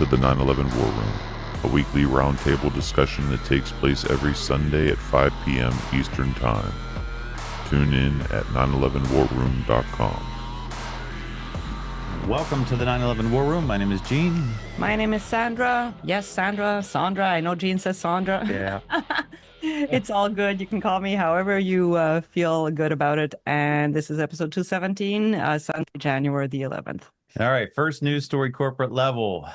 to the 9/11 War Room, a weekly roundtable discussion that takes place every Sunday at 5 p.m. Eastern Time. Tune in at 911warroom.com. Welcome to the 9/11 War Room. My name is Gene. My name is Sandra. Yes, Sandra. I know Gene says Sandra. Yeah. It's all good. You can call me however you feel good about it. And this is episode 217, Sunday, January the 11th. All right. First news story, corporate level.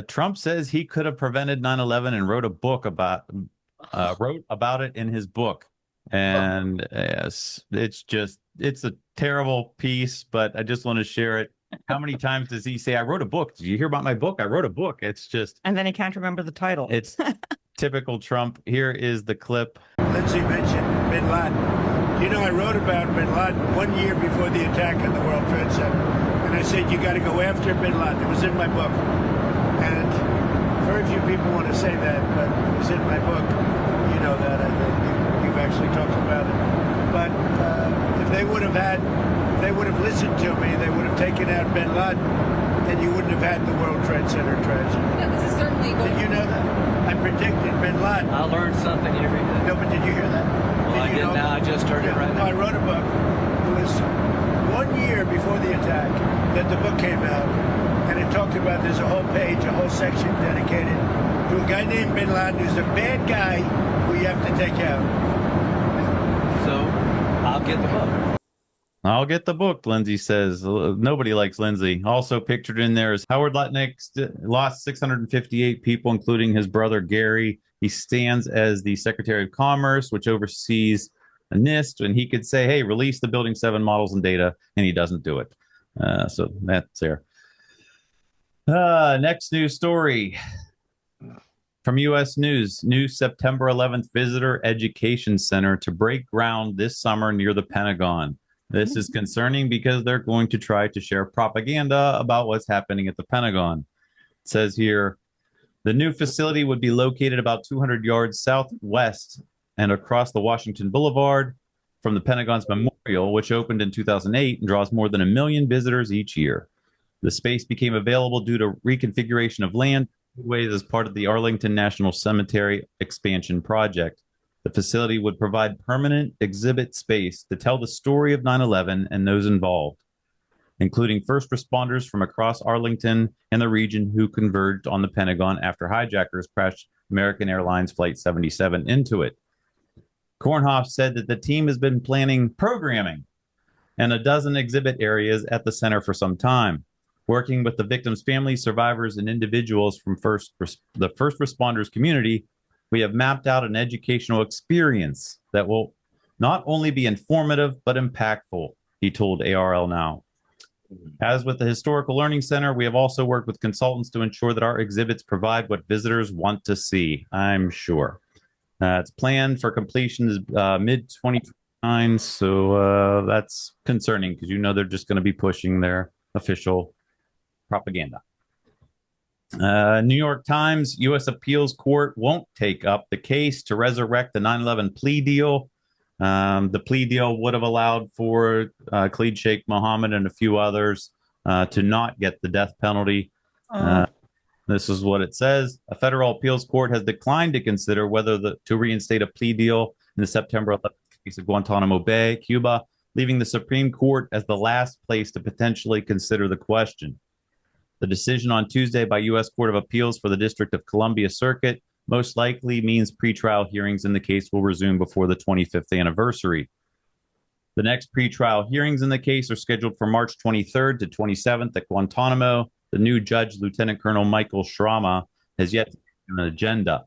Trump says he could have prevented 9/11 and wrote about it in his book. And yes, it's a terrible piece, but I just want to share it. How many times does he say, I wrote a book? Did you hear about my book? I wrote a book. It's just... And then he can't remember the title. It's typical Trump. Here is the clip. Lindsay mentioned bin Laden. You know, I wrote about bin Laden 1 year before the attack on the World Trade Center. And I said, you got to go after bin Laden. It was in my book. And very few people want to say that, but it was in my book. You know that. I think you've actually talked about it. But if they would have listened to me, they would have taken out bin Laden, and you wouldn't have had the World Trade Center tragedy. Yeah, this is certainly going. Did you know that? I predicted bin Laden. I learned something every day. No, but did you hear that? Well, I did now. I just heard it right No, now. I wrote a book. It was 1 year before the attack that the book came out, and it talked about, there's a whole page, a whole section dedicated to a guy named bin Laden who's a bad guy who you have to take out. So I'll get the book. I'll get the book, Lindsay says. Nobody likes Lindsay. Also pictured in there is Howard Lutnick lost 658 people, including his brother Gary. He stands as the Secretary of Commerce, which oversees NIST, and he could say, hey, release the Building 7 models and data, and he doesn't do it. So that's there. Next news story from U.S. News. New September 11th Visitor Education Center to break ground this summer near the Pentagon. This is concerning because they're going to try to share propaganda about what's happening at the Pentagon. It says here, the new facility would be located about 200 yards southwest and across the Washington Boulevard from the Pentagon's memorial, which opened in 2008 and draws more than 1 million visitors each year. The space became available due to reconfiguration of land as part of the Arlington National Cemetery expansion project. The facility would provide permanent exhibit space to tell the story of 9/11 and those involved, including first responders from across Arlington and the region who converged on the Pentagon after hijackers crashed American Airlines Flight 77 into it. Kornhoff said that the team has been planning programming and a dozen exhibit areas at the center for some time, working with the victims' families, survivors, and individuals from the first responders community. We have mapped out an educational experience that will not only be informative, but impactful, he told ARL Now. As with the Historical Learning Center, we have also worked with consultants to ensure that our exhibits provide what visitors want to see, I'm sure. It's planned for completion is mid-2029, so that's concerning because they're just going to be pushing their official propaganda. New York Times, U.S. Appeals Court won't take up the case to resurrect the 9/11 plea deal. The plea deal would have allowed for Khalid Sheikh Mohammed and a few others to not get the death penalty. This is what it says. A federal appeals court has declined to consider whether to reinstate a plea deal in the September 11th case of Guantanamo Bay, Cuba, leaving the Supreme Court as the last place to potentially consider the question. The decision on Tuesday by U.S. Court of Appeals for the District of Columbia Circuit most likely means pretrial hearings in the case will resume before the 25th anniversary. The next pretrial hearings in the case are scheduled for March 23rd to 27th at Guantanamo. The new judge, Lieutenant Colonel Michael Shrama, has yet to make an agenda.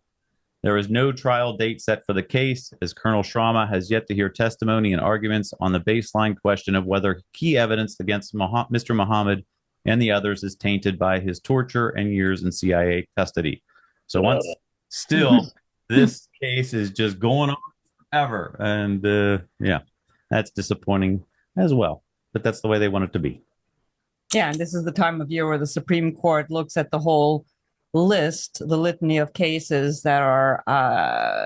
There is no trial date set for the case, as Colonel Shrama has yet to hear testimony and arguments on the baseline question of whether key evidence against Mr. Muhammad and the others is tainted by his torture and years in CIA custody. So once still, this case is just going on forever. And that's disappointing as well. But that's the way they want it to be. Yeah, and this is the time of year where the Supreme Court looks at the whole list, the litany of cases that are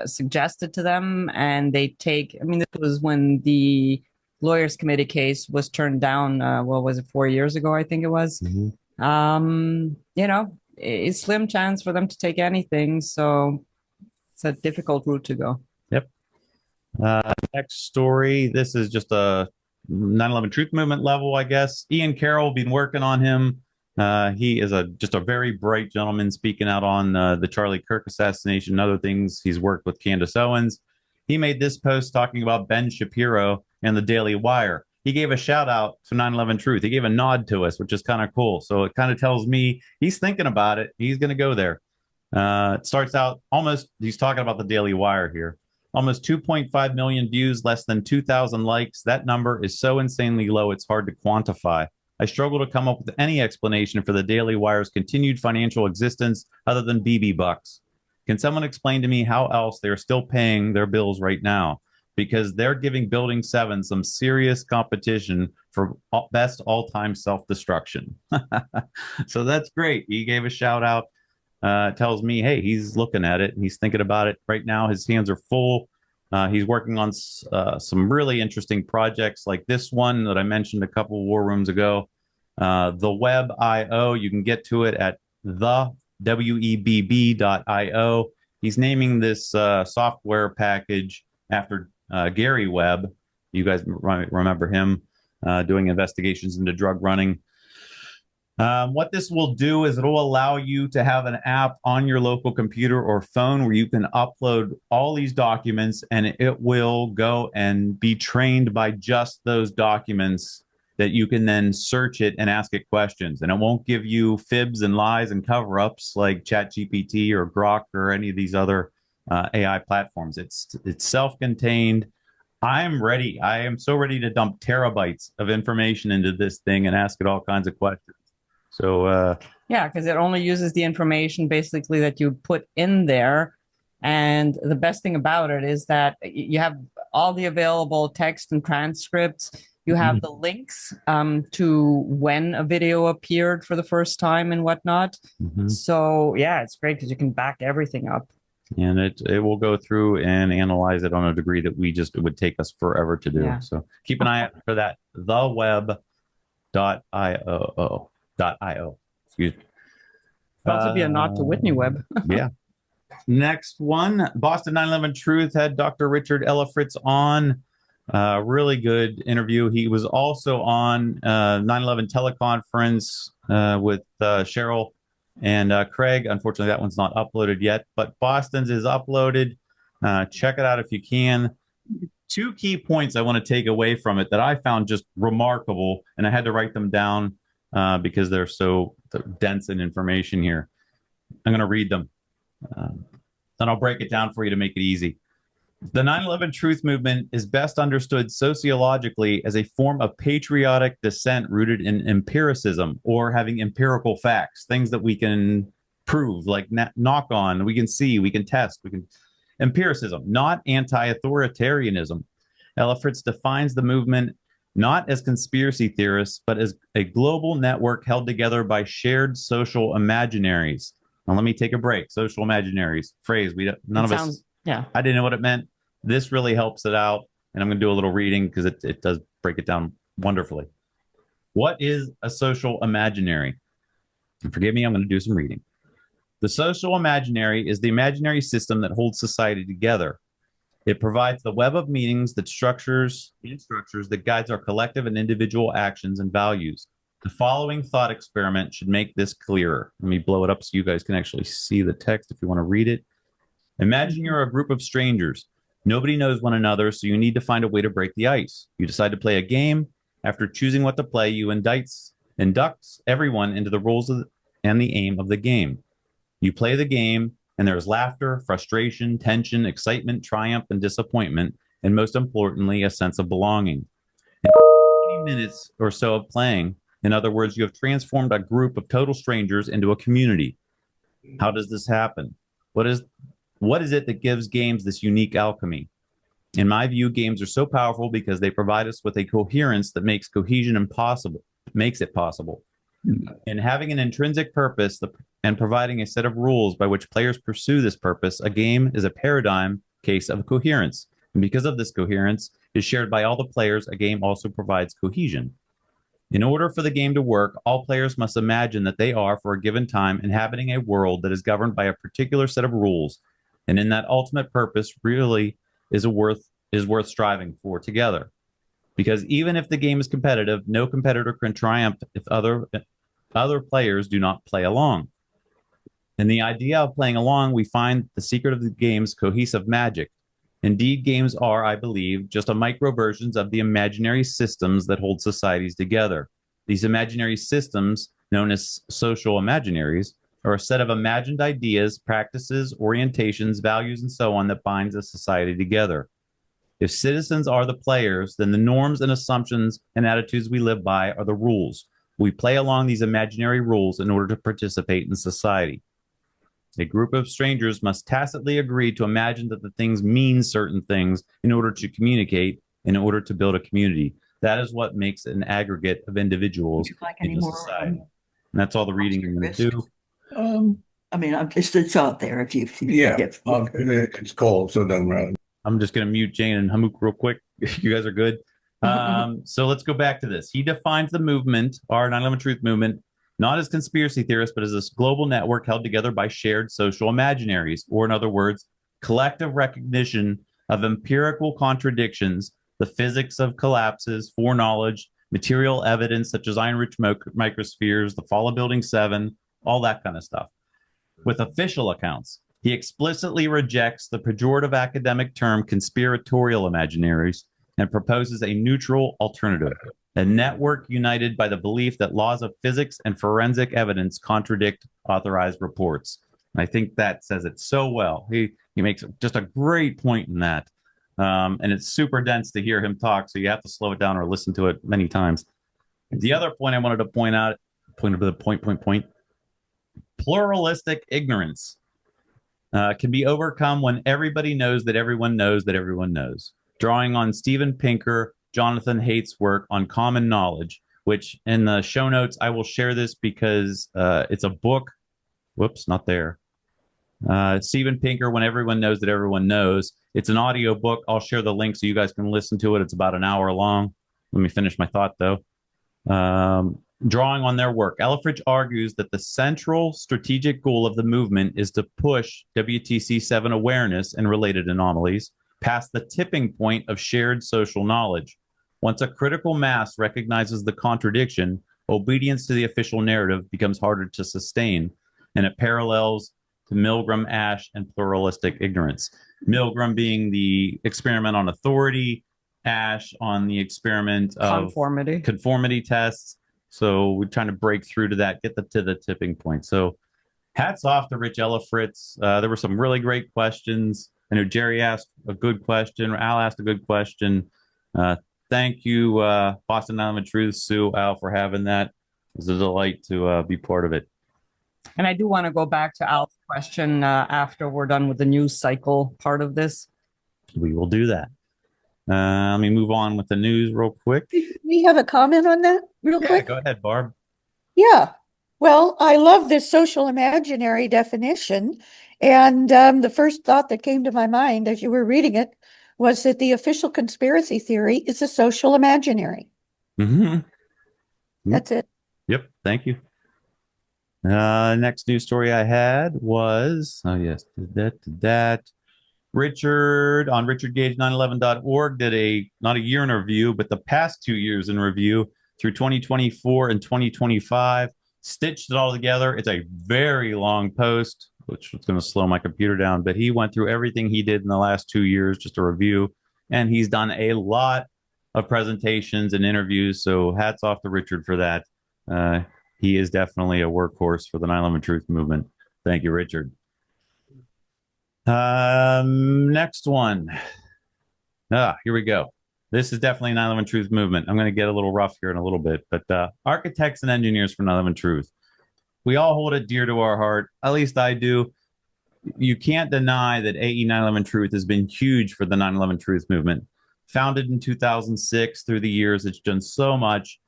suggested to them, and they take, this was when the Lawyers Committee case was turned down, 4 years ago, I think it was. Mm-hmm. a slim chance for them to take anything. So it's a difficult route to go. Yep. Next story. This is just a 9/11 Truth Movement level, I guess. Ian Carroll, been working on him. He is just a very bright gentleman, speaking out on the Charlie Kirk assassination and other things. He's worked with Candace Owens. He made this post talking about Ben Shapiro and the Daily Wire. He gave a shout out to 9/11 Truth. He gave a nod to us, which is kind of cool. So it kind of tells me he's thinking about it. He's going to go there. It starts out he's talking about the Daily Wire here. Almost 2.5 million views, less than 2,000 likes. That number is so insanely low, it's hard to quantify. I struggle to come up with any explanation for the Daily Wire's continued financial existence other than BB bucks. Can someone explain to me how else they're still paying their bills right now? Because they're giving Building 7 some serious competition for best all-time self-destruction. So that's great. He gave a shout out. Tells me, hey, he's looking at it and he's thinking about it right now. His hands are full. He's working on some really interesting projects like this one that I mentioned a couple war rooms ago. The Web.io, you can get to it at the webb.io. He's naming this software package after Gary Webb. You guys remember him doing investigations into drug running. What this will do is it'll allow you to have an app on your local computer or phone where you can upload all these documents, and it will go and be trained by just those documents that you can then search it and ask it questions. And it won't give you fibs and lies and cover-ups like ChatGPT or Grok or any of these other AI platforms. It's self-contained. I'm ready. I am so ready to dump terabytes of information into this thing and ask it all kinds of questions. So yeah, because it only uses the information basically that you put in there. And the best thing about it is that you have all the available text and transcripts. You have the links to when a video appeared for the first time and whatnot. So yeah, it's great because you can back everything up. And it will go through and analyze it on a degree that it would take us forever to do. Yeah. So keep an eye out for that. theweb.io. Excuse me. Also be a nod to Whitney Webb. Yeah. Next one, Boston 9/11 Truth had Dr. Richard Ellifritz on. Really good interview. He was also on 9/11 teleconference with Cheryl and Craig. Unfortunately, that one's not uploaded yet, but Boston's is uploaded. Check it out if you can. Two key points I want to take away from it that I found just remarkable, and I had to write them down because they're so dense in information here. I'm going to read them. Then I'll break it down for you to make it easy. The 9/11 Truth Movement is best understood sociologically as a form of patriotic dissent rooted in empiricism, or having empirical facts, things that we can prove, like knock on, we can see, we can test, empiricism, not anti-authoritarianism. Ellifritz defines the movement not as conspiracy theorists, but as a global network held together by shared social imaginaries. Now, let me take a break. Social imaginaries, phrase none of us. Yeah, I didn't know what it meant. This really helps it out, and I'm going to do a little reading because it does break it down wonderfully. What is a social imaginary? And forgive me, I'm going to do some reading. The social imaginary is the imaginary system that holds society together. It provides the web of meanings that structures that guides our collective and individual actions and values. The following thought experiment should make this clearer. Let me blow it up so you guys can actually see the text if you want to read it. Imagine you're a group of strangers. Nobody knows one another, so you need to find a way to break the ice. You decide to play a game. After choosing what to play, you inducts everyone into the rules and the aim of the game. You play the game, and there's laughter, frustration, tension, excitement, triumph, and disappointment, and most importantly, a sense of belonging. In 20 minutes or so of playing, in other words, you have transformed a group of total strangers into a community. How does this happen? What is it that gives games this unique alchemy? In my view, games are so powerful because they provide us with a coherence that makes cohesion makes it possible. In having an intrinsic purpose and providing a set of rules by which players pursue this purpose, a game is a paradigm case of coherence. And because of this coherence is shared by all the players, a game also provides cohesion. In order for the game to work, all players must imagine that they are, for a given time, inhabiting a world that is governed by a particular set of rules, and in that ultimate purpose really is worth striving for together. Because even if the game is competitive, no competitor can triumph if other players do not play along. In the idea of playing along, we find the secret of the game's cohesive magic. Indeed, games are, I believe, just a micro versions of the imaginary systems that hold societies together. These imaginary systems, known as social imaginaries, are a set of imagined ideas, practices, orientations, values, and so on that binds a society together. If citizens are the players, then the norms and assumptions and attitudes we live by are the rules. We play along these imaginary rules in order to participate in society. A group of strangers must tacitly agree to imagine that the things mean certain things in order to communicate, in order to build a community. That is what makes an aggregate of individuals in a society. And that's all the reading I'm going to do. I mean, it's out there if you. Yeah, it's cold, so it doesn't matter. I'm just going to mute Jane and Hamuk real quick. You guys are good. So let's go back to this. He defines the movement, our 9/11 Truth movement, not as conspiracy theorists, but as this global network held together by shared social imaginaries, or in other words, collective recognition of empirical contradictions, the physics of collapses, foreknowledge, material evidence such as iron-rich microspheres, the fall of Building 7, all that kind of stuff. With official accounts, he explicitly rejects the pejorative academic term conspiratorial imaginaries and proposes a neutral alternative, a network united by the belief that laws of physics and forensic evidence contradict authorized reports. And I think that says it so well. He makes just a great point in that. And it's super dense to hear him talk, so you have to slow it down or listen to it many times. The other point I wanted to point out, pluralistic ignorance can be overcome when everybody knows that everyone knows that everyone knows. Drawing on Steven Pinker, Jonathan Haidt's work on common knowledge, which in the show notes, I will share this because it's a book. Whoops, not there. Steven Pinker, When Everyone Knows That Everyone Knows. It's an audio book. I'll share the link so you guys can listen to it. It's about an hour long. Let me finish my thought, though. Drawing on their work, Elfridge argues that the central strategic goal of the movement is to push WTC 7 awareness and related anomalies past the tipping point of shared social knowledge. Once a critical mass recognizes the contradiction, obedience to the official narrative becomes harder to sustain, and it parallels to Milgram, Ash, and pluralistic ignorance. Milgram being the experiment on authority, Ash on the experiment of conformity tests. So we're trying to break through to that, get to the tipping point. So hats off to Rich Elefritz. There were some really great questions. I know Jerry asked a good question. Al asked a good question. Thank you, Boston 9/11 Truth, Sue, Al, for having that. It was a delight to be part of it. And I do want to go back to Al's question after we're done with the news cycle part of this. We will do that. Let me move on with the news real quick. We have a comment on that real quick? Go ahead, Barb. Yeah. Well, I love this social imaginary definition. And the first thought that came to my mind as you were reading it was that the official conspiracy theory is a social imaginary. Mm-hmm. That's it. Yep. Thank you. Next news story I had was, Richard on richardgage911.org did not a year in review, but the past 2 years in review through 2024 and 2025, stitched it all together. It's a very long post, which was going to slow my computer down, but he went through everything he did in the last 2 years, just a review, and he's done a lot of presentations and interviews, so hats off to Richard for that. He is definitely a workhorse for the 9/11 Truth movement. Thank you, Richard. Next one. Here we go. This is definitely 9/11 Truth movement. I'm going to get a little rough here in a little bit, but architects and engineers for 9/11 Truth. We all hold it dear to our heart. At least I do. You can't deny that AE 9/11 Truth has been huge for the 9/11 Truth movement. Founded in 2006, through the years, it's done so much.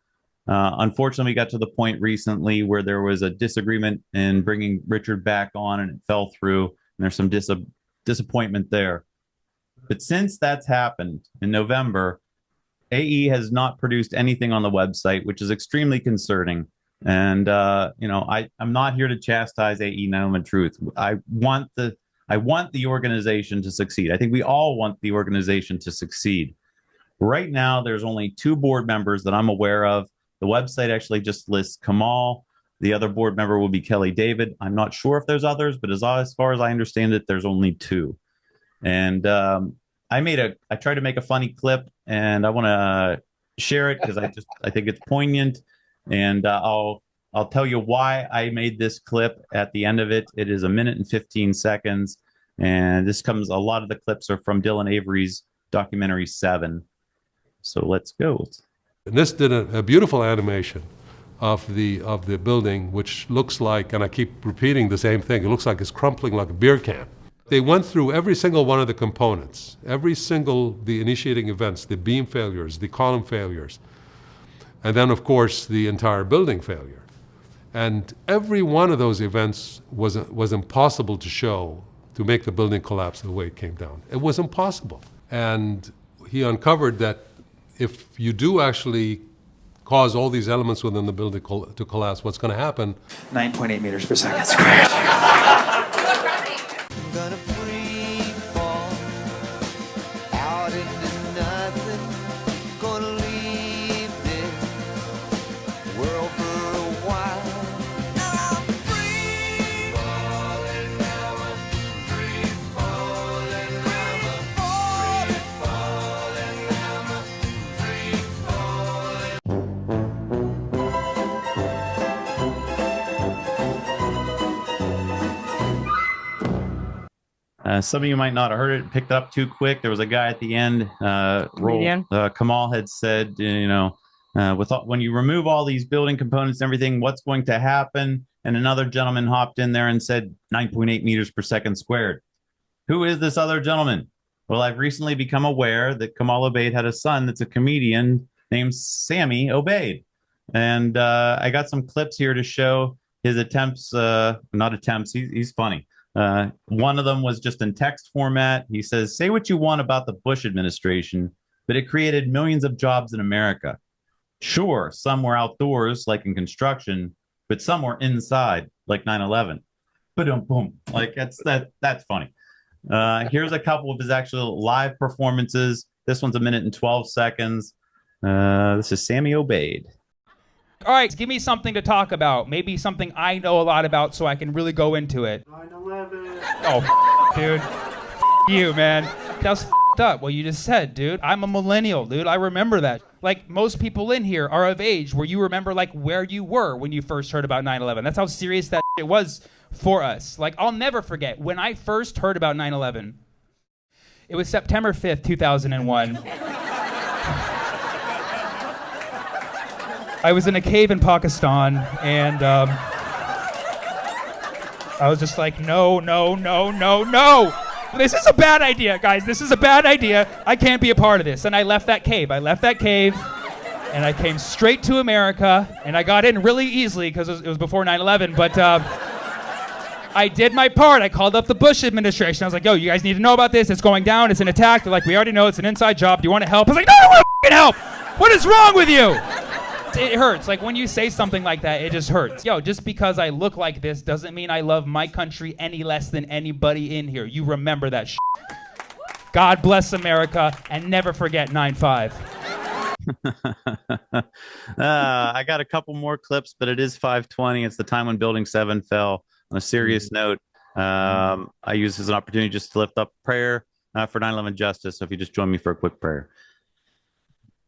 Unfortunately, we got to the point recently where there was a disagreement in bringing Richard back on, and it fell through. And there's some disappointment there. But since that's happened in November, AE has not produced anything on the website, which is extremely concerning. And I'm not here to chastise AE 9/11 Truth. I want the organization to succeed. I think we all want the organization to succeed. Right now, there's only 2 board members that I'm aware of. The website actually just lists Kamal. The other board member will be Kelly David. I'm not sure if there's others, but as far as I understand it, there's only 2. And I tried to make a funny clip, and I want to share it because I think it's poignant, and I'll tell you why I made this clip at the end of it. It is 1 minute and 15 seconds, and a lot of the clips are from Dylan Avery's documentary 7. So let's go. And this did a beautiful animation of the building, which looks like, and I keep repeating the same thing, it looks like it's crumpling like a beer can. They went through every single one of the components, the initiating events, the beam failures, the column failures, and then of course the entire building failure. And every one of those events was impossible to show, to make the building collapse the way it came down. It was impossible. And he uncovered that if you do actually cause all these elements within the building to collapse, what's going to happen? 9.8 meters per second squared. Gonna free fall out into nothing. Gonna leave this world for a while. I'm free falling now. I'm free falling now. I'm free falling now. I'm free Some of you might not have heard it, picked up too quick. There was a guy at the end. Kamal had said, when you remove all these building components and everything, what's going to happen? And another gentleman hopped in there and said 9.8 meters per second squared. Who is this other gentleman? Well, I've recently become aware that Kamal Obeid had a son that's a comedian named Sammy Obeid. And I got some clips here to show his attempts, not attempts, he's funny. One of them was just in text format. He says, say what you want about the Bush administration, but it created millions of jobs in America. Sure, some were outdoors, like in construction, but some were inside, like 9/11. Boom, boom. Like that's funny. Here's a couple of his actual live performances. This one's 1 minute and 12 seconds. This is Sammy Obeid. All right, give me something to talk about. Maybe something I know a lot about so I can really go into it. 9/11. Oh, dude. You, man. That's up what you just said, dude. I'm a millennial, dude. I remember that. Like, most people in here are of age where you remember, like, where you were when you first heard about 9/11. That's how serious that it was for us. Like, I'll never forget. When I first heard about 9/11, it was September 5th, 2001. I was in a cave in Pakistan, and I was just like, no. This is a bad idea, guys. This is a bad idea. I can't be a part of this. And I left that cave. And I came straight to America, and I got in really easily because it was before 9/11, but I did my part. I called up the Bush administration. I was like, yo, you guys need to know about this. It's going down. It's an attack. They're like, we already know it's an inside job. Do you want to help? I was like, no, I don't want to help. What is wrong with you? It hurts. Like, when you say something like that, it just hurts. Yo, just because I look like this doesn't mean I love my country any less than anybody in here. You remember that shit. God bless America, and never forget 9/5. I got a couple more clips, but it is 5:20. It's the time when Building 7 fell. On a serious note, I use this as an opportunity just to lift up prayer for 9/11 justice. So if you just join me for a quick prayer.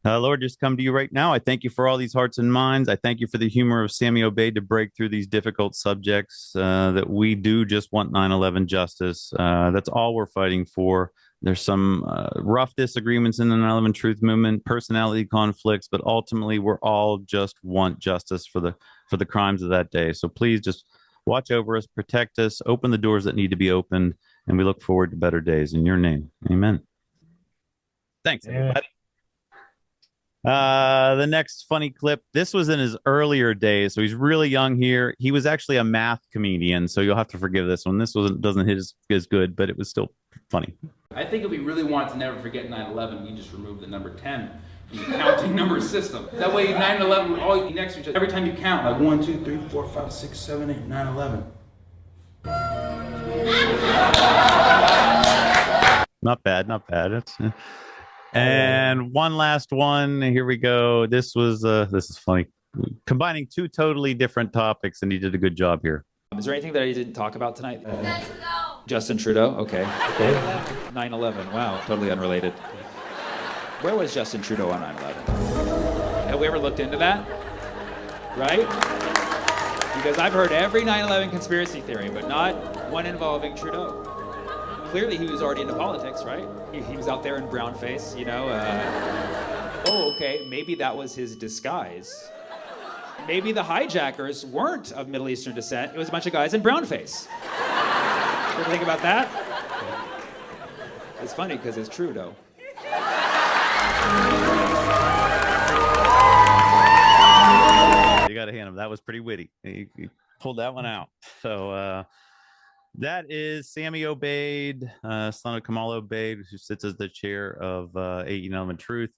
Lord, just come to you right now. I thank you for all these hearts and minds. I thank you for the humor of Sammy Obeid to break through these difficult subjects, that we do just want 9/11 justice. That's all we're fighting for. There's some rough disagreements in the 9/11 truth movement, personality conflicts, but ultimately we're all just want justice for the crimes of that day. So please just watch over us, protect us, open the doors that need to be opened, and we look forward to better days. In your name, amen. Thanks, everybody. The next funny clip, this was in his earlier days, so he's really young here. He was actually a math comedian, so you'll have to forgive this one. This doesn't hit as good, but it was still funny. I think if we really want to never forget 9/11, we just remove the number 10 counting number system. That way 9 and 11 would all be next to each other. Every time you count, like 1, 2, 3, 4, 5, 6, 7, 8, 9, 11. Not bad, not bad. And one last one. Here we go. This is funny. Combining two totally different topics, and he did a good job here. Is there anything that I didn't talk about tonight? Justin Trudeau? Okay. 9/11. Wow, totally unrelated. Where was Justin Trudeau on 9/11? Have we ever looked into that? Right? Because I've heard every 9/11 conspiracy theory, but not one involving Trudeau. Clearly he was already into politics, right? He was out there in brown face, you know. Oh, okay, maybe that was his disguise. Maybe the hijackers weren't of Middle Eastern descent. It was a bunch of guys in brown face. Ever think about that? It's funny because it's Trudeau. You got to hand him. That was pretty witty. He pulled that one out. So that is Sammy Obeid, son of Kamal Obeid, who sits as the chair of 18 Truth.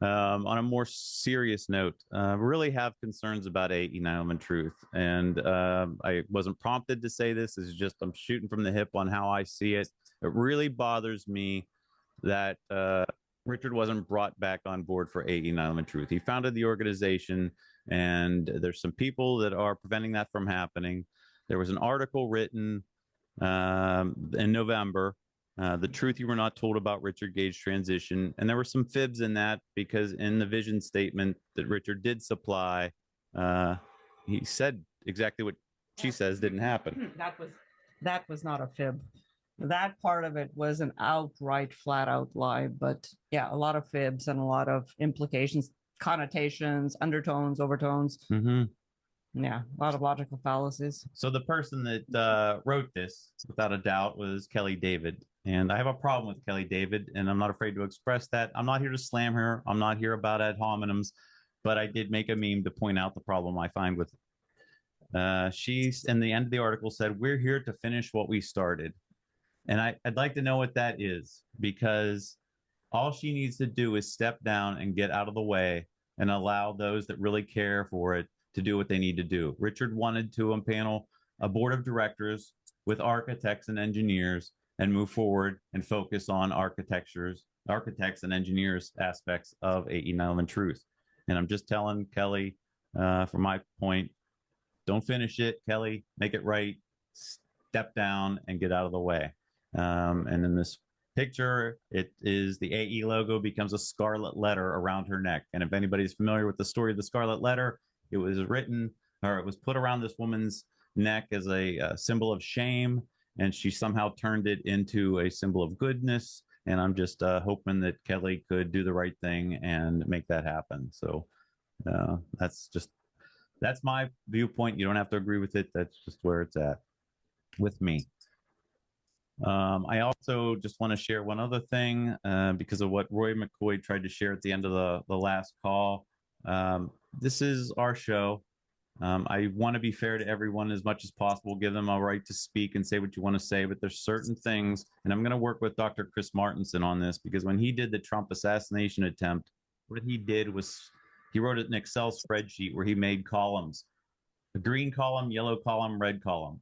On a more serious note, really have concerns about 18 Truth. And I wasn't prompted to say this. It's just I'm shooting from the hip on how I see it. It really bothers me that Richard wasn't brought back on board for 18 Truth. He founded the organization, and there's some people that are preventing that from happening. There was an article written in November, The Truth You Were Not Told About Richard Gage's Transition. And there were some fibs in that, because in the vision statement that Richard did supply, he said exactly what she says didn't happen. That was not a fib. That part of it was an outright, flat out lie. But yeah, a lot of fibs and a lot of implications, connotations, undertones, overtones. Mm-hmm. Yeah, a lot of logical fallacies. So the person that wrote this, without a doubt, was Kelly David. And I have a problem with Kelly David, and I'm not afraid to express that. I'm not here to slam her. I'm not here about ad hominems, but I did make a meme to point out the problem I find with it. She, in the end of the article, said, "We're here to finish what we started." And I'd like to know what that is, because all she needs to do is step down and get out of the way and allow those that really care for it to do what they need to do. Richard wanted to impanel a board of directors with architects and engineers and move forward and focus on architects and engineers aspects of 18 Truth. And I'm just telling Kelly, from my point, don't finish it, Kelly, make it right, step down and get out of the way. And in this picture, it is the AE logo becomes a scarlet letter around her neck. And if anybody's familiar with the story of the scarlet letter, it was written, or it was put around this woman's neck as a symbol of shame, and she somehow turned it into a symbol of goodness. And I'm just hoping that Kelly could do the right thing and make that happen. So that's my viewpoint. You don't have to agree with it. That's just where it's at with me. I also just want to share one other thing because of what Roy McCoy tried to share at the end of the last call. This is our show. I want to be fair to everyone as much as possible, give them a right to speak and say what you want to say, but there's certain things, and I'm going to work with Dr. Chris Martenson on this, because when he did the Trump assassination attempt, what he did was he wrote an Excel spreadsheet where he made columns, a green column, yellow column, red column.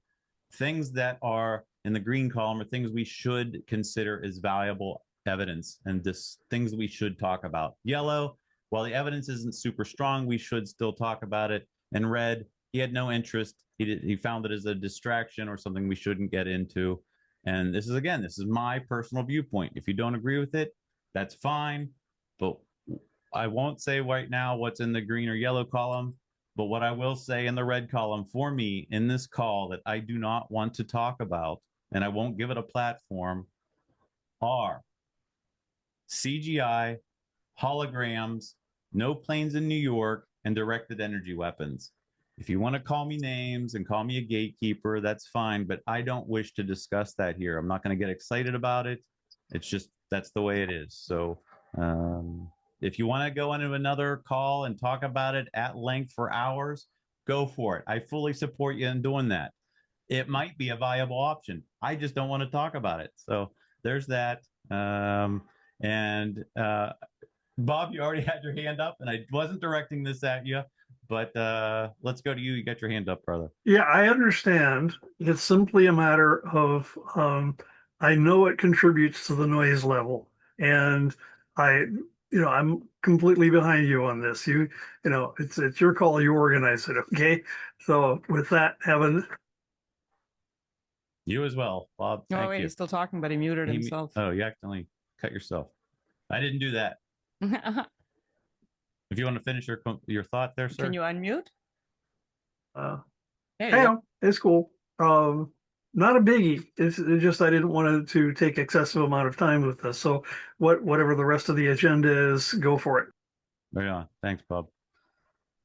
Things that are in the green column are things we should consider as valuable evidence and just things we should talk about. Yellow, while the evidence isn't super strong, we should still talk about it. And red, he had no interest. He found it as a distraction or something we shouldn't get into. And this is my personal viewpoint. If you don't agree with it, that's fine. But I won't say right now what's in the green or yellow column. But what I will say in the red column for me in this call that I do not want to talk about, and I won't give it a platform, are CGI, holograms, no planes in New York, and directed energy weapons. If you want to call me names and call me a gatekeeper, that's fine, but I don't wish to discuss that here. I'm not going to get excited about it. It's just, that's the way it is. So if you want to go into another call and talk about it at length for hours, go for it. I fully support you in doing that. It might be a viable option. I just don't want to talk about it. So there's that. Bob, you already had your hand up, and I wasn't directing this at you, but let's go to you. You got your hand up, brother. Yeah, I understand. It's simply a matter of I know it contributes to the noise level, and I'm completely behind you on this. It's your call. You organize it, okay? So with that, having You as well, Bob. Oh, Thank wait, you. he's still talking, but he muted He- himself. Oh, you accidentally cut yourself. I didn't do that. If you want to finish your thought there, sir. Can you unmute? hey, it's cool. Not a biggie. It's just I didn't want to take excessive amount of time with this. So whatever the rest of the agenda is, go for it. Right on. Thanks, Bob.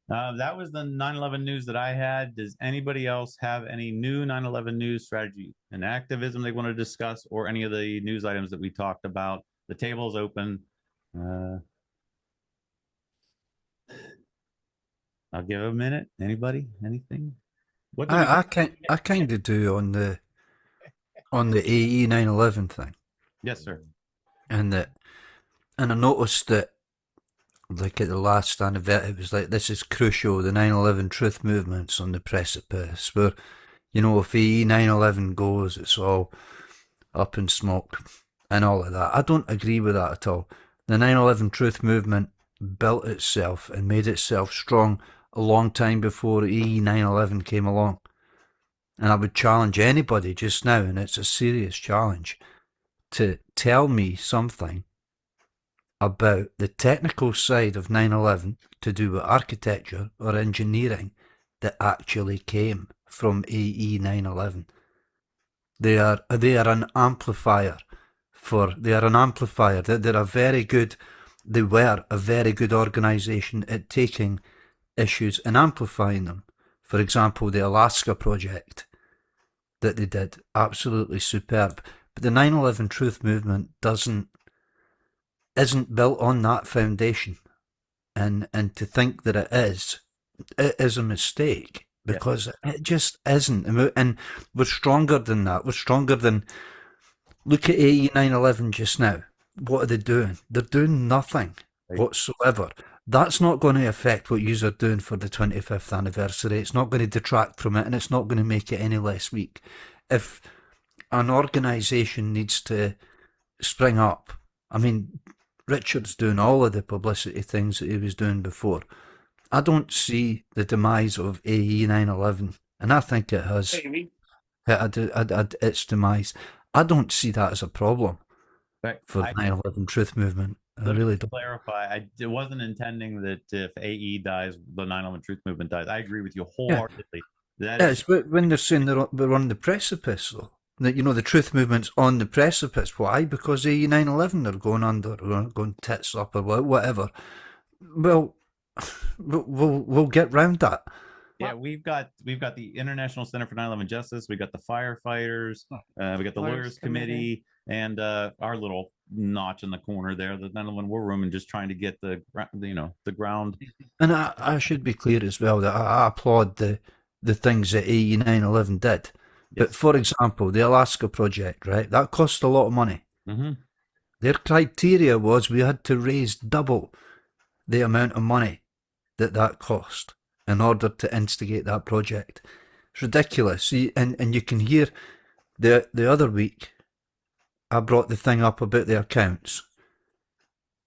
That was the 9/11 news that I had. Does anybody else have any new 9/11 news strategy and activism they want to discuss, or any of the news items that we talked about? The table is open. I'll give a minute. Anybody? Anything? What do I kind of do on the AE 9/11 thing. Yes, sir. And I noticed that, like at the last anniversary, it was like, this is crucial. The 9/11 truth movement's on the precipice. Where, if AE 9/11 goes, it's all up in smoke and all of that. I don't agree with that at all. The 9/11 truth movement built itself and made itself strong a long time before AE 9/11 came along. And I would challenge anybody just now, and it's a serious challenge, to tell me something about the technical side of 9/11 to do with architecture or engineering that actually came from AE 9/11. They are an amplifier They were a very good organisation at taking issues and amplifying them. For example, the Alaska project that they did, absolutely superb. But the 9/11 truth movement isn't built on that foundation, and to think that it is a mistake, because it just isn't. And we're stronger than that. We're stronger than. Look at AE 9/11 just now. What are they doing? They're doing nothing whatsoever. That's not going to affect what you are doing for the 25th anniversary. It's not going to detract from it, and it's not going to make it any less weak. If an organisation needs to spring up, I mean, Richard's doing all of the publicity things that he was doing before. I don't see the demise of AE 9/11, and I think it has its demise. I don't see that as a problem for the 9/11 truth movement. I really don't. Clarify. I wasn't intending that if AE dies, the 9/11 truth movement dies. I agree with you wholeheartedly. It's when they're saying they're on the precipice, though. That, the truth movement's on the precipice. Why? Because AE 9/11 are going under, or going tits up, or whatever. Well, we'll get round that. Yeah, we've got the International Center for 9/11 Justice. We got the firefighters. We got the Lawyers Committee, and our little notch in the corner there, the 9/11 War Room, and just trying to get the ground. And I should be clear as well that I applaud the things that AE 9/11 did. But for example, the Alaska project, right? That cost a lot of money. Mm-hmm. Their criteria was we had to raise double the amount of money that cost in order to instigate that project. It's ridiculous. And you can hear the other week, I brought the thing up about the accounts,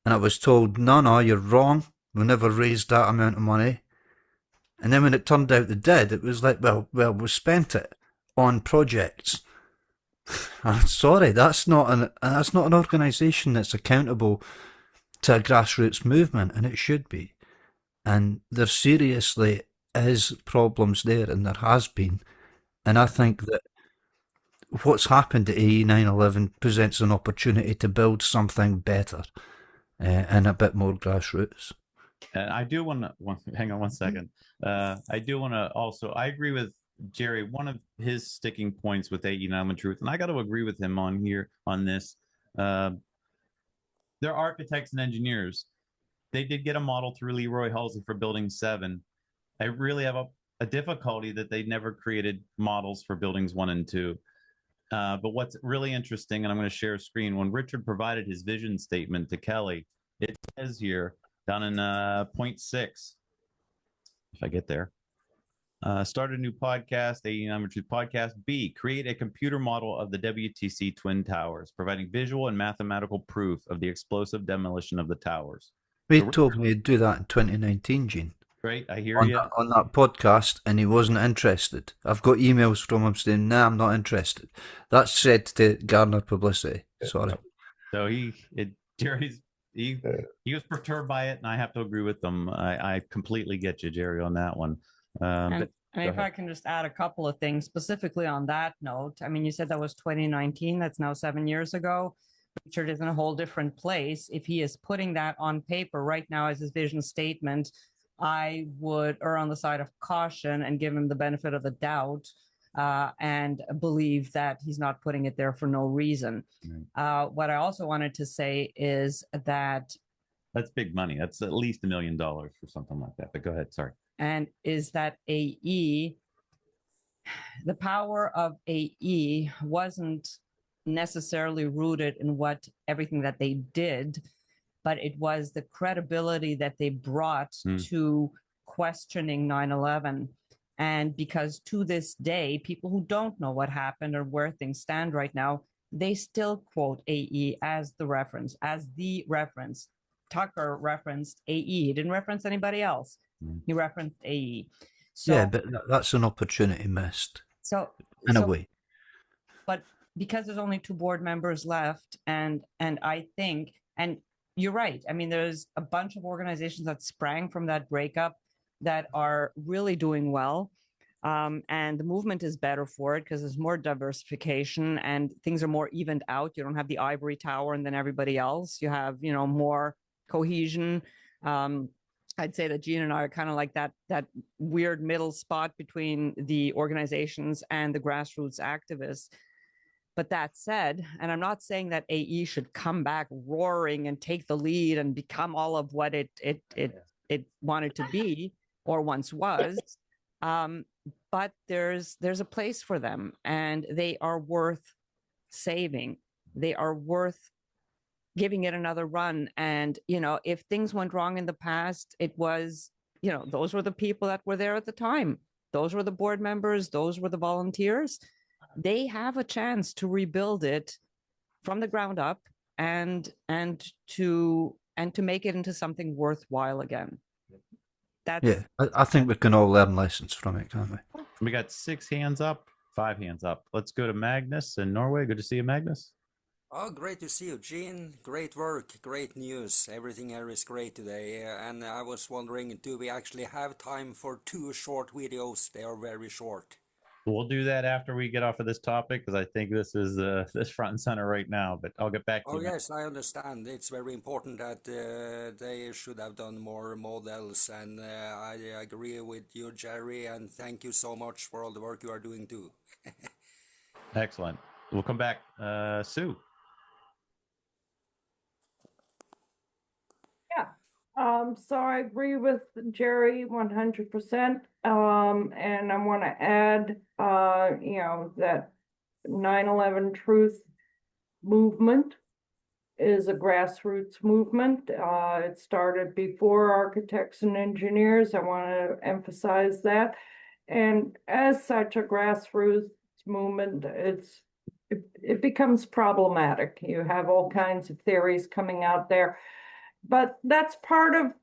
and I was told, no, you're wrong. We never raised that amount of money. And then when it turned out they did, it was like, well, we spent it on projects. I'm sorry, that's not an organisation that's accountable to a grassroots movement, and it should be. And there seriously is problems there, and there has been. And I think that what's happened at AE 9/11 presents an opportunity to build something better and a bit more grassroots. And I do want to hang on one second. I do want to also. I agree with Jerry. One of his sticking points with AE 9/11 Truth, and I got to agree with him on this. They're architects and engineers. They did get a model through Leroy Halsey for Building 7. I really have a difficulty that they never created models for Buildings 1 and 2. But what's really interesting, and I'm going to share a screen, when Richard provided his vision statement to Kelly, It says here down in point 6, if I get there. Start a new podcast, number 2 podcast. B, create a computer model of the WTC Twin Towers, providing visual and mathematical proof of the explosive demolition of the towers. He told me to do that in 2019, Gene. Right, I hear you. On that podcast, and he wasn't interested. I've got emails from him saying, "Nah, I'm not interested." That's said to garner publicity. Sorry. So Jerry's he was perturbed by it, and I have to agree with them. I completely get you, Jerry, on that one. And if I can just add a couple of things specifically on that note, I mean, you said that was 2019. That's now 7 years ago. Richard is in a whole different place. If he is putting that on paper right now as his vision statement, I would err on the side of caution and give him the benefit of the doubt and believe that he's not putting it there for no reason. What I also wanted to say is that that's big money. That's at least $1 million for something like that. But go ahead. Sorry. And is that AE, the power of AE wasn't necessarily rooted in everything that they did, but it was the credibility that they brought to questioning 9/11. And because to this day, people who don't know what happened or where things stand right now, they still quote AE as the reference. Tucker referenced AE. He didn't reference anybody else. He referenced AE. So, yeah, but that's an opportunity missed. In a way. But because there's only 2 board members left, and I think, and you're right. I mean, there's a bunch of organizations that sprang from that breakup that are really doing well. And the movement is better for it because there's more diversification and things are more evened out. You don't have the ivory tower and then everybody else. You have, more cohesion. I'd say that Gene and I are kind of like that weird middle spot between the organizations and the grassroots activists. But that said, and I'm not saying that AE should come back roaring and take the lead and become all of what it wanted to be or once was, but there's a place for them, and they are worth saving. They are worth giving it another run. And, if things went wrong in the past, it was, those were the people that were there at the time. Those were the board members. Those were the volunteers. They have a chance to rebuild it from the ground up and to make it into something worthwhile again. I think we can all learn lessons from it, can't we? We got 6 hands up, 5 hands up. Let's go to Magnus in Norway. Good to see you, Magnus. Oh, great to see you, Gene. Great work, great news. Everything here is great today. And I was wondering, do we actually have time for 2 short videos? They are very short. We'll do that after we get off of this topic, because I think this is this front and center right now. But I'll get back to you. Oh, yes, I understand. It's very important that they should have done more models. And I agree with you, Jerry. And thank you so much for all the work you are doing, too. Excellent. We'll come back. Sue. So I agree with Jerry 100%. And I want to add, that 9/11 Truth movement is a grassroots movement. It started before architects and engineers. I want to emphasize that. And as such a grassroots movement, it becomes problematic. You have all kinds of theories coming out there. But that's part of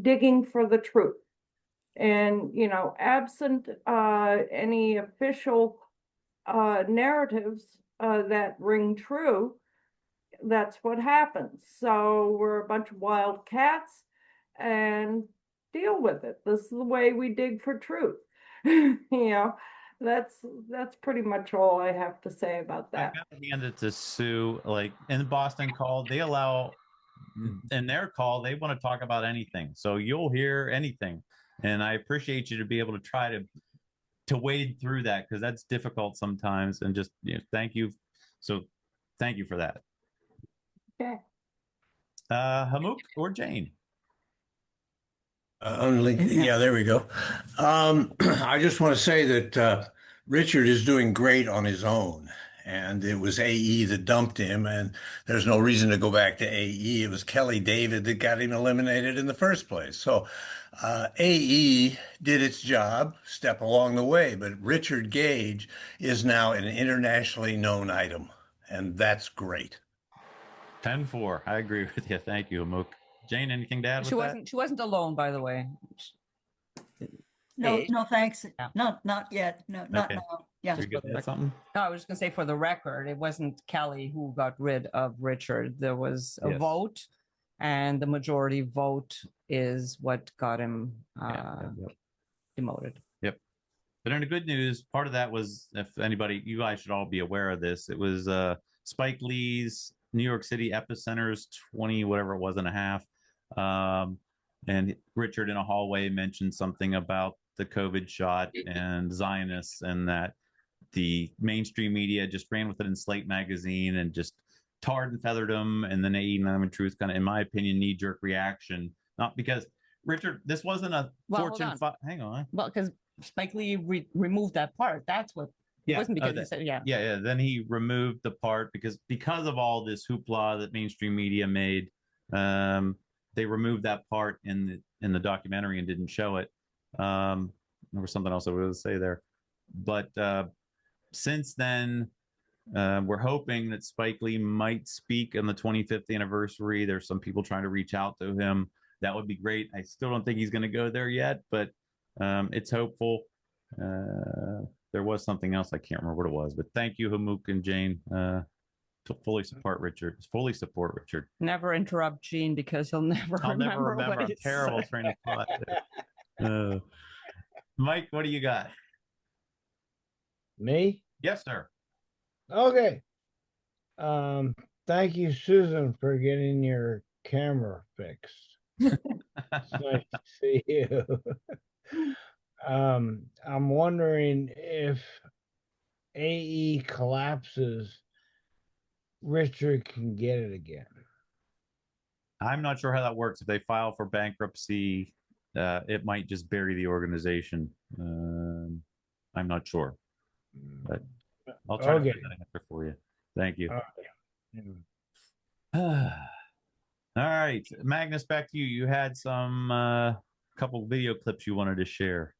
digging for the truth. And, absent any official narratives that ring true, that's what happens. So we're a bunch of wild cats and deal with it. This is the way we dig for truth. That's pretty much all I have to say about that. I got to hand it to Sue. Like in Boston Call, they allow, in their call, they want to talk about anything. So you'll hear anything. And I appreciate you to be able to try to wade through that, because that's difficult sometimes. And just thank you. So thank you for that. Okay. Hamuk or Jane? Yeah, there we go. I just want to say that Richard is doing great on his own, and it was AE that dumped him, and there's no reason to go back to AE. It was Kelly David that got him eliminated in the first place. So AE did its job, step along the way, but Richard Gage is now an internationally known item, and that's great. 10-4. I agree with you. Thank you, Mook. Jane, anything to add She with wasn't. She wasn't alone, by the way. No, Hey. no, thanks. Not yet. No, not Okay. now. Yeah. You're good at something? No, I was just gonna say for the record, it wasn't Kelly who got rid of Richard. There was a Yes. vote, and the majority vote is what got him demoted. Yep. But in the good news, part of that was, if anybody, you guys should all be aware of this. It was Spike Lee's New York City Epicenter's 20, whatever it was, and a half. And Richard in a hallway mentioned something about the COVID shot and Zionists, and that the mainstream media just ran with it in Slate magazine and just tarred and feathered him. And then AE9 Truth kind of, in my opinion, knee-jerk reaction. Not because Richard, this wasn't a Fortune 5. Hang on. Well, because Spike Lee removed that part. That's what. It wasn't because he said, yeah. Then he removed the part because of all this hoopla that mainstream media made. They removed that part in the documentary and didn't show it. There was something else I was going to say there, but since then, we're hoping that Spike Lee might speak on the 25th anniversary. There's some people trying to reach out to him. That would be great. I still don't think he's going to go there yet, but it's hopeful. There was something else. I can't remember what it was, but thank you, Hamuk and Jane, to fully support Richard. Never interrupt Gene because he'll never remember. What I'm he terrible said. train of thought there. Mike, what do you got? Me? Yes, sir. Okay. Thank you, Susan, for getting your camera fixed. It's nice to see you. I'm wondering if AE collapses, Richard can get it again. I'm not sure how that works. If they file for bankruptcy, it might just bury the organization. I'm not sure, but I'll try to figure that answer for you. Thank you. All right, Magnus, back to you. You had some couple video clips you wanted to share.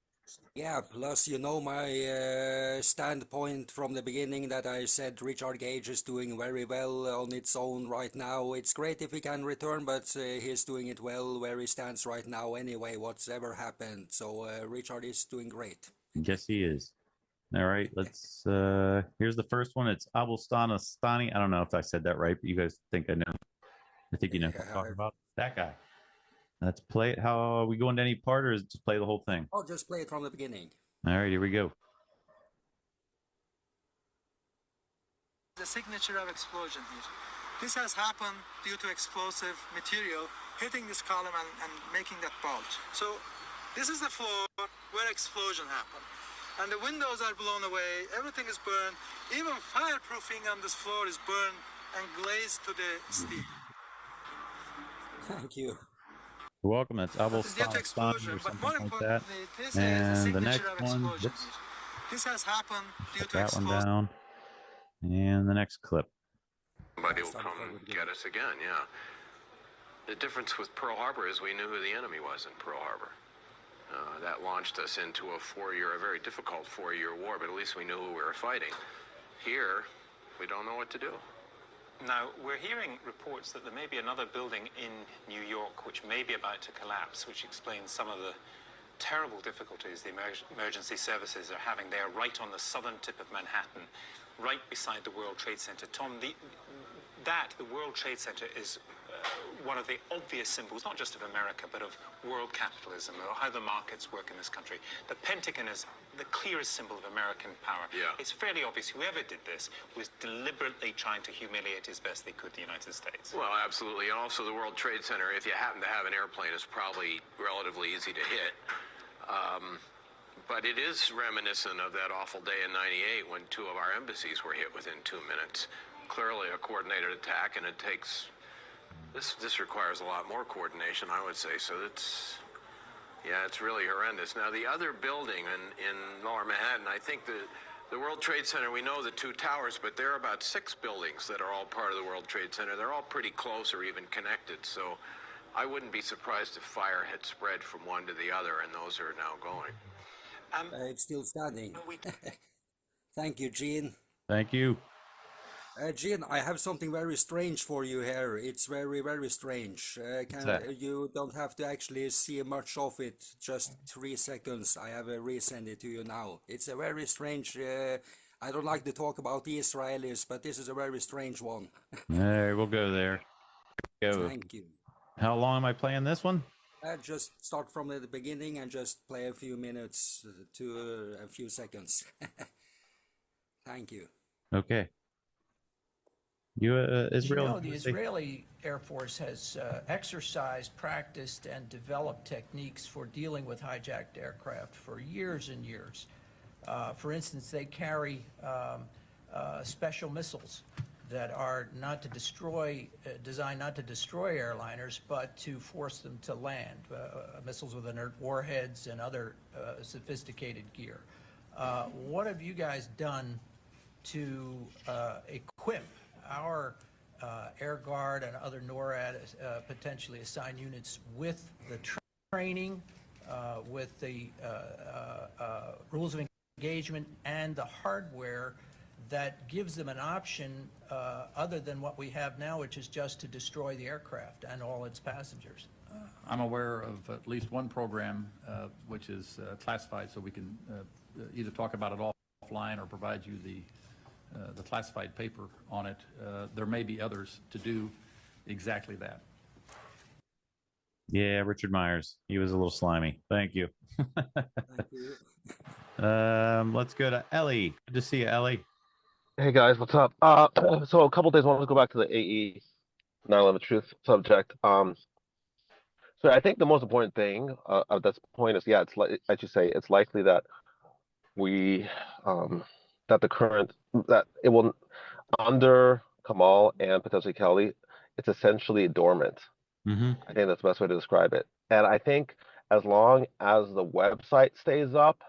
Yeah, plus you know my standpoint from the beginning that I said Richard Gage is doing very well on its own right now. It's great if he can return, but he's doing it well where he stands right now anyway, whatever happened. So Richard is doing great. Yes, he is. All right, let's here's the first one. It's Abulstani. I don't know if I said that right, but you guys think I know. I think you know what I'm talking about. That guy. Let's play it. How are we going to any part, or is it just play the whole thing? I'll just play it from the beginning. All right, here we go. The signature of explosion here. This has happened due to explosive material hitting this column and making that bulge. So this is the floor where explosion happened. And the windows are blown away, everything is burned. Even fireproofing on this floor is burned and glazed to the steel. Thank you. You're welcome. That's Abulstani or something like that. And the next one, whoops, this has happened due to that one down. And the next clip. Somebody will come get us again, yeah. The difference with Pearl Harbor is we knew who the enemy was in Pearl Harbor. That launched us into a very difficult 4-year war, but at least we knew who we were fighting. Here, we don't know what to do. Now, we're hearing reports that there may be another building in New York which may be about to collapse, which explains some of the terrible difficulties the emergency services are having there right on the southern tip of Manhattan, right beside the World Trade Center. Tom, the World Trade Center is one of the obvious symbols, not just of America, but of world capitalism, or how the markets work in this country. The Pentagon is the clearest symbol of American power. Yeah. It's fairly obvious whoever did this was deliberately trying to humiliate as best they could the United States. Well, absolutely. And also the World Trade Center, if you happen to have an airplane, is probably relatively easy to hit. But it is reminiscent of that awful day in '98 when 2 of our embassies were hit within 2 minutes. Clearly a coordinated attack, and it takes... This requires a lot more coordination, I would say. So it's really horrendous. Now, the other building in Lower Manhattan, I think the The World Trade Center, we know the two towers, but there are about 6 buildings that are all part of the World Trade Center. They're all pretty close or even connected, so I wouldn't be surprised if fire had spread from one to the other, and those are now going. It's still standing. Thank you, Gene. Thank you. Gene, I have something very strange for you here. It's very, very strange. You don't have to actually see much of it, just 3 seconds. I have resend it to you now. It's a very strange, I don't like to talk about the Israelis, but this is a very strange one. There, we'll go there. Go. Thank you. How long am I playing this one? Just start from the beginning and just play a few minutes to a few seconds. Thank you. Okay. Israel. The Israeli Air Force has exercised, practiced, and developed techniques for dealing with hijacked aircraft for years and years. For instance, they carry special missiles that are not to destroy, designed not to destroy airliners, but to force them to land. Missiles with inert warheads and other sophisticated gear. What have you guys done to equip our Air Guard and other NORAD potentially assigned units with the training, with the rules of engagement, and the hardware that gives them an option other than what we have now, which is just to destroy the aircraft and all its passengers? I'm aware of at least one program which is classified, so we can either talk about it offline or provide you the classified paper on it. There may be others to do exactly that. Yeah, Richard Myers. He was a little slimy. Thank you. Thank you. Let's go to Ellie. Good to see you, Ellie. Hey guys, what's up? So a couple days, I want to go back to the AE 9/11 truth subject. So I think the most important thing of this point is, yeah, it's like, as you say, it's likely that we that it will, under Kamal and potentially Kelly, it's essentially dormant. Mm-hmm. I think that's the best way to describe it. And I think as long as the website stays up,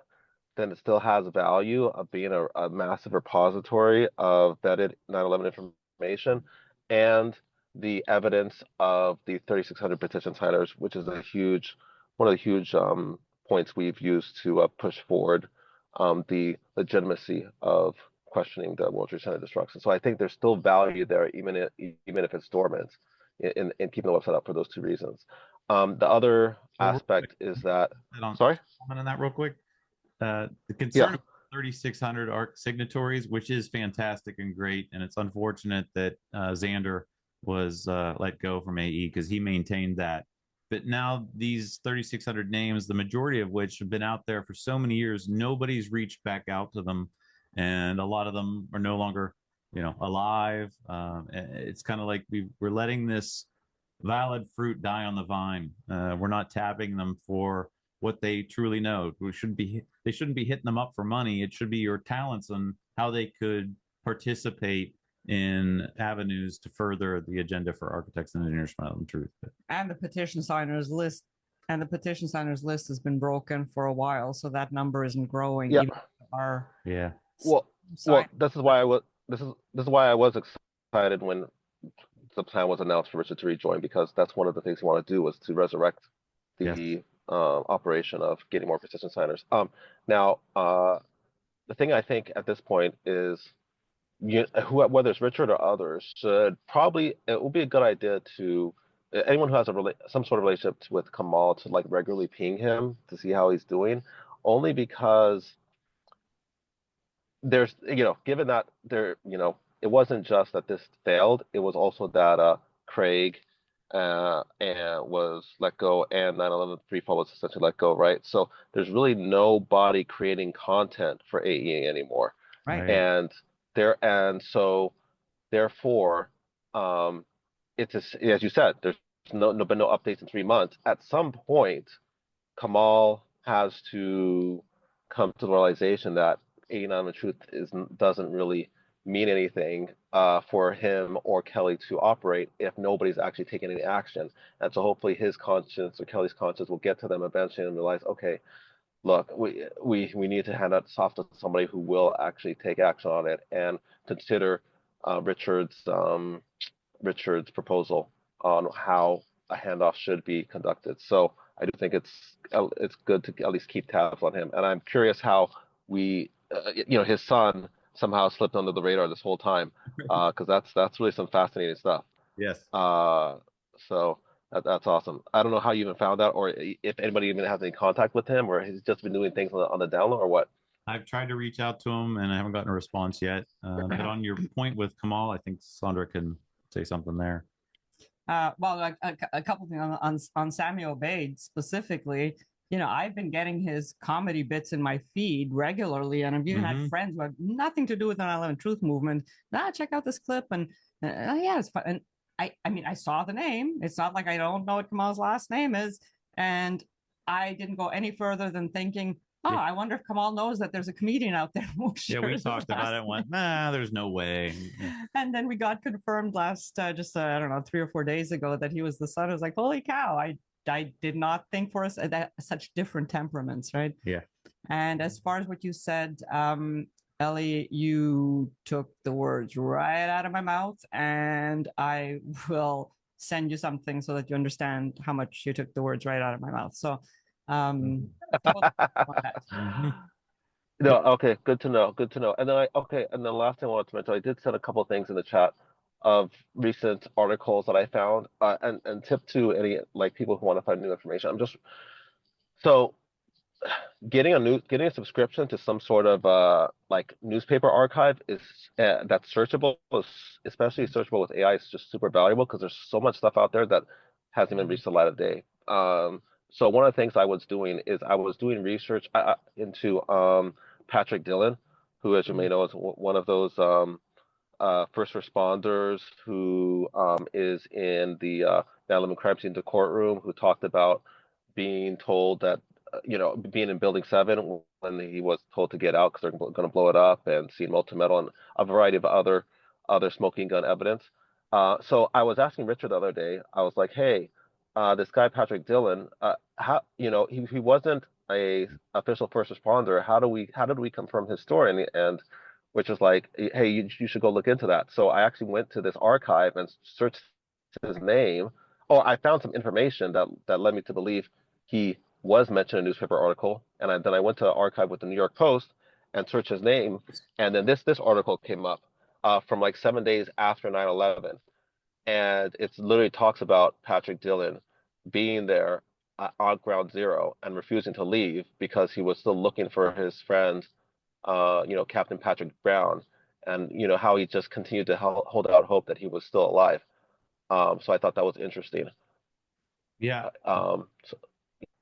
then it still has value of being a massive repository of vetted 9/11 information and the evidence of the 3,600 petition signers, which is one of the huge points we've used to push forward the legitimacy of questioning the World Trade Center destruction. So I think there's still value there, even if it's dormant, in keeping the website up for those two reasons. The other aspect is that. Sorry? Comment on that real quick. The concern of 3,600 ARC signatories, which is fantastic and great, and it's unfortunate that Xander was let go from AE because he maintained that. But now these 3,600 names, the majority of which have been out there for so many years, nobody's reached back out to them, and a lot of them are no longer, alive. It's kind of like we're letting this valid fruit die on the vine. We're not tapping them for what they truly know. They shouldn't be hitting them up for money. It should be your talents and how they could participate in avenues to further the agenda for architects and engineers for the truth. And the petition signers list has been broken for a while, so that number isn't growing. Yeah. Well, this is why I was excited when the plan was announced for Richard to rejoin, because that's one of the things he wanted to do, was to resurrect the operation of getting more petition signers. Now, the thing I think at this point is, whether it's Richard or others, it would be a good idea to anyone who has some sort of relationship with Kamal to regularly ping him to see how he's doing, only because there's given that it wasn't just that this failed, it was also that Craig and was let go, and 9/11 pre-fall was essentially let go, right? So there's really nobody creating content for AE anymore, right? And so therefore, it's as you said, there's been no updates in 3 months. At some point, Kamal has to come to the realization that 89 the truth doesn't really mean anything for him or Kelly to operate if nobody's actually taking any action. And so hopefully his conscience or Kelly's conscience will get to them eventually and realize, okay, look, we need to hand this off to somebody who will actually take action on it and consider Richard's proposal on how a handoff should be conducted. So I do think it's good to at least keep tabs on him. And I'm curious how his son somehow slipped under the radar this whole time, because that's really some fascinating stuff. Yes. So that's awesome. I don't know how you even found out, or if anybody even has any contact with him, or he's just been doing things on the down low, or what. I've tried to reach out to him and I haven't gotten a response yet. But on your point with Kamal, I think Sandra can say something there. Well, a couple things on Sammy Obeid specifically. I've been getting his comedy bits in my feed regularly, and I've even had friends who have nothing to do with the 9/11 Truth movement. Check out this clip, and yeah, it's fun. And I mean, I saw the name. It's not like I don't know what Kamal's last name is, and I didn't go any further than thinking, oh, I wonder if Kamal knows that there's a comedian out there. Yeah, we talked about it and went, nah, there's no way. And then we got confirmed last, I don't know, 3 or 4 days ago that he was the son. I was like, holy cow, I did not think for us that such different temperaments, right? Yeah. And as far as what you said, Ellie, you took the words right out of my mouth, and I will send you something so that you understand how much you took the words right out of my mouth. So, No, okay, good to know. Good to know. And then and the last thing I wanted to mention, I did send a couple of things in the chat of recent articles that I found, and tip to any people who want to find new information. So getting a subscription to some sort of newspaper archive is that's searchable, especially searchable with AI, is just super valuable because there's so much stuff out there that hasn't even reached the light of day. So one of the things I was doing is I was doing research into Patrick Dillon, who, as you may know, is one of those first responders who is in the 9/11 crime scene, the courtroom, who talked about being told that, being in Building 7 when he was told to get out because they're going to blow it up, and seeing molten metal and a variety of other smoking gun evidence. So I was asking Richard the other day, I was like, hey, this guy Patrick Dillon, he wasn't a official first responder. How did we confirm his story? And which was like, hey, you should go look into that. So I actually went to this archive and searched his name. Oh, I found some information that led me to believe he was mentioned in a newspaper article. And then I went to the archive with the New York Post and searched his name. And then this article came up from 7 days after 9/11. And it literally talks about Patrick Dillon being there on ground zero and refusing to leave because he was still looking for his friend, Captain Patrick Brown, and how he just continued to hold out hope that he was still alive. So I thought that was interesting. Yeah.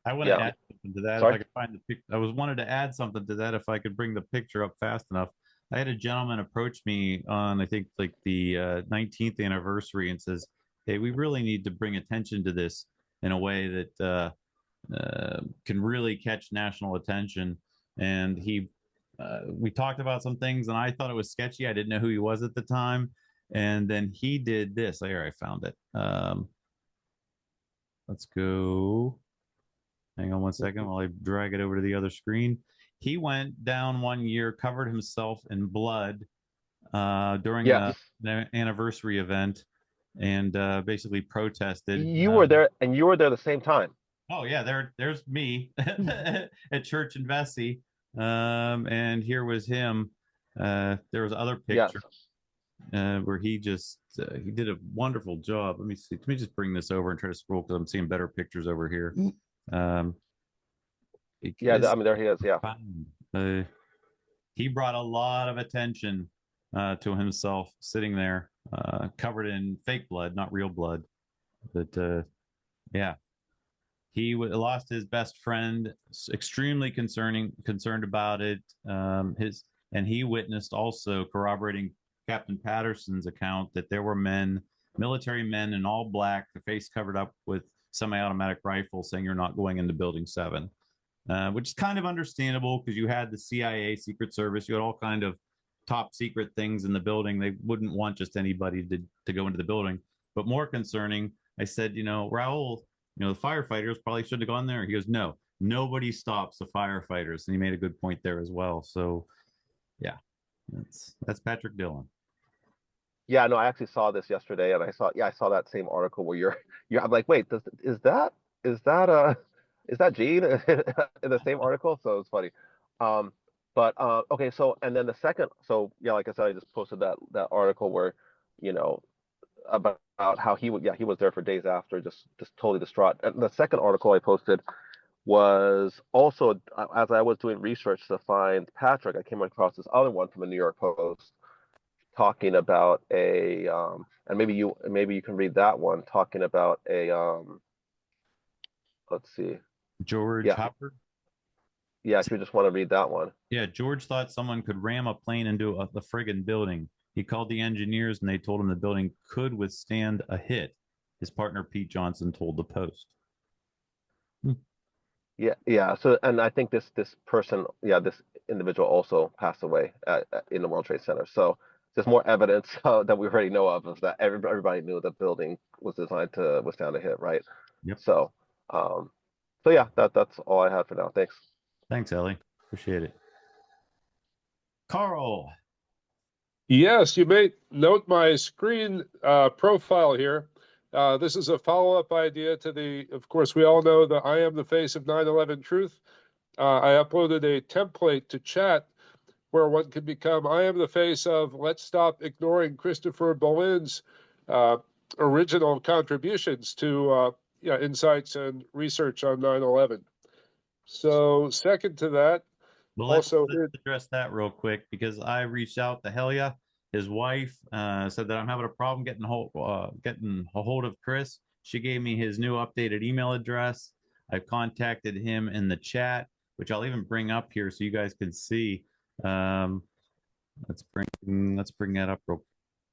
I want yeah. to add something to that. Sorry? If I could find the picture. I wanted to add something to that if I could bring the picture up fast enough. I had a gentleman approach me on, I think, the 19th anniversary and says, hey, we really need to bring attention to this in a way that can really catch national attention. And we talked about some things, and I thought it was sketchy. I didn't know who he was at the time. And then he did this. There, I found it. Let's go. Hang on one second while I drag it over to the other screen. He went down one year, covered himself in blood during an anniversary event, and basically protested. You were there, and you were there the same time. Oh yeah, there's me at Church and Vesey, and here was him. There was other pictures where he just he did a wonderful job. Let me see. Let me just bring this over and try to scroll because I'm seeing better pictures over here. There he is. Yeah. He brought a lot of attention to himself sitting there, covered in fake blood, not real blood. But yeah, he lost his best friend, extremely concerned about it. And he witnessed also, corroborating Captain Patterson's account, that there were military men in all black, the face covered up with semi-automatic rifles, saying you're not going into Building 7, which is kind of understandable because you had the CIA, Secret Service, you had all kind of top secret things in the building. They wouldn't want just anybody to go into the building. But more concerning, I said, Raul, the firefighters probably shouldn't have gone there. He goes, no, nobody stops the firefighters. And he made a good point there as well. So, yeah, that's Patrick Dillon. Yeah, no, I actually saw this yesterday, and I saw that same article where I'm like, wait, is that Gene in the same article? So it's funny. But okay, so and then the second, so yeah, like I said, I just posted that article where, you know, about how he was there for days after, just totally distraught. And the second article I posted was also, as I was doing research to find Patrick, I came across this other one from the New York Post talking about and maybe you can read that one, talking about let's see, George yeah, Hopper. Yeah, if you just want to read that one. Yeah, George thought someone could ram a plane into the friggin' building. He called the engineers and they told him the building could withstand a hit. His partner Pete Johnson told the Post. Yeah. So, and I think this person, this individual also passed away in the World Trade Center. So there's more evidence that we already know of that everybody knew the building was designed to withstand a hit, right? Yep. So, yeah, that's all I had for now. Thanks. Thanks, Ellie. Appreciate it. Carl. Yes, you may note my screen profile here. This is a follow-up idea to of course, we all know the I am the face of 9/11 truth. I uploaded a template to chat where one could become I am the face of let's stop ignoring Christopher Bolin's original contributions to insights and research on 9/11. So second to that, well, let's address that real quick because I reached out to Helia. His wife said that I'm having a problem getting a hold of Chris. She gave me his new updated email address. I contacted him in the chat, which I'll even bring up here so you guys can see. Let's bring that up real quick.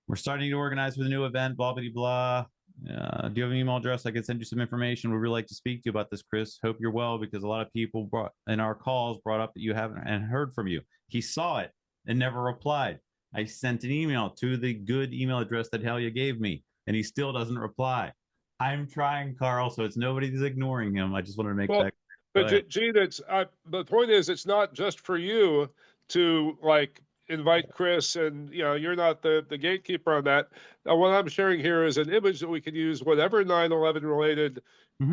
We're starting to organize for the new event, blah, blah, blah. Do you have an email address? I can send you some information. We'd really like to speak to you about this, Chris. Hope you're well, because a lot of people in our calls brought up that you haven't heard from you. He saw it and never replied. I sent an email to the good email address that Helia gave me, and he still doesn't reply. I'm trying, Carl, so it's nobody's ignoring him. I just wanted to make that. But Gene, the point is, it's not just for you to invite Chris, and you're not the gatekeeper on that. What I'm sharing here is an image that we can use whatever 9/11 related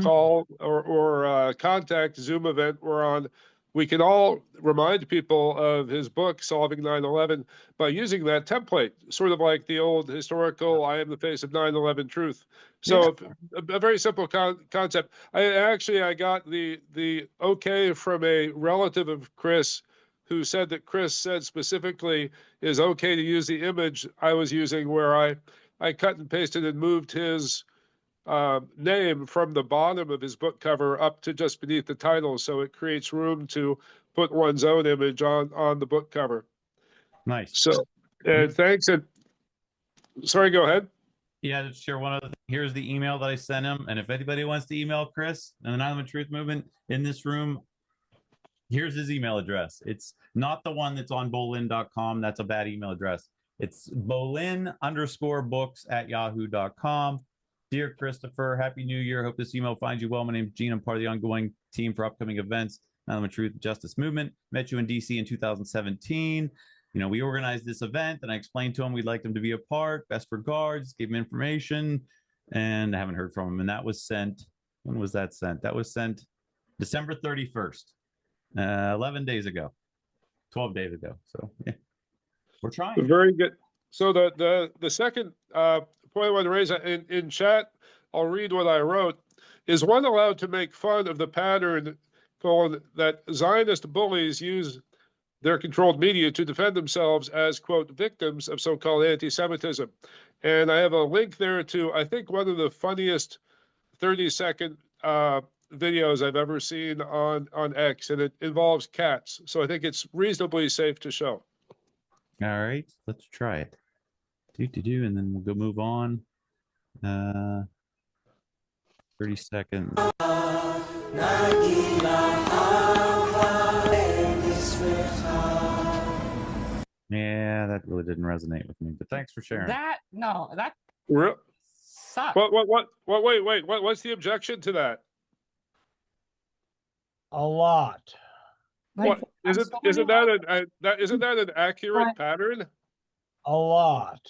call or contact Zoom event we're on. We can all remind people of his book, Solving 9/11, by using that template, sort of like the old historical I am the face of 9/11 truth. So a very simple concept. I got the okay from a relative of Chris, who said that Chris said specifically is okay to use the image I was using, where I cut and pasted and moved his name from the bottom of his book cover up to just beneath the title, so it creates room to put one's own image on the book cover. Nice. So, thanks. And sorry, go ahead. Yeah, just share one other thing. Here's the email that I sent him, and if anybody wants to email Chris and the 9/11 Truth Movement in this room, here's his email address. It's not the one that's on bolin.com. That's a bad email address. It's bolin_books@yahoo.com. Dear Christopher, Happy New Year. Hope this email finds you well. My name is Gene. I'm part of the ongoing team for upcoming events, 9/11 Truth and Justice Movement. Met you in DC in 2017. We organized this event, and I explained to him we'd like him to be a part. Best regards, gave him information, and I haven't heard from him. And that was sent. When was that sent? That was sent December 31st, 11 days ago, 12 days ago. So, yeah, we're trying. Very good. So the second point I want to raise in chat, I'll read what I wrote. Is one allowed to make fun of the pattern that Zionist bullies use their controlled media to defend themselves as, quote, victims of so-called anti-Semitism? And I have a link there to, I think, one of the funniest 30-second videos I've ever seen on X, and it involves cats. So I think it's reasonably safe to show. All right, let's try it. And then we'll go move on. 30 seconds. Yeah, that really didn't resonate with me, but thanks for sharing. That sucks. Wait, what's the objection to that? A lot. What isn't that an accurate pattern? A lot.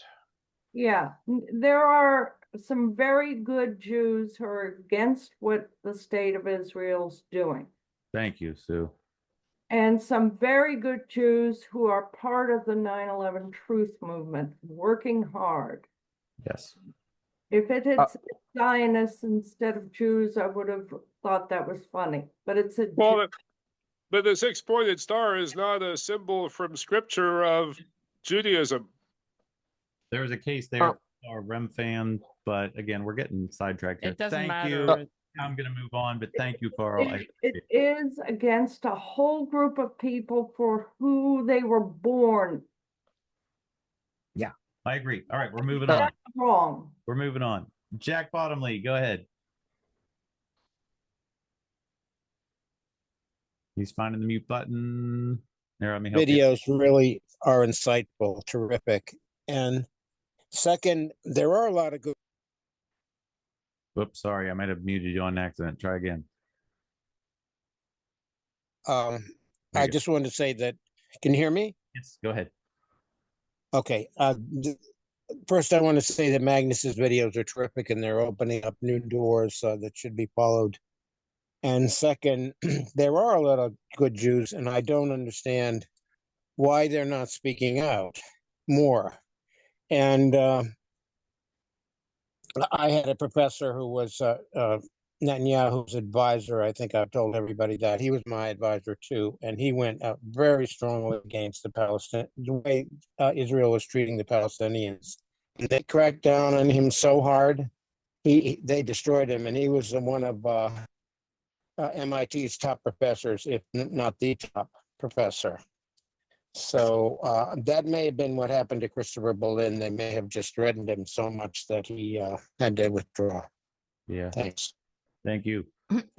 Yeah, there are some very good Jews who are against what the state of Israel's doing, Thank you, Sue. and some very good Jews who are part of the 9/11 truth movement, working hard. Yes. If it had said Zionists instead of Jews, I would have thought that was funny, but it's a Well, but the six-pointed star is not a symbol from Scripture of Judaism. There was a case there, or Rem fan, but again, we're getting sidetracked here. It doesn't Thank matter. you. I'm going to move on, but thank you, Carl. It is against a whole group of people for who they were born. Yeah, I agree. All right, we're moving on. That's wrong. We're moving on. Jack Bottomley, go ahead. He's finding the mute button. There, let me help you. Videos really are insightful, terrific. And second, there are a lot of good. Whoops, sorry, I might have muted you on accident. Try again. I just wanted to say that. Can you hear me? Yes, go ahead. Okay. First, I want to say that Magnus's videos are terrific, and they're opening up new doors that should be followed. And second, there are a lot of good Jews, and I don't understand why they're not speaking out more. And I had a professor who was Netanyahu's advisor. I think I've told everybody that. He was my advisor too, and he went out very strongly against the way Israel was treating the Palestinians. And they cracked down on him so hard, they destroyed him, and he was one of MIT's top professors, if not the top professor. So that may have been what happened to Christopher Bolin. They may have just threatened him so much that he had to withdraw. Yeah. Thanks. Thank you.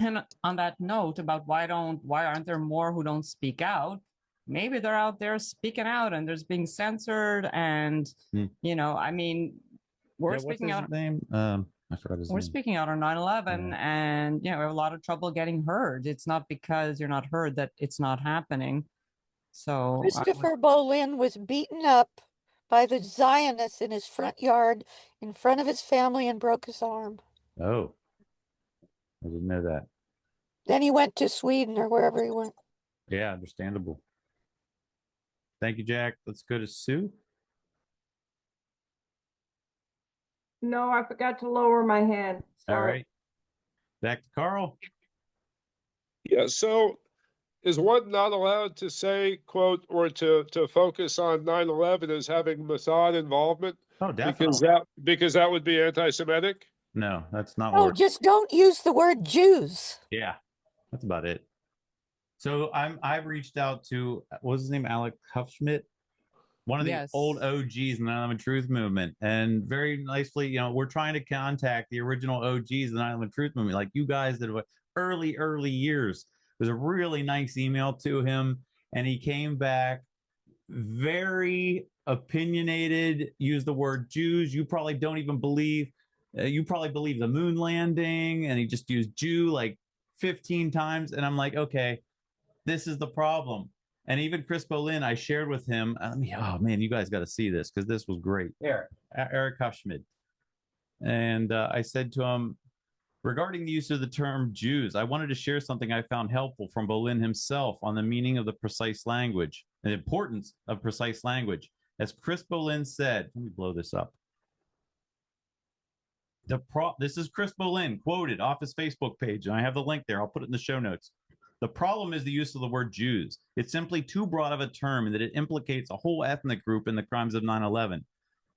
And on that note about why aren't there more who don't speak out? Maybe they're out there speaking out and there's being censored, and I mean, we're speaking out. Name? I forgot his We're name. speaking out on 9/11, and we have a lot of trouble getting heard. It's not because you're not heard that it's not happening. So Christopher Bolin was beaten up by the Zionists in his front yard in front of his family and broke his arm. Oh, I didn't know that. Then he went to Sweden or wherever he went. Yeah, understandable. Thank you, Jack. Let's go to Sue. No, I forgot to lower my hand. Sorry. All right. Back to Carl. Yeah, so is one not allowed to say, quote, or to focus on 9/11 as having Mossad involvement? Oh, definitely. Because that would be anti-Semitic? No, that's not Oh, what. just don't use the word Jews. Yeah, that's about it. So I've reached out to, what was his name, Alec Huffschmidt, one of the old OGs in the 9/11 Truth Movement, and very nicely, we're trying to contact the original OGs of the 9/11 Truth Movement, like you guys that were early years. It was a really nice email to him, and he came back very opinionated, used the word Jews. You probably don't even believe, you probably believe the moon landing, and he just used Jew like 15 times, and I'm like, okay, this is the problem. And even Chris Bolin, I shared with him, oh man, you guys got to see this because this was great. Eric Huffschmidt. And I said to him, regarding the use of the term Jews, I wanted to share something I found helpful from Bolin himself on the meaning of the precise language, the importance of precise language. As Chris Bolin said, let me blow this up. This is Chris Bolin quoted off his Facebook page, and I have the link there. I'll put it in the show notes. The problem is the use of the word Jews. It's simply too broad of a term in that it implicates a whole ethnic group in the crimes of 9/11.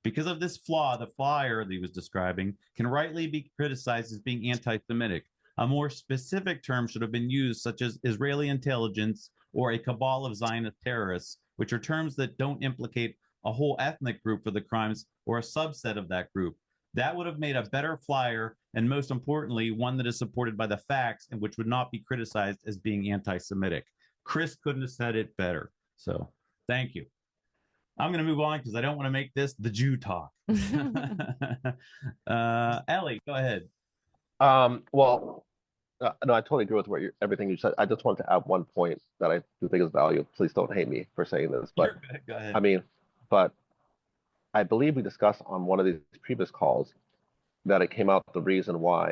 Because of this flaw, the flyer that he was describing can rightly be criticized as being anti-Semitic. A more specific term should have been used, such as Israeli intelligence or a cabal of Zionist terrorists, which are terms that don't implicate a whole ethnic group for the crimes or a subset of that group. That would have made a better flyer, and most importantly, one that is supported by the facts and which would not be criticized as being anti-Semitic. Chris couldn't have said it better. So thank you. I'm going to move on because I don't want to make this the Jew talk. Ellie, go ahead. Well, No, I totally agree with everything you said. I just wanted to add one point that I do think is valuable. Please don't hate me for saying this, but Go ahead. I mean, but I believe we discussed on one of these previous calls that it came out the reason why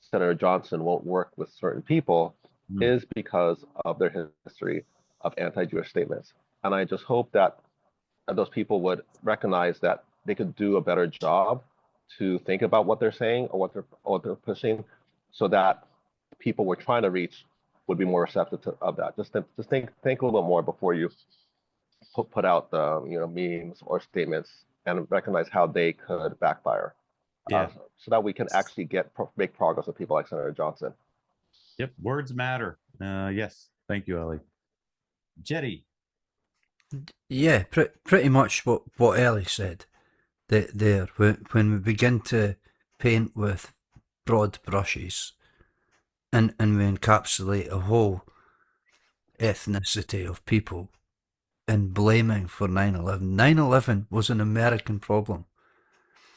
Senator Johnson won't work with certain people is because of their history of anti-Jewish statements. And I just hope that those people would recognize that they could do a better job to think about what they're saying or what they're pushing, so that people we're trying to reach would be more receptive of that. Just think a little bit more before you put out the memes or statements, and recognize how they could backfire. So that we can actually make progress with people like Senator Johnson. Yep, words matter. Yes, thank you, Ellie. Jetty. Yeah, pretty much what Ellie said. There, when we begin to paint with broad brushes, and we encapsulate a whole ethnicity of people in blaming for 9/11. 9/11 was an American problem.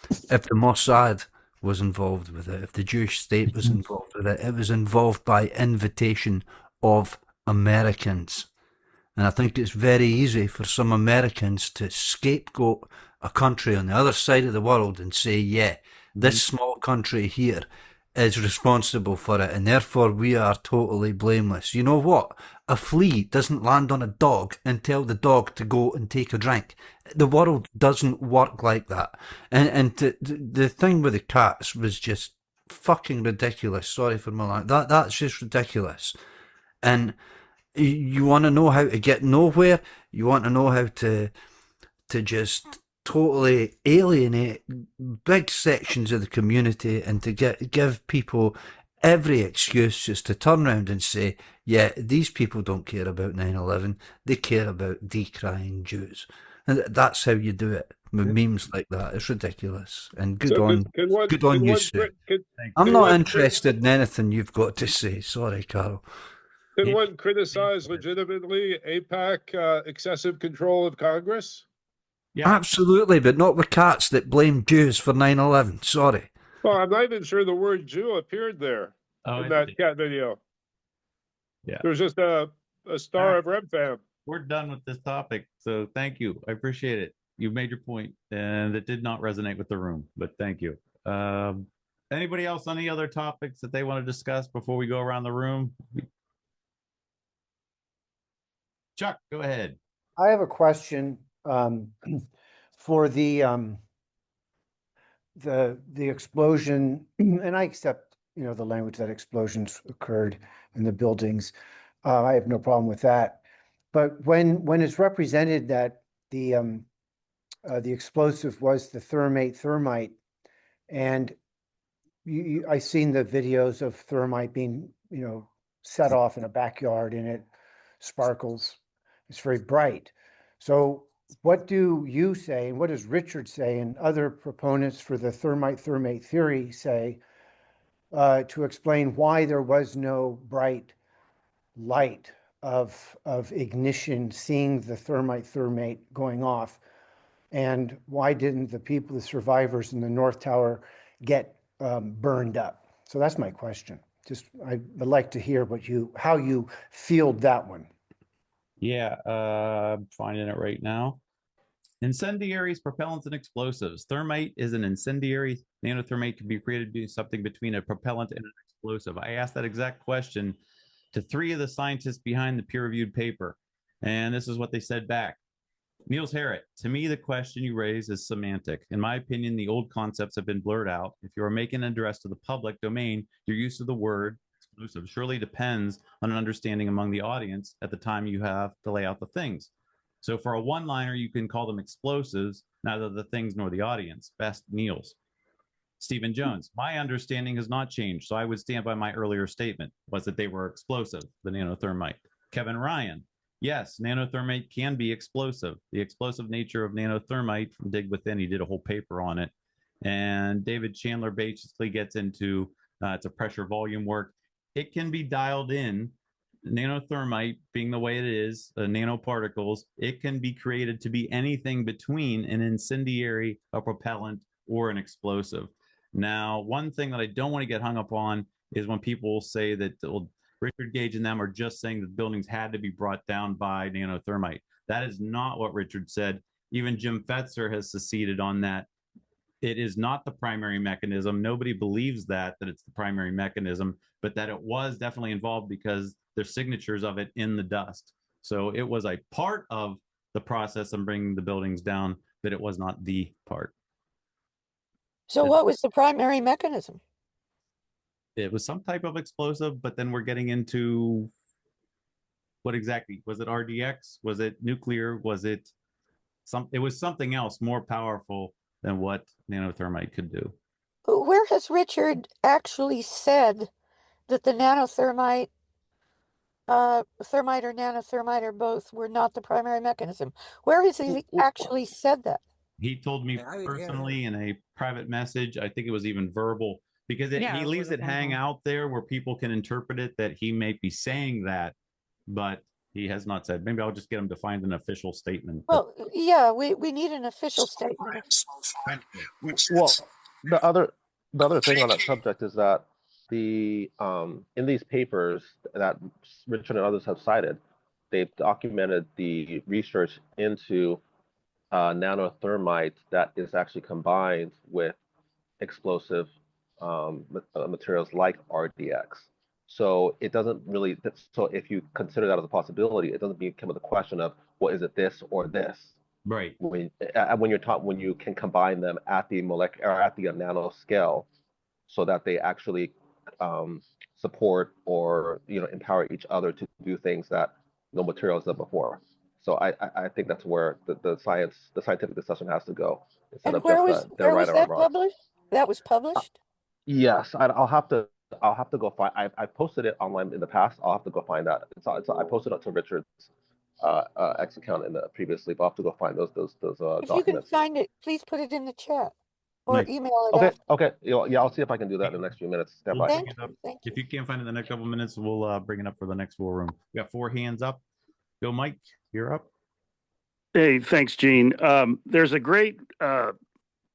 If the Mossad was involved with it, if the Jewish state was involved with it, it was involved by invitation of Americans. And I think it's very easy for some Americans to scapegoat a country on the other side of the world and say, yeah, this small country here is responsible for it, and therefore we are totally blameless. You know what? A flea doesn't land on a dog and tell the dog to go and take a drink. The world doesn't work like that. And the thing with the cats was just fucking ridiculous. Sorry for my language. That's just ridiculous. And you want to know how to get nowhere? You want to know how to just totally alienate big sections of the community and to give people every excuse just to turn around and say, yeah, these people don't care about 9/11. They care about decrying Jews. And that's how you do it with memes like that. It's ridiculous. And good on you, Sue. I'm not interested in anything you've got to say. Sorry, Carroll. Can one criticize legitimately AIPAC excessive control of Congress? Yeah. Absolutely, but not with cats that blame Jews for 9/11. Sorry. Well, I'm not even sure the word Jew appeared there in that cat video. Yeah. There's just a star of Reb Fam. We're done with this topic, so thank you. I appreciate it. You've made your point, and it did not resonate with the room, but thank you. Anybody else on any other topics that they want to discuss before we go around the room? Chuck, go ahead. I have a question for the explosion, and I accept the language that explosions occurred in the buildings. I have no problem with that. But when it's represented that the explosive was the thermite, and I've seen the videos of thermite being set off in a backyard, and it sparkles. It's very bright. So what do you say, and what does Richard say, and other proponents for the thermite theory say to explain why there was no bright light of ignition, seeing the thermite going off, and why didn't the survivors in the North Tower get burned up? So that's my question. I would like to hear how you field that one. Yeah, I'm finding it right now. Incendiaries, propellants, and explosives. Thermite is an incendiary. Nanothermite can be created doing something between a propellant and an explosive. I asked that exact question to 3 of the scientists behind the peer-reviewed paper, and this is what they said back. Niels Harrit, to me, the question you raise is semantic. In my opinion, the old concepts have been blurred out. If you are making an address to the public domain, your use of the word exclusive surely depends on an understanding among the audience at the time you have to lay out the things. So for a one-liner, you can call them explosives, neither the things nor the audience. Best Niels. Stephen Jones, my understanding has not changed, so I would stand by my earlier statement, was that they were explosive, the nanothermite. Kevin Ryan, yes, nanothermite can be explosive. The explosive nature of nanothermite from Dig Within, he did a whole paper on it. And David Chandler basically gets into, it's a pressure volume work. It can be dialed in, nanothermite being the way it is, nanoparticles, it can be created to be anything between an incendiary, a propellant, or an explosive. Now, one thing that I don't want to get hung up on is when people say that Richard Gage and them are just saying that buildings had to be brought down by nanothermite. That is not what Richard said. Even Jim Fetzer has seceded on that. It is not the primary mechanism. Nobody believes that it's the primary mechanism, but that it was definitely involved because there's signatures of it in the dust. So it was a part of the process of bringing the buildings down, but it was not the part. So what was the primary mechanism? It was some type of explosive, but then we're getting into what exactly? Was it RDX? Was it nuclear? Was it it was something else more powerful than what nanothermite could do. Where has Richard actually said that the nanothermite, thermite or nanothermite or both, were not the primary mechanism? Where has he actually said that? He told me personally in a private message. I think it was even verbal, because he leaves it hang out there where people can interpret it that he may be saying that, but he has not said. Maybe I'll just get him to find an official statement. Well, yeah, we need an official statement. Well, the other thing on that subject is that the in these papers that Richard and others have cited, they've documented the research into nanothermite that is actually combined with explosive materials like RDX. So it doesn't really. So if you consider that as a possibility, it doesn't become the question of, well, is it this or this? Right. When you can combine them at the molecular or at the nano scale, so that they actually support or empower each other to do things that no materials done before. So I think that's where the scientific discussion has to go. And where was that published? That was published? Yes, I'll have to go find. I posted it online in the past. I'll have to go find that. I posted it to Richard's X account previously, but I'll have to go find those documents. If you can find it, please put it in the chat or email it out. Okay. Yeah, I'll see if I can do that in the next few minutes. Stand by. Thank you. If you can't find it in the next couple of minutes, we'll bring it up for the next war room. We got 4 hands up. Go, Mike. You're up. Hey, thanks, Gene. There's a great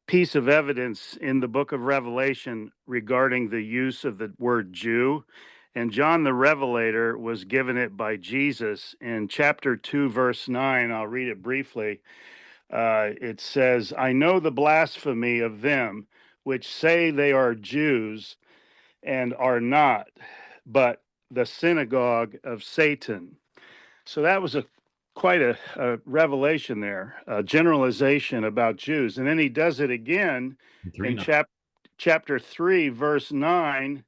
piece of evidence in the book of Revelation regarding the use of the word Jew. And John the Revelator was given it by Jesus in chapter 2, verse 9. I'll read it briefly. It says, I know the blasphemy of them which say they are Jews and are not, but the synagogue of Satan. So that was quite a revelation there, a generalization about Jews. And then he does it again in chapter 3, verse 9.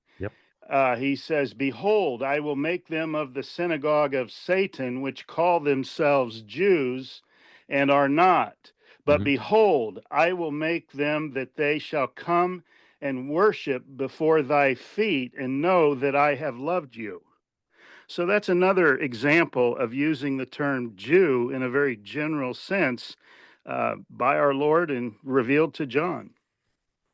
He says, behold, I will make them of the synagogue of Satan, which call themselves Jews and are not. But behold, I will make them that they shall come and worship before thy feet and know that I have loved you. So that's another example of using the term Jew in a very general sense by our Lord and revealed to John.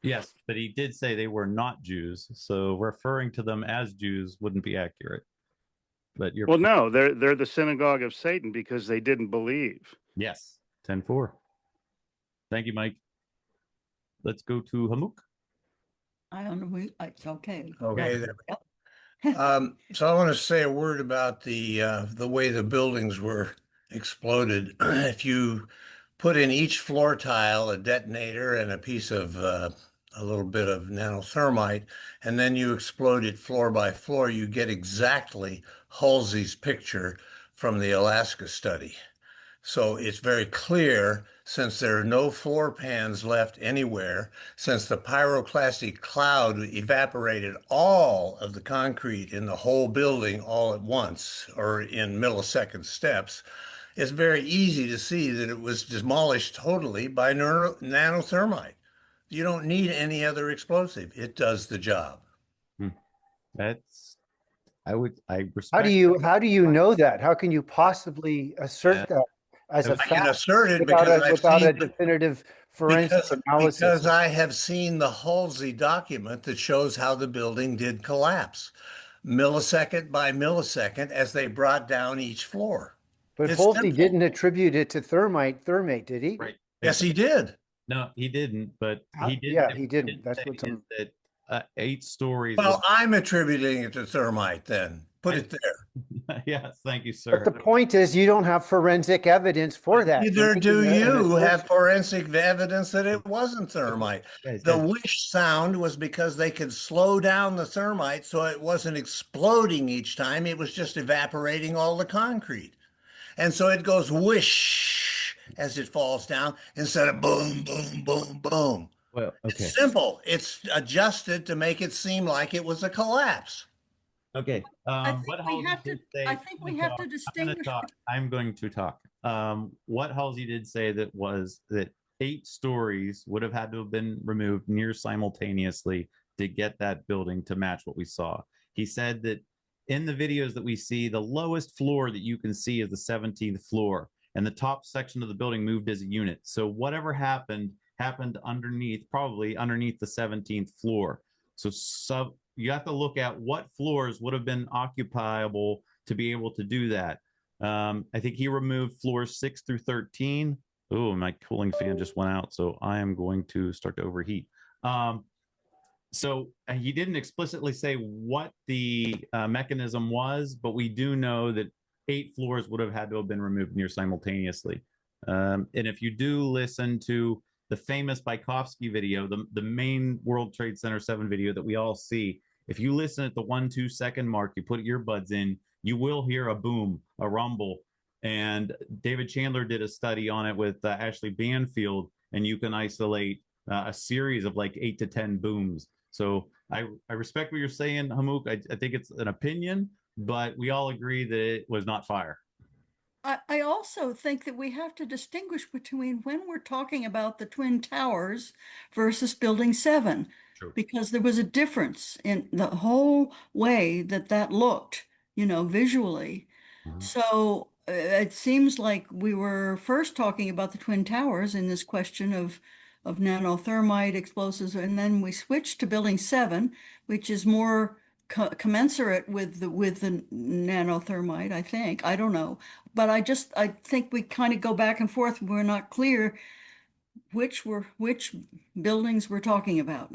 Yes, but he did say they were not Jews, so referring to them as Jews wouldn't be accurate. But you're no, they're the synagogue of Satan because they didn't believe. Yes, 10-4. Thank you, Mike. Let's go to Hamuk. I don't know. It's okay. Okay. So I want to say a word about the way the buildings were exploded. If you put in each floor tile a detonator and a piece of a little bit of nanothermite, and then you explode it floor by floor, you get exactly Halsey's picture from the Alaska study. So it's very clear, since there are no floor pans left anywhere, since the pyroclastic cloud evaporated all of the concrete in the whole building all at once, or in millisecond steps, it's very easy to see that it was demolished totally by nanothermite. You don't need any other explosive. It does the job. I respect. How do you know that? How can you possibly assert that as a fact? I can assert it without because a definitive forensic analysis? Because I have seen the Halsey document that shows how the building did collapse, millisecond by millisecond, as they brought down each floor. But Halsey didn't attribute it to thermate, did he? Right. Yes, he did. No, he didn't. But he did. Yeah, he didn't. That's what's that 8 stories. Well, I'm attributing it to thermite then. Put it there. Yes, thank you, But sir. the point is, you don't have forensic evidence for that. You're Neither do making an you assertion. have forensic evidence that it wasn't thermite. The whoosh sound was because they could slow down the thermite so it wasn't exploding each time. It was just evaporating all the concrete. And so it goes whoosh as it falls down instead of boom, boom, boom, boom. Well, okay. It's simple. It's adjusted to make it seem like it was a collapse. Okay. What we have Halsey to. did say, I think we have to I'm distinguish. going to talk. What Halsey did say that was that 8 stories would have had to have been removed near simultaneously to get that building to match what we saw. He said that in the videos that we see, the lowest floor that you can see is the 17th floor, and the top section of the building moved as a unit. So whatever happened underneath, probably underneath the 17th floor. So you have to look at what floors would have been occupiable to be able to do that. I think he removed floors 6 through 13. Oh, my cooling fan just went out, so I am going to start to overheat. So he didn't explicitly say what the mechanism was, but we do know that 8 floors would have had to have been removed near simultaneously. And if you do listen to the famous Bykovsky video, the main World Trade Center 7 video that we all see, if you listen at the 1-2 second mark, you put earbuds in, you will hear a boom, a rumble. And David Chandler did a study on it with Ashley Banfield, and you can isolate a series of like 8 to 10 booms. So I respect what you're saying, Hamuk. I think it's an opinion, but we all agree that it was not fire. I also think that we have to distinguish between when we're talking about the Twin Towers versus Building 7. True. Because there was a difference in the whole way that looked, visually. Mm-hmm. So it seems like we were first talking about the Twin Towers in this question of nanothermite explosives, and then we switched to Building 7, which is more commensurate with the nanothermite, I think. I don't know. But I think we kind of go back and forth. We're not clear which buildings we're talking about.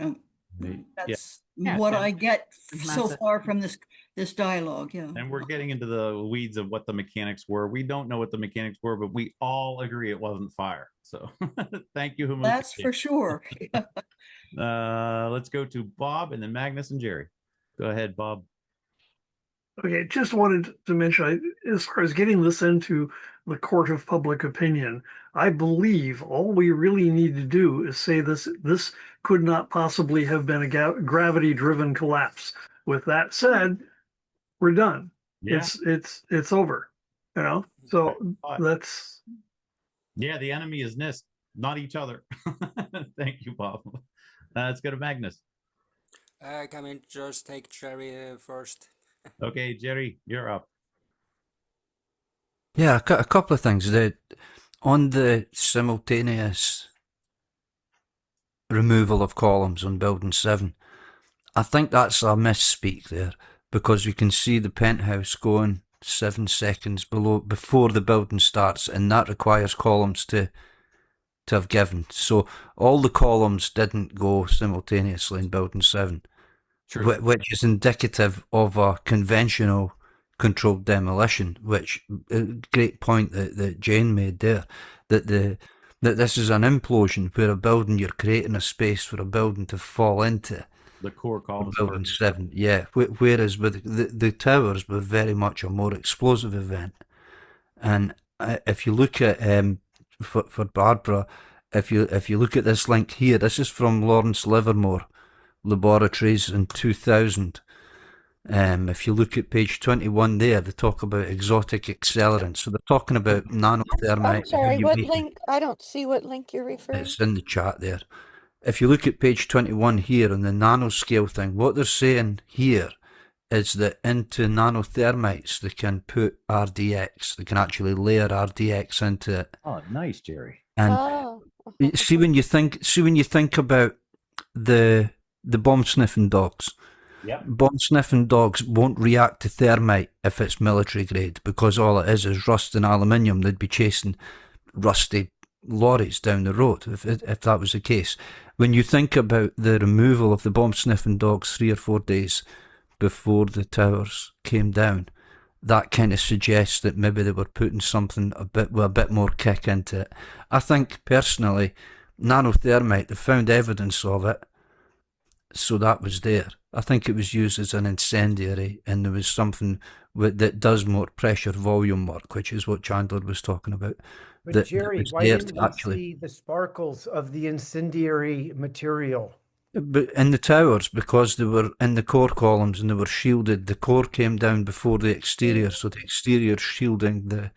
That's what I get so far from this dialogue. Yeah. And we're getting into the weeds of what the mechanics were. We don't know what the mechanics were, but we all agree it wasn't fire. So thank you, Hamuk. That's for sure. Let's go to Bob and then Magnus and Jerry. Go ahead, Bob. Okay, just wanted to mention, as far as getting this into the court of public opinion, I believe all we really need to do is say this could not possibly have been a gravity-driven collapse. With that said, we're done. Yeah. It's over. So that's. Yeah, the enemy is NIST, not each other. Thank you, Bob. Let's go to Magnus. Can we just take Jerry first? Okay, Jerry, you're up. Yeah, a couple of things. On the simultaneous removal of columns on Building 7, I think that's a misspeak there, because we can see the penthouse going 7 seconds before the building starts, and that requires columns to have given. So all the columns didn't go simultaneously in Building 7. True. Which is indicative of a conventional controlled demolition, which a great point that Jane made there, that this is an implosion where a building, you're creating a space for a building to fall into. The core columns. Building 7, yeah. Whereas with the towers were very much a more explosive event. And if you look at, for Barbara, if you look at this link here, this is from Lawrence Livermore Laboratories in 2000. If you look at page 21 there, they talk about exotic accelerants. So they're talking about nanothermite. I'm sorry, what link? I don't see what link you're referring to. It's in the chat there. If you look at page 21 here on the nanoscale thing, what they're saying here is that into nanothermites they can put RDX. They can actually layer RDX into it. Oh, nice, Jerry. And see when you think about the bomb sniffing dogs. Yep. Bomb sniffing dogs won't react to thermite if it's military grade, because all it is rust and aluminium. They'd be chasing rusty lorries down the road if that was the case. when you think about the removal of the bomb sniffing dogs 3 or 4 days before the towers came down, that kind of suggests that maybe they were putting something with a bit more kick into it. I think personally, nanothermite, they found evidence of it, so that was there. I think it was used as an incendiary, and there was something that does more pressure volume work, which is what Chandler was talking about. But Jerry, why didn't we see the sparkles of the incendiary material? But in the towers, because they were in the core columns and they were shielded, the core came down before the exterior, so the exterior shielding the.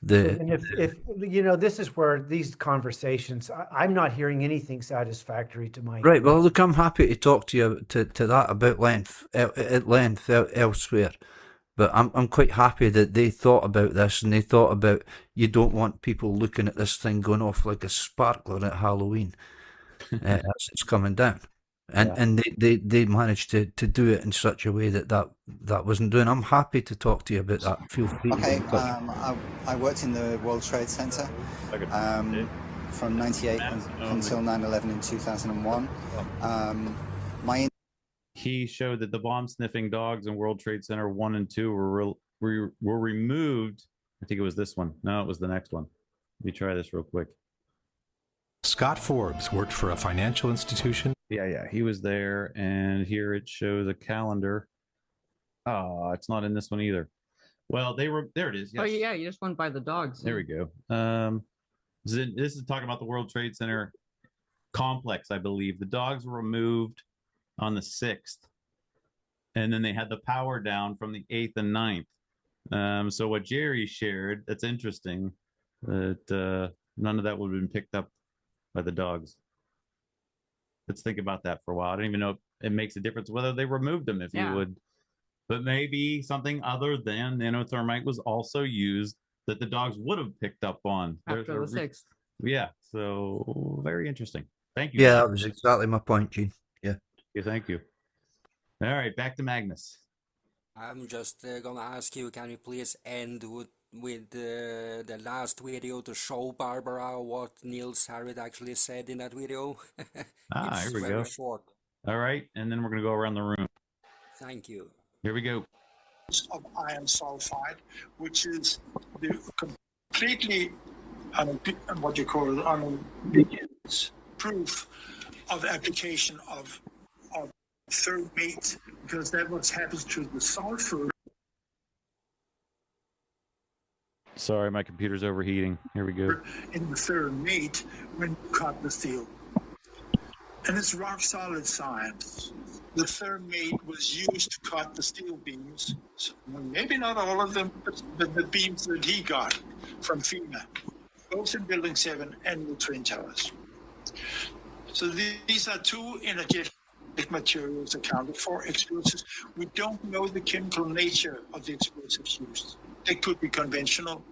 And if you know, this is where these conversations, I'm not hearing anything satisfactory to my. Right. Well, look, I'm happy to talk to you to that about at length elsewhere, but I'm quite happy that they thought about this, and they thought about, you don't want people looking at this thing going off like a sparkler at Halloween as it's coming down. And they managed to do it in such a way that wasn't doing. I'm happy to talk to you about that. Feel free. Okay, I worked in the World Trade Center from '98 until 9/11 in 2001. He showed that the bomb sniffing dogs in World Trade Center 1 and 2 were removed. I think it was this one. No, it was the next one. Let me try this real quick. Scott Forbes worked for a financial institution. Yeah, he was there, and here it shows a calendar. Oh, it's not in this one either. Well, there it is. Yes. Oh yeah, you just went by the dogs. There we go. This is talking about the World Trade Center complex, I believe. The dogs were removed on the 6th, and then they had the power down from the 8th and 9th. So what Jerry shared, that's interesting, that none of that would have been picked up by the dogs. Let's think about that for a while. I don't even know if it makes a difference whether they removed them, if you would. But maybe something other than nanothermite was also used that the dogs would have picked up on. After the 6th. Yeah, so very interesting. Thank you. Yeah, that was exactly my point, Gene. Yeah. Thank you. All right, back to Magnus. I'm just gonna ask you, can you please end with the last video to show Barbara what Niels Harriet actually said in that video? Here we go. Short. All right, and then we're going to go around the room. Thank you. Here we go. Of iron sulfide, which is the completely what you call unambiguous proof of application of third mate, because that what happens to the sulfur. Sorry, my computer's overheating. Here we go. In the third mate when you cut the steel. And it's rock solid science. The third mate was used to cut the steel beams. So maybe not all of them, but the beams that he got from FEMA, both in Building 7 and the Twin Towers. So these are two energetic materials accounted for, explosives. We don't know the chemical nature of the explosives used. They could be conventional,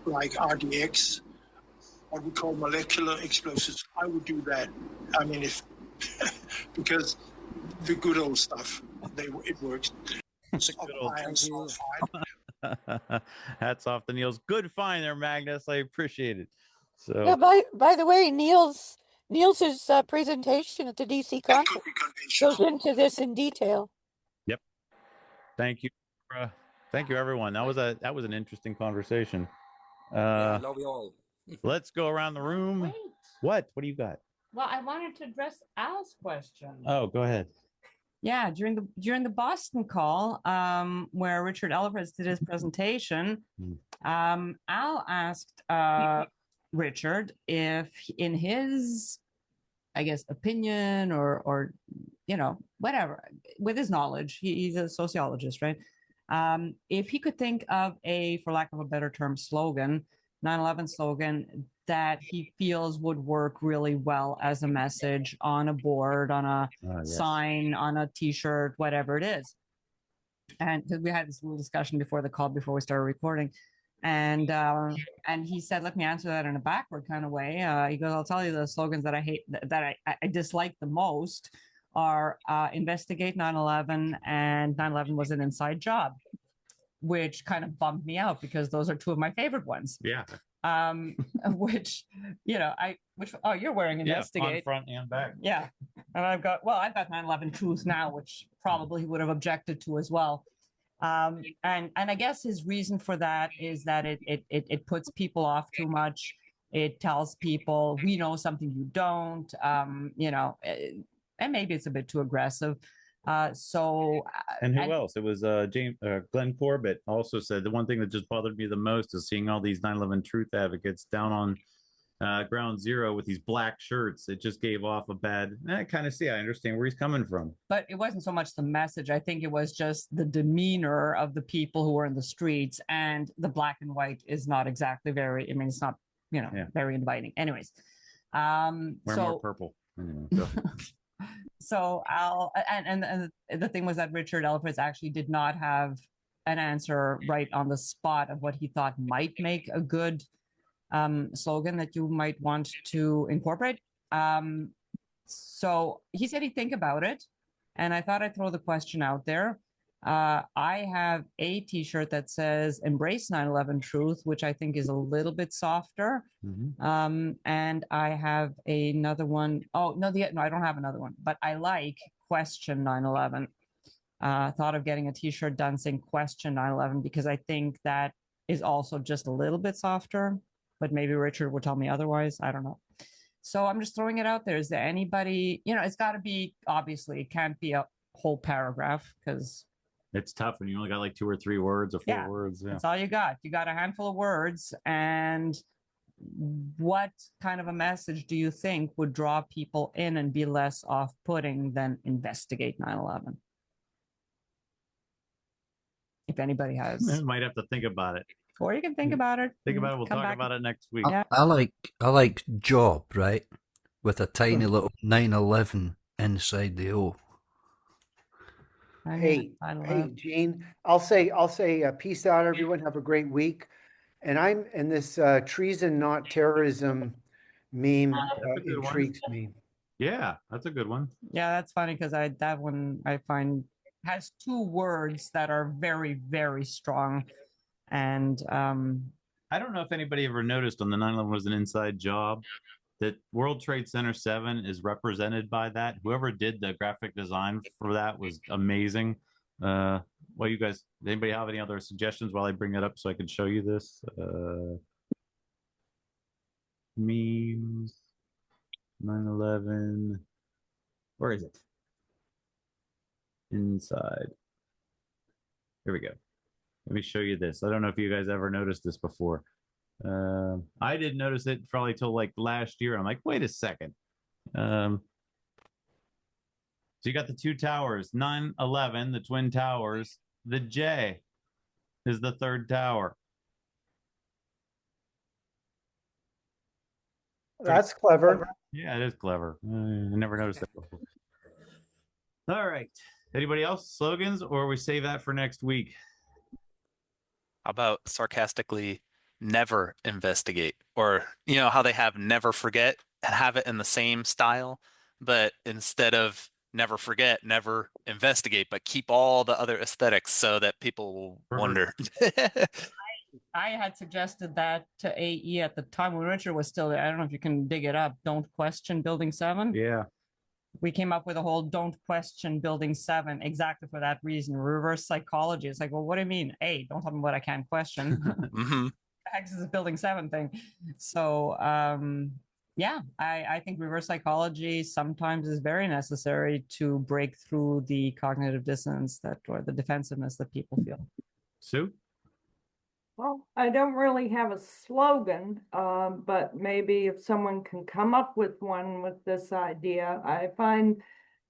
like RDX, what we call molecular explosives. I would do that. I mean, if because the good old stuff, it works. Iron sulfide. Hats off to Niels. Good find there, Magnus. I appreciate it. So Yeah, by the way, Niels's presentation at the DC conference goes into this in detail. Yep. Thank you. Thank you, everyone. That was an interesting conversation. Love you all. Let's go around the room. Wait. What do you got? Well, I wanted to address Al's question. Oh, go ahead. Yeah, during the Boston call, where Richard Elfres did his presentation, Al asked Richard if, in his, I guess, opinion or whatever, with his knowledge, he's a sociologist, right? If he could think of for lack of a better term, 9/11 slogan that he feels would work really well as a message on a board, on a sign, on a T-shirt, whatever it is. And because we had this little discussion before the call, before we started recording, and he said, "Let me answer that in a backward kind of way." He goes, "I'll tell you the slogans that I hate, that I dislike the most are investigate 9/11 and 9/11 was an inside job." which kind of bummed me out because those are two of my favorite ones. Yeah. Which, oh, you're wearing Investigate. Yeah, on front and back. Yeah. And I've got 9/11 Truth now, which probably he would have objected to as well. And I guess his reason for that is that it puts people off too much. It tells people we know something you don't, and maybe it's a bit too aggressive. And who else? It was Glenn Corbett also said the one thing that just bothered me the most is seeing all these 9/11 truth advocates down on ground zero with these black shirts. It just gave off a bad. I kind of see. I understand where he's coming from. But it wasn't so much the message. I think it was just the demeanor of the people who were in the streets, and the black and white is not exactly very. I mean, it's not very inviting. Anyways, wear more purple. Anyway, so. So and the thing was that Richard Elfritz actually did not have an answer right on the spot of what he thought might make a good slogan that you might want to incorporate. So he said he'd think about it, and I thought I'd throw the question out there. I have a T-shirt that says "Embrace 9/11 Truth," which I think is a little bit softer. Mm-hmm. And I have another one. Oh no, I don't have another one. But I like "Question 9/11." Thought of getting a T-shirt done saying "Question 9/11" because I think that is also just a little bit softer. But maybe Richard will tell me otherwise. I don't know. So I'm just throwing it out there. Is there anybody? It's got to be, obviously, it can't be a whole paragraph because it's tough when you only got like 2 or 3 words or 4 words. Yeah. That's all you got. You got a handful of words. And what kind of a message do you think would draw people in and be less off-putting than investigate 9/11? If anybody has. I might have to think about it. Or you can think about it. Think about it. We'll talk about it next week. I like job, right? With a tiny little 9/11 inside the O. Hey, Gene, I'll say peace out, everyone. Have a great week. And I'm in this treason, not terrorism meme intrigues me. Yeah, that's a good one. Yeah, that's funny because that one I find has 2 words that are very, very strong. And I don't know if anybody ever noticed on the 9/11 was an inside job that World Trade Center 7 is represented by that. Whoever did the graphic design for that was amazing. Well, you guys, anybody have any other suggestions while I bring it up so I can show you this? Memes, 9/11. Where is it? Inside. Here we go. Let me show you this. I don't know if you guys ever noticed this before. I didn't notice it probably till like last year. I'm like, wait a second. So you got the 2 towers, 9/11, the Twin Towers. The J is the 3rd tower. That's clever. Yeah, it is clever. I never noticed that before. All right. Anybody else? Slogans, or we save that for next week? How about sarcastically never investigate? Or, how they have never forget and have it in the same style, but instead of never forget, never investigate, but keep all the other aesthetics so that people will wonder. I had suggested that to AE at the time when Richard was still there. I don't know if you can dig it up. Don't question Building 7. Yeah. We came up with a whole don't question Building 7 exactly for that reason. Reverse psychology. It's like, well, what do you mean? A, don't tell me what I can't question. Mm-hmm. X is a Building 7 thing. So, I think reverse psychology sometimes is very necessary to break through the cognitive dissonance or the defensiveness that people feel. Sue? Well, I don't really have a slogan, but maybe if someone can come up with one with this idea, I find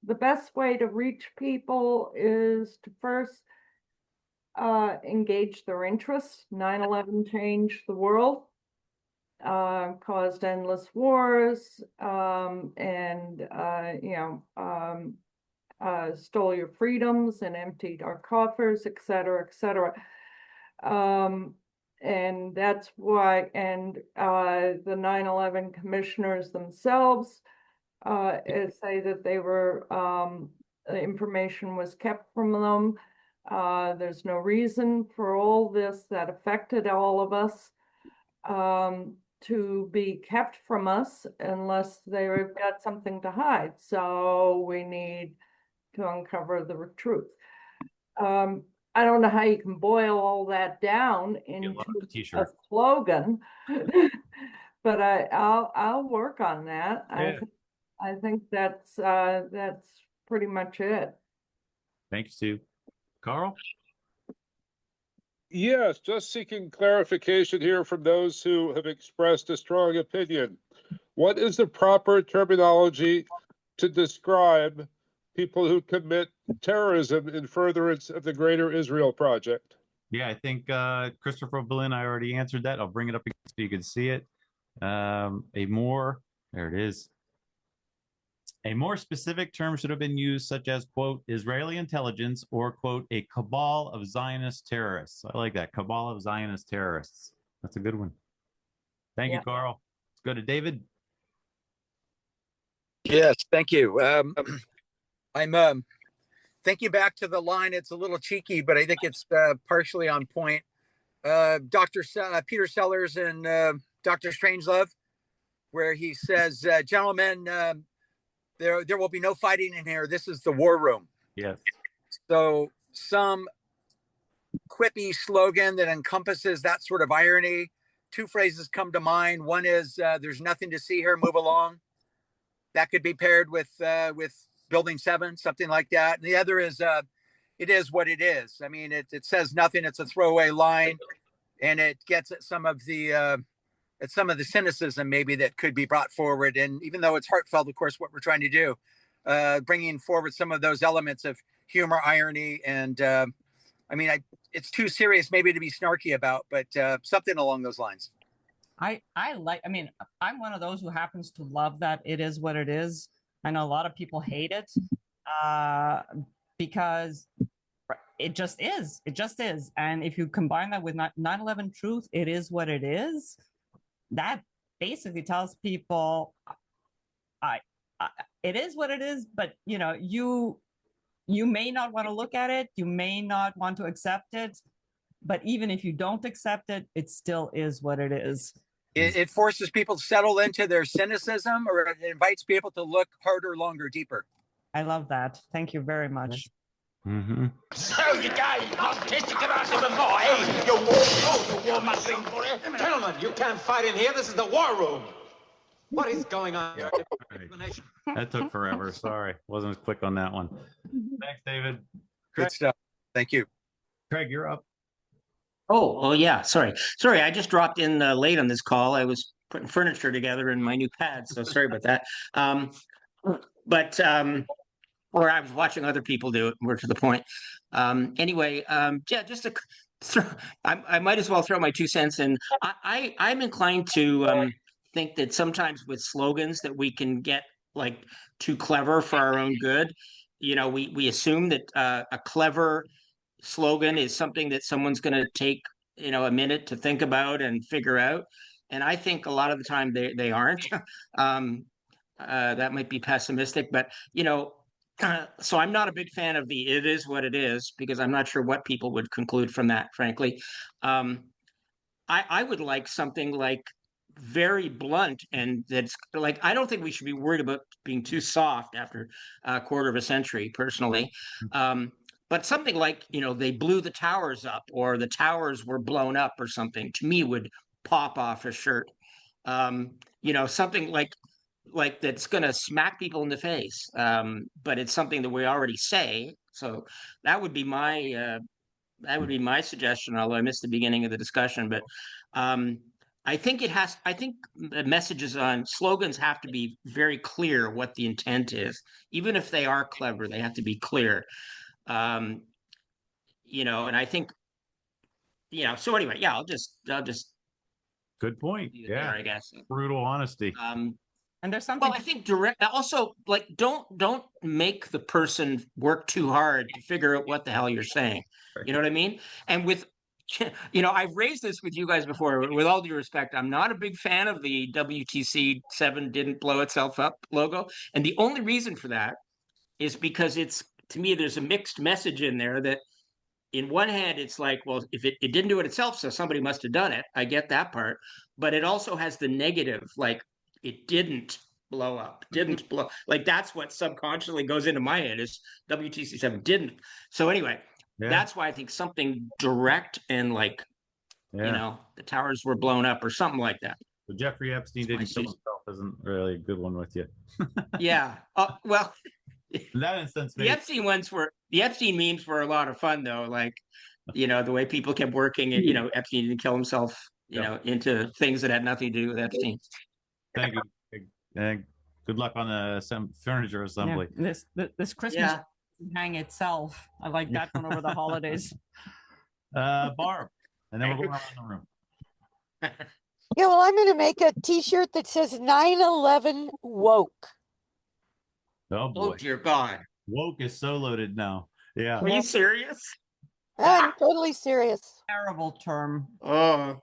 the best way to reach people is to first engage their interests. 9/11 changed the world, caused endless wars, and stole your freedoms and emptied our coffers, et cetera, et cetera. And that's why, and the 9/11 commissioners themselves say that they were, the information was kept from them. There's no reason for all this that affected all of us to be kept from us unless they've got something to hide. So we need to uncover the truth. I don't know how you can boil all that down into a slogan, but I'll work on that. Yeah. I think that's pretty much it. Thank you, Sue. Carl? Yes, just seeking clarification here from those who have expressed a strong opinion. What is the proper terminology to describe people who commit terrorism in furtherance of the Greater Israel Project? Yeah, I think Christopher Berlin, I already answered that. I'll bring it up again so you can see it. There it is. A more specific term should have been used, such as, quote, Israeli intelligence or, quote, a cabal of Zionist terrorists. I like that. Cabal of Zionist terrorists. That's a good one. Thank you, Carl. Let's go to David. Yes, thank you. I'm thinking back to the line. It's a little cheeky, but I think it's partially on point. Peter Sellers and Dr. Strangelove, where he says, gentlemen, there will be no fighting in here. This is the war room. Yes. So some quippy slogan that encompasses that sort of irony. Two phrases come to mind. One is, there's nothing to see here, move along. That could be paired with Building 7, something like that. And the other is, it is what it is. I mean, it says nothing. It's a throwaway line, and it gets at some of the cynicism maybe that could be brought forward. And even though it's heartfelt, of course, what we're trying to do, bringing forward some of those elements of humor, irony, and I mean, it's too serious maybe to be snarky about, but something along those lines. I mean, I'm one of those who happens to love that it is what it is. I know a lot of people hate it because it just is. It just is. And if you combine that with 9/11 truth, it is what it is. That basically tells people, it is what it is. But you know, you may not want to look at it. You may not want to accept it. But even if you don't accept it, it still is what it is. It forces people to settle into their cynicism, or it invites people to look harder, longer, deeper. I love that. Thank you very much. Mm-hmm. So you guys autistic about it before, hey? You war mustering for it. Gentlemen, you can't fight in here. This is the war room. What is going on here? That took forever. Sorry. Wasn't as quick on that one. Thanks, David. Craig. Good stuff. Thank you. Craig, you're up. Oh, yeah. Sorry. I just dropped in late on this call. I was putting furniture together in my new pad, so sorry about that. Or I was watching other people do it. More to the point. Anyway, yeah, just to throw, I might as well throw my 2 cents in. I'm inclined to think that sometimes with slogans that we can get like too clever for our own good. You know, we assume that a clever slogan is something that someone's going to take, you know, a minute to think about and figure out. And I think a lot of the time they aren't. That might be pessimistic, but you know, so I'm not a big fan of the "it is what it is" because I'm not sure what people would conclude from that, frankly. I would like something like very blunt, and that's like, I don't think we should be worried about being too soft after a quarter of a century, personally. But something like, you know, they blew the towers up, or the towers were blown up, or something, to me would pop off a shirt. You know, something like that's going to smack people in the face. But it's something that we already say. So that would be my suggestion, although I missed the beginning of the discussion. But I think messages on slogans have to be very clear what the intent is. Even if they are clever, they have to be clear. You know, and I think, you know, so anyway, yeah, I'll just good point. Yeah, there, I guess. Brutal honesty. And there's something. Well, I think direct. Also, like, don't make the person work too hard to figure out what the hell you're saying. You know what I mean? And with, you know, I've raised this with you guys before. With all due respect, I'm not a big fan of the WTC 7 didn't blow itself up logo, and the only reason for that is because it's, to me, there's a mixed message in there that in one hand, it's like, well, if it didn't do it itself, so somebody must have done it. I get that part. But it also has the negative, like it didn't blow up, didn't blow. Like that's what subconsciously goes into my head is WTC7 didn't. So anyway, that's why I think something direct and like, you know, the towers were blown up or something like that. So Jeffrey Epstein didn't kill himself isn't really a good one with you. Yeah. Well, in that instance, the Epstein memes were a lot of fun though. Like, you know, the way people kept working and, you know, Epstein didn't kill himself, you know, into things that had nothing to do with Epstein. Thank you. And good luck on the furniture assembly. Yeah, this Christmas hang itself. I like that one over the holidays. Barb, and then we're going around the room. Yeah, well, I'm going to make a T-shirt that says 9/11 woke. Oh boy! Oh dear God! Woke is so loaded now. Yeah. Are you serious? I'm totally serious. Terrible term. Oh.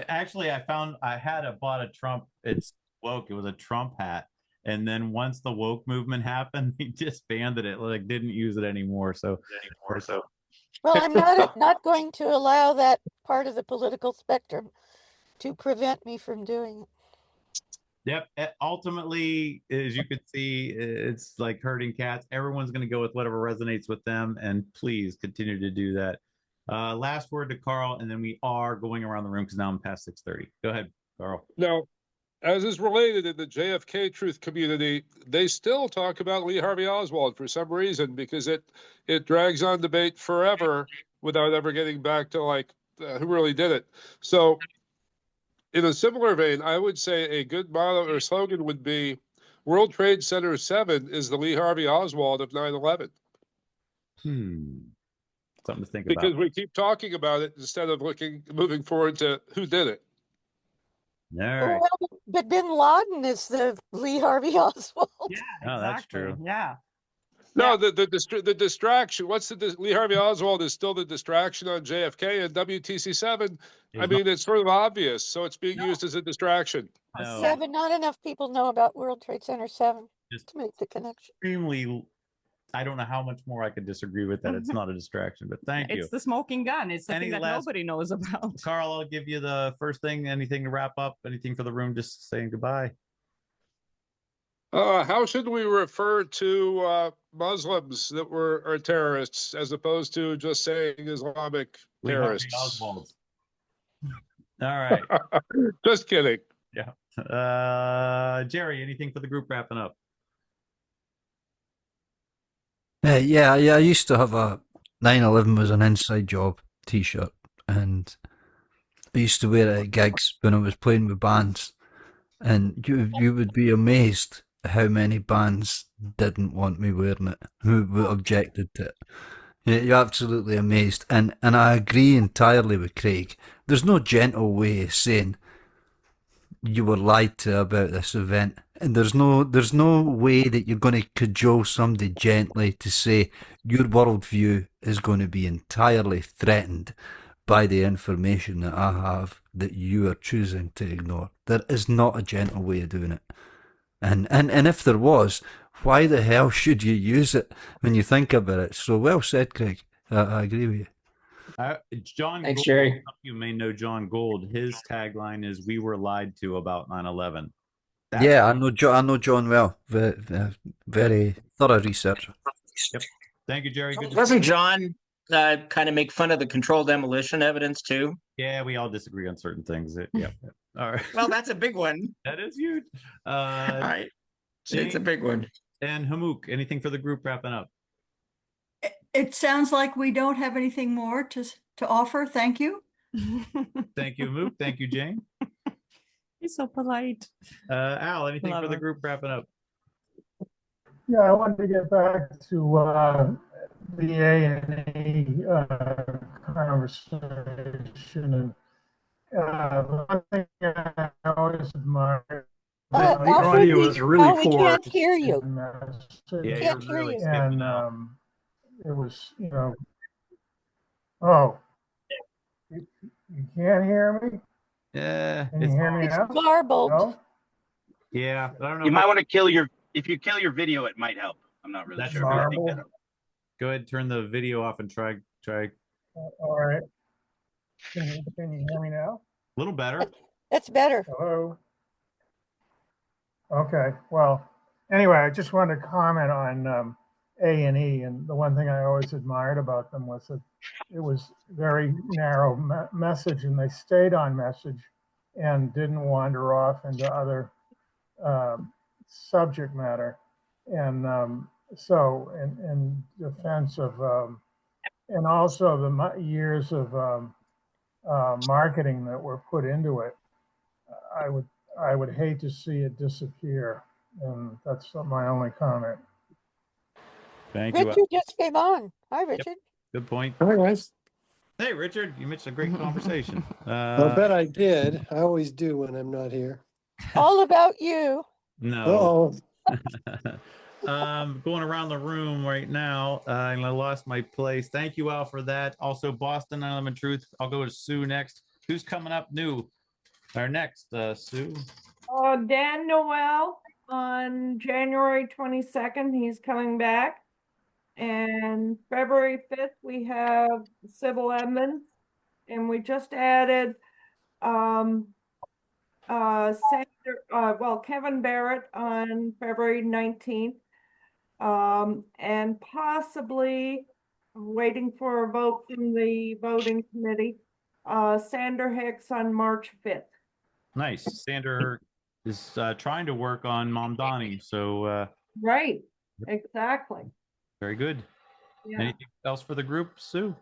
Actually, I bought a Trump. It's woke. It was a Trump hat, and then once the woke movement happened, he disbanded it. Like didn't use it anymore. So. Well, I'm not going to allow that part of the political spectrum to prevent me from doing it. Yep. Ultimately, as you can see, it's like herding cats. Everyone's going to go with whatever resonates with them, and please continue to do that. Last word to Carl, and then we are going around the room because now I'm past 6:30. Go ahead, Carl. Now, as is related in the JFK truth community, they still talk about Lee Harvey Oswald for some reason because it drags on debate forever without ever getting back to like who really did it. So in a similar vein, I would say a good motto or slogan would be World Trade Center 7 is the Lee Harvey Oswald of 9/11. Something to think about. Because we keep talking about it instead of moving forward to who did it. All right. Well, but Bin Laden is the Lee Harvey Oswald. Yeah, oh, that's true. Yeah. No, the distraction. What's Lee Harvey Oswald is still the distraction on JFK and WTC7. I mean, it's sort of obvious, so it's being used as a distraction. No. 7, not enough people know about World Trade Center 7 to make the connection. Extremely. I don't know how much more I could disagree with that. It's not a distraction, but thank you. It's the smoking gun. It's the thing that nobody knows about. Carl, I'll give you the first thing. Anything to wrap up? Anything for the room? Just saying goodbye. How should we refer to Muslims that are terrorists as opposed to just saying Islamic terrorists? All right. Just kidding. Yeah. Jerry, anything for the group wrapping up? Yeah, I used to have a 9/11 was an inside job t-shirt, and I used to wear it at gigs when I was playing with bands, and you would be amazed how many bands didn't want me wearing it, who objected to it. You're absolutely amazed, and I agree entirely with Craig. There's no gentle way of saying you were lied to about this event, and there's no way that you're going to cajole somebody gently to say your worldview is going to be entirely threatened by the information that I have that you are choosing to ignore. There is not a gentle way of doing it. And if there was, why the hell should you use it when you think about it? So well said, Craig. I agree with you. John Thanks, Gold, Jerry. You may know John Gold. His tagline is "We were lied to about 9/11." Yeah, I know John well. Very thorough researcher. Yep. Thank you, Jerry. Good Doesn't John kind of make fun of the controlled demolition evidence too? Yeah, we all disagree on certain things. Yeah. All right. Well, that's a big one. That is huge. It's a big one. And Hamouk, anything for the group wrapping up? It sounds like we don't have anything more to offer. Thank you. Thank you, Hamouk. Thank you, Jane. He's so polite. Al, anything for the group wrapping up? Yeah, I wanted to get back to the A&E conversation, and one thing I always admire. The audio is really we poor. can't hear you. Yeah, Can't hear really you. And it was, oh, you can't hear me? Yeah, Can you hear me It's now? garbled. No? Yeah, I don't know. You might want to if you kill your video, it might help. I'm not really That's sure. true. Go ahead, turn the video off and try All right. Can you hear me now? A little better. That's better. Hello? Okay, well, anyway, I just wanted to comment on A&E, and the one thing I always admired about them was that it was very narrow message, and they stayed on message and didn't wander off into other subject matter. And so in defense of, and also the years of marketing that were put into it, I would hate to see it disappear. And that's my only comment. Thank you. Richard just came on. Hi, Richard. Good point. Hi, guys. Hey, Richard, you missed a great conversation. I'll bet I did. I always do when I'm not here. All about you. No. Going around the room right now, and I lost my place. Thank you all for that. Also, Boston 9/11 Truth. I'll go to Sue next. Who's coming up new? Our next, Sue. Dan Noel on January 22nd, he's coming back. And February 5th, we have Sybil Edmonds. And we just added Kevin Barrett on February 19th. And possibly waiting for a vote from the voting committee, Sander Hicks on March 5th. Nice. Sander is trying to work on Mom Donnie, so right, exactly. Very good. Yeah. Anything else for the group, Sue?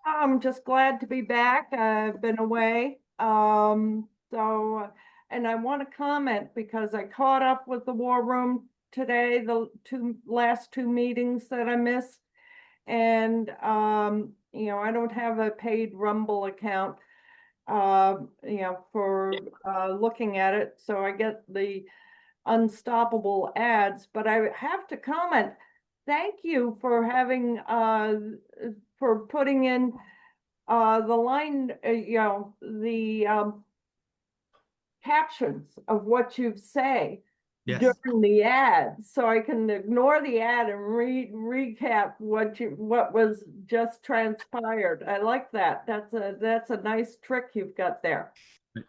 I'm just glad to be back. I've been away. And I want to comment because I caught up with the War Room today, the last two meetings that I missed. And, I don't have a paid Rumble account, for looking at it. So I get the unstoppable ads, but I have to comment. Thank you for having, for putting in the line, the captions of what you say during the ad, so I can ignore the ad and recap what was just transpired. I like that. That's a nice trick you've got there.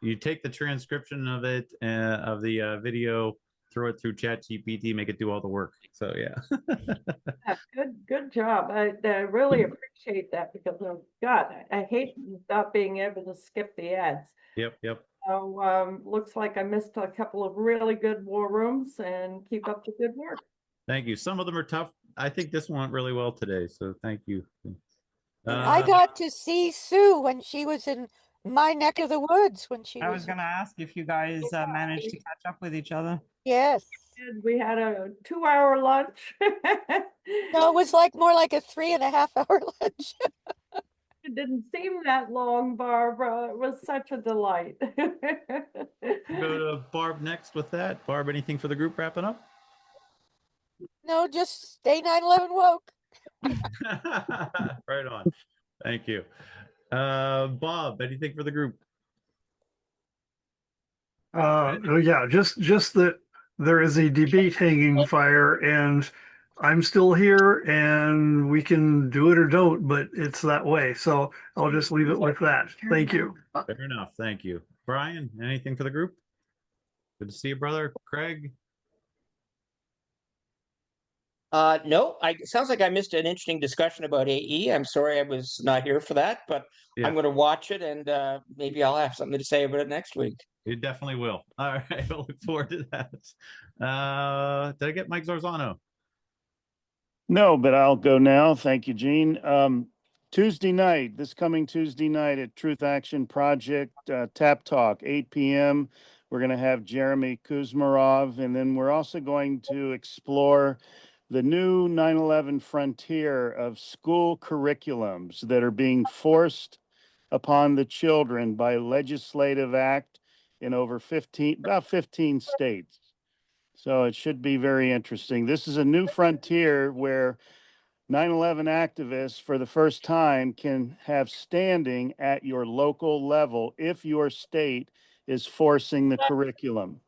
You take the transcription of it, of the video, throw it through ChatGPT, make it do all the work. So yeah. Good job. I really appreciate that because God, I hate not being able to skip the ads. Yep. So looks like I missed a couple of really good War Rooms, and keep up the good work. Thank you. Some of them are tough. I think this one went really well today, so thank you. I got to see Sue when she was in my neck of the woods. I was going to ask if you guys managed to catch up with each other. Yes. We had a 2-hour lunch. No, it was more like a 3.5-hour lunch. It didn't seem that long, Barbara. It was such a delight. Go to Barb next with that. Barb, anything for the group wrapping up? No, just stay 9/11 woke. Right on. Thank you. Bob, anything for the group? Yeah, just that there is a debate hanging fire, and I'm still here, and we can do it or don't, but it's that way. So I'll just leave it with that. Thank you. Fair enough. Thank you. Brian, anything for the group? Good to see you, brother. Craig? No, it sounds like I missed an interesting discussion about AE. I'm sorry I was not here for that, but I'm going to watch it, and maybe I'll have something to say about it next week. You definitely will. All right. I'll look forward to that. Did I get Mike Zorzano? No, but I'll go now. Thank you, Gene. Tuesday night, this coming Tuesday night at Truth Action Project, Tap Talk, 8 p.m. We're going to have Jeremy Kuzmarov, and then we're also going to explore the new 9/11 frontier of school curriculums that are being forced upon the children by legislative act in about 15 states. So it should be very interesting. This is a new frontier where 9/11 activists for the first time can have standing at your local level if your state is forcing the curriculum.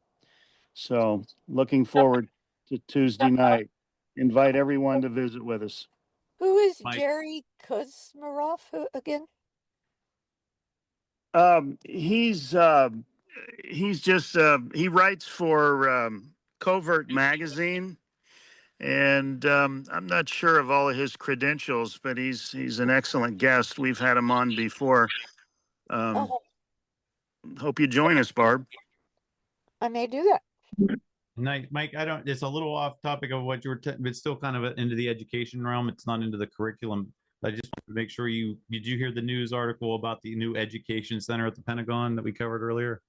So looking forward to Tuesday night. Invite everyone to visit with us. Who is Mike. Jerry Kuzmarov again? He's just he writes for Covert Magazine, and I'm not sure of all of his credentials, but he's an excellent guest. We've had him on before. Hope you join us, Barb. I may do that. Mike, I don't. It's a little off topic of what you were. It's still kind of into the education realm. It's not into the curriculum. I just want to make sure did you hear the news article about the new education center at the Pentagon that we covered earlier?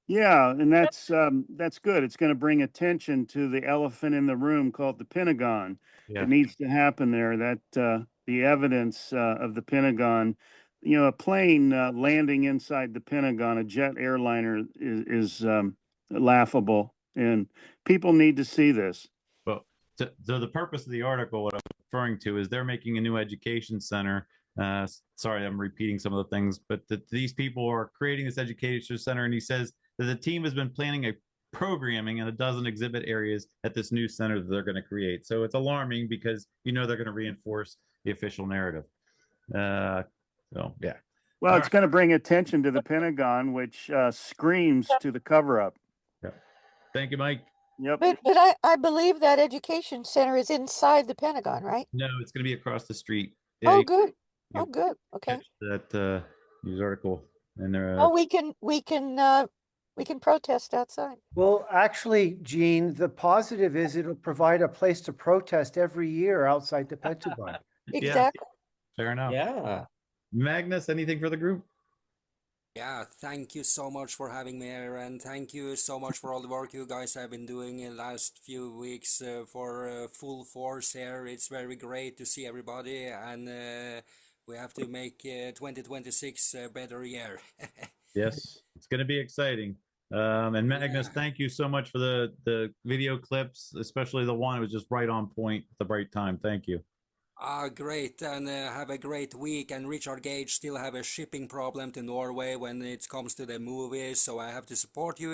Yeah, and that's good. It's going to bring attention to the elephant in the room called the Pentagon. Yeah. It needs to happen there. That the evidence of the Pentagon, a plane landing inside the Pentagon, a jet airliner, is laughable, and people need to see this. Well, so the purpose of the article, what I'm referring to, is they're making a new education center. Sorry, I'm repeating some of the things, but these people are creating this education center, and he says that the team has been planning a programming in a dozen exhibit areas at this new center that they're going to create. So it's alarming because they're going to reinforce the official narrative. So yeah. Well, it's going to bring attention to the Pentagon, which screams to the cover-up. Yeah. Thank you, Mike. Yep. But I believe that education center is inside the Pentagon, right? No, it's going to be across the street. Oh, good. Oh, good. Okay. That news article and Oh, we can protest outside. Well, actually, Gene, the positive is it'll provide a place to protest every year outside the Pentagon. Exactly. Fair enough. Yeah. Magnus, anything for the group? Yeah, thank you so much for having me here, and thank you so much for all the work you guys have been doing in the last few weeks for full force here. It's very great to see everybody, and we have to make 2026 a better year. Yes, it's going to be exciting. And Magnus, thank you so much for the video clips, especially the one that was just right on point at the right time. Thank you. Great, and have a great week. And Richard Gage still have a shipping problem to Norway when it comes to the movies, so I have to support you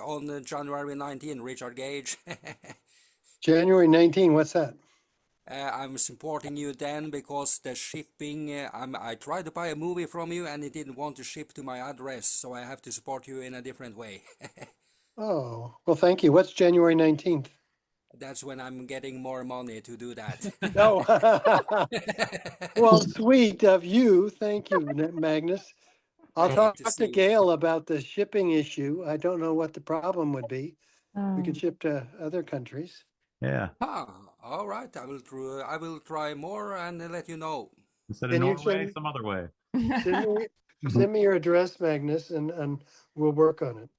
on January 19, Richard Gage. January 19, what's that? I'm supporting you then because the shipping, I tried to buy a movie from you and it didn't want to ship to my address, so I have to support you in a different way. Oh, well, thank you. What's January 19th? That's when I'm getting more money to do that. No. Well, sweet of you. Thank you, Magnus. I'll talk to Gail about the shipping issue. I don't know what the problem would be. We could ship to other countries. Yeah. All right. I will try more and let you know. Instead of Norway, some other way. Send me your address, Magnus, and we'll work on it.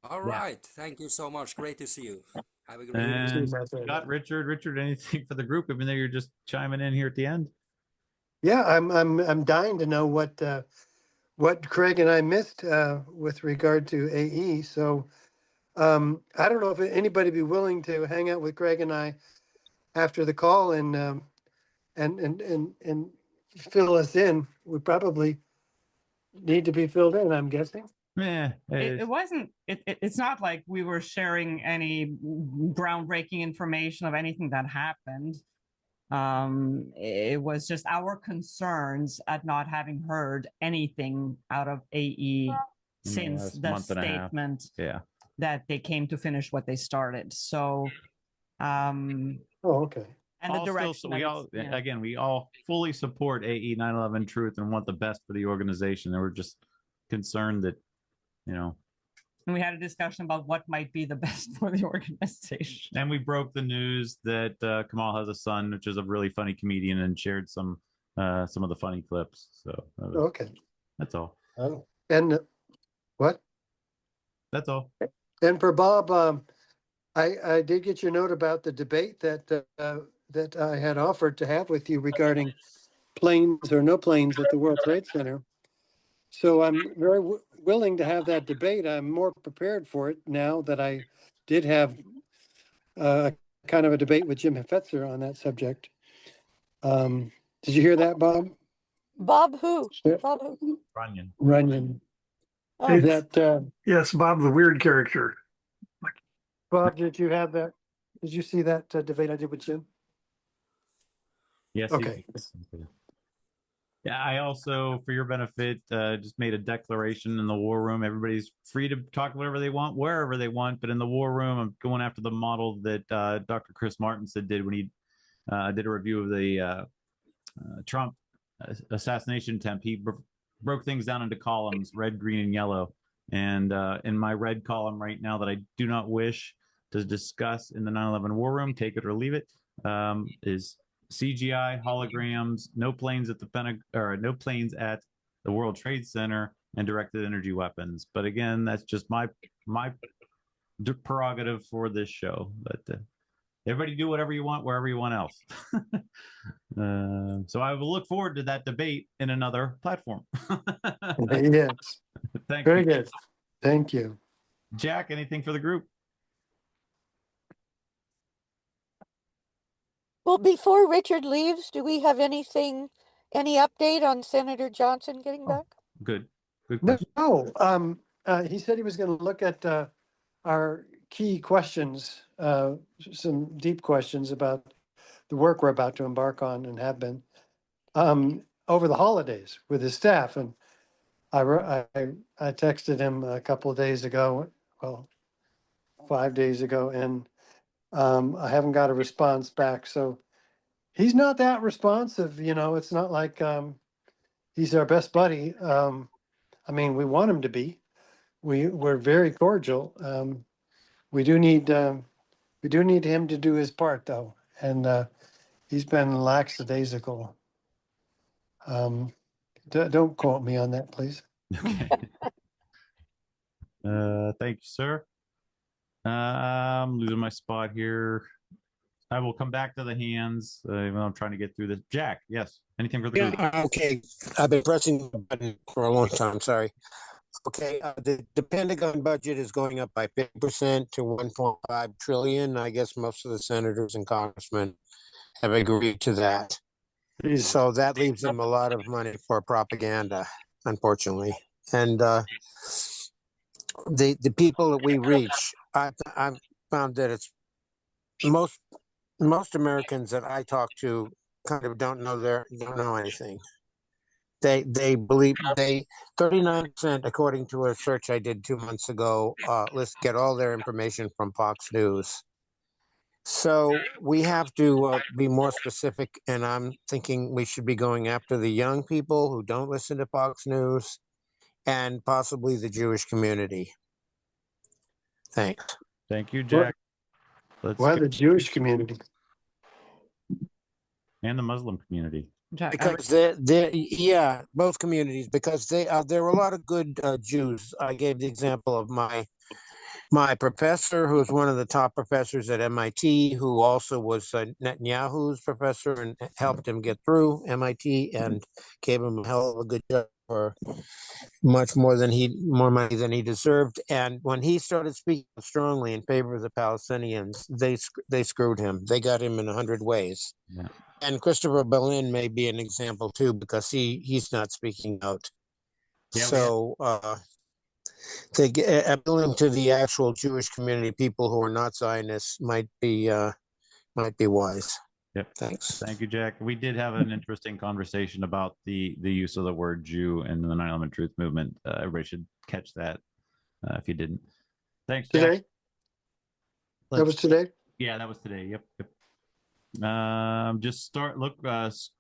All right. Thank you so much. Great to see you. Have a great And week. Scott, Richard, anything for the group? Even though you're just chiming in here at the end. Yeah, I'm dying to know what Craig and I missed with regard to AE. So I don't know if anybody would be willing to hang out with Craig and I after the call and fill us in. We probably need to be filled in, I'm guessing. Yeah, it wasn't. It's not like we were sharing any groundbreaking information of anything that happened. It was just our concerns at not having heard anything out of AE since the statement that they came to finish what they started. So, okay. And the direction. We all fully support AE 9/11 Truth and want the best for the organization. And we're just concerned that, and we had a discussion about what might be the best for the organization. And we broke the news that Kamal has a son, which is a really funny comedian, and shared some of the funny clips. So okay, that's all. Oh, and what? That's all. And for Bob, I did get your note about the debate that I had offered to have with you regarding planes or no planes at the World Trade Center. So I'm very willing to have that debate. I'm more prepared for it now that I did have kind of a debate with Jim Fetzer on that subject. Did you hear that, Bob? Bob who? Bob who? Runyon. Oh. Yes, Bob, the weird character. Bob, did you have that? Did you see that debate I did with Jim? Yes. Okay. Yeah, I also, for your benefit, just made a declaration in the war room. Everybody's free to talk whatever they want, wherever they want. But in the war room, I'm going after the model that Dr. Chris Martenson did when he did a review of the Trump assassination attempt. He broke things down into columns, red, green, and yellow. And in my red column right now that I do not wish to discuss in the 9/11 war room, take it or leave it, is CGI, holograms, no planes at the Pentagon, or no planes at the World Trade Center, and directed energy weapons. But again, that's just my prerogative for this show. But everybody do whatever you want, wherever you want else. So I will look forward to that debate in another platform. Yes. Thank Very you. good. Thank you. Jack, anything for the group? Well, before Richard leaves, do we have any update on Senator Johnson getting back? Good. Good No, question. he said he was going to look at our key questions, some deep questions about the work we're about to embark on and have been over the holidays with his staff. And I texted him a couple of days ago, well, 5 days ago, and I haven't got a response back. So he's not that responsive. It's not like he's our best buddy. I mean, we want him to be. We're very cordial. We do need him to do his part, though, and he's been lackadaisical. Don't quote me on that, please. Okay. Thank you, sir. I'm losing my spot here. I will come back to the hands. Even though I'm trying to get through this. Jack, yes. Anything for the group? Okay. I've been pressing the button for a long time. Sorry. Okay. The Pentagon budget is going up by 50% to 1.5 trillion. I guess most of the senators and congressmen have agreed to that. Jesus. So that leaves them a lot of money for propaganda, unfortunately. And the people that we reach, I've found that it's most Americans that I talk to kind of don't know anything. They believe 39%, according to a search I did 2 months ago, get all their information from Fox News. So we have to be more specific, and I'm thinking we should be going after the young people who don't listen to Fox News, and possibly the Jewish community. Thanks. Thank you, Jack. Why the Jewish community? And the Muslim community. Because both communities, because there were a lot of good Jews. I gave the example of my professor, who was one of the top professors at MIT, who also was Netanyahu's professor and helped him get through MIT and gave him a hell of a good job for much more money than he deserved. And when he started speaking strongly in favor of the Palestinians, they screwed him. They got him in 100 ways. Yeah. And Christopher Berlin may be an example too, because he's not speaking out. Yeah, so appealing to the actual Jewish community, people who are not Zionists, might be wise. Yep. Thanks. Thank you, Jack. We did have an interesting conversation about the use of the word Jew in the 9/11 Truth Movement. Everybody should catch that if you didn't. Thanks, Jack. Today? That was today? Yeah, that was today. Yep. Just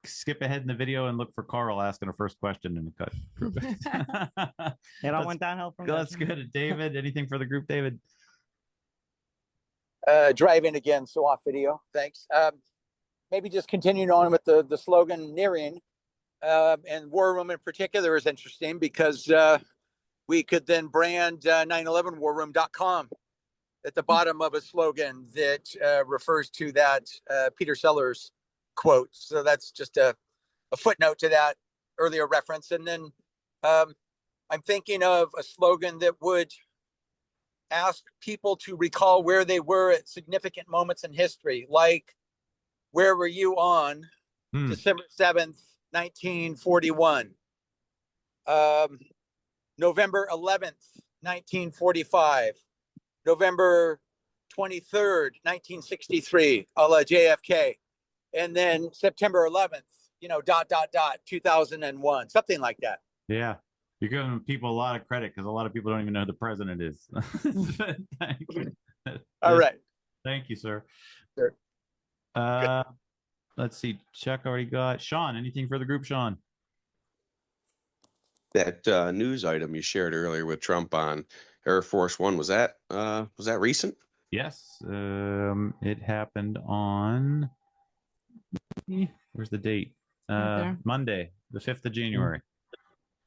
skip ahead in the video and look for Carl asking a first question in the cut group. It all went downhill from there. That's good. David, anything for the group, David? Drive in again, so off video. Thanks. Maybe just continuing on with the slogan nearing, and War Room in particular is interesting because we could then brand 911warroom.com at the bottom of a slogan that refers to that Peter Sellers quote. So that's just a footnote to that earlier reference. And then I'm thinking of a slogan that would ask people to recall where they were at significant moments in history, like, where were you on December 7th, 1941? November 11th, 1945. November 23rd, 1963, a la JFK. and then September 11th, 2001, something like that. Yeah. You're giving people a lot of credit because a lot of people don't even know who the president is. Thank you. All right. Thank you, sir. Sure. Let's see. Chuck already got Sean. Anything for the group, Sean? That news item you shared earlier with Trump on Air Force One, was that recent? Yes. It happened on, where's the date? Monday, the 5th of January.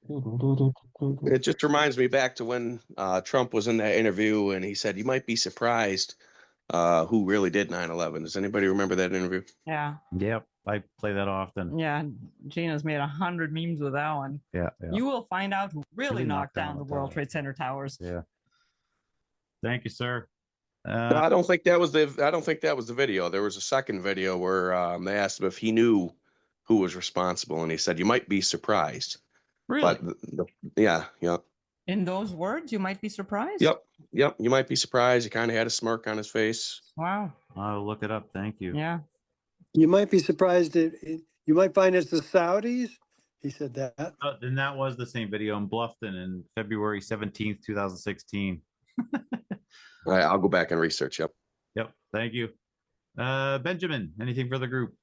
It just reminds me back to when Trump was in that interview and he said, you might be surprised who really did 9/11. Does anybody remember that interview? Yeah. Yep. I play that often. Yeah. Gina's made 100 memes with that one. Yeah. You will find out who really knocked down the World Trade Center towers. Yeah. Thank you, sir. No, I don't think that was the video. There was a second video where they asked him if he knew who was responsible, and he said, you might be surprised. Really? But yeah. In those words, you might be surprised. Yep. You might be surprised. He kind of had a smirk on his face. Wow. I'll look it up. Thank you. Yeah. You might be surprised. You might find it's the Saudis. He said that. Then that was the same video in Bluffton in February 17th, 2016. All right, I'll go back and research. Yep. Thank you. Benjamin, anything for the group?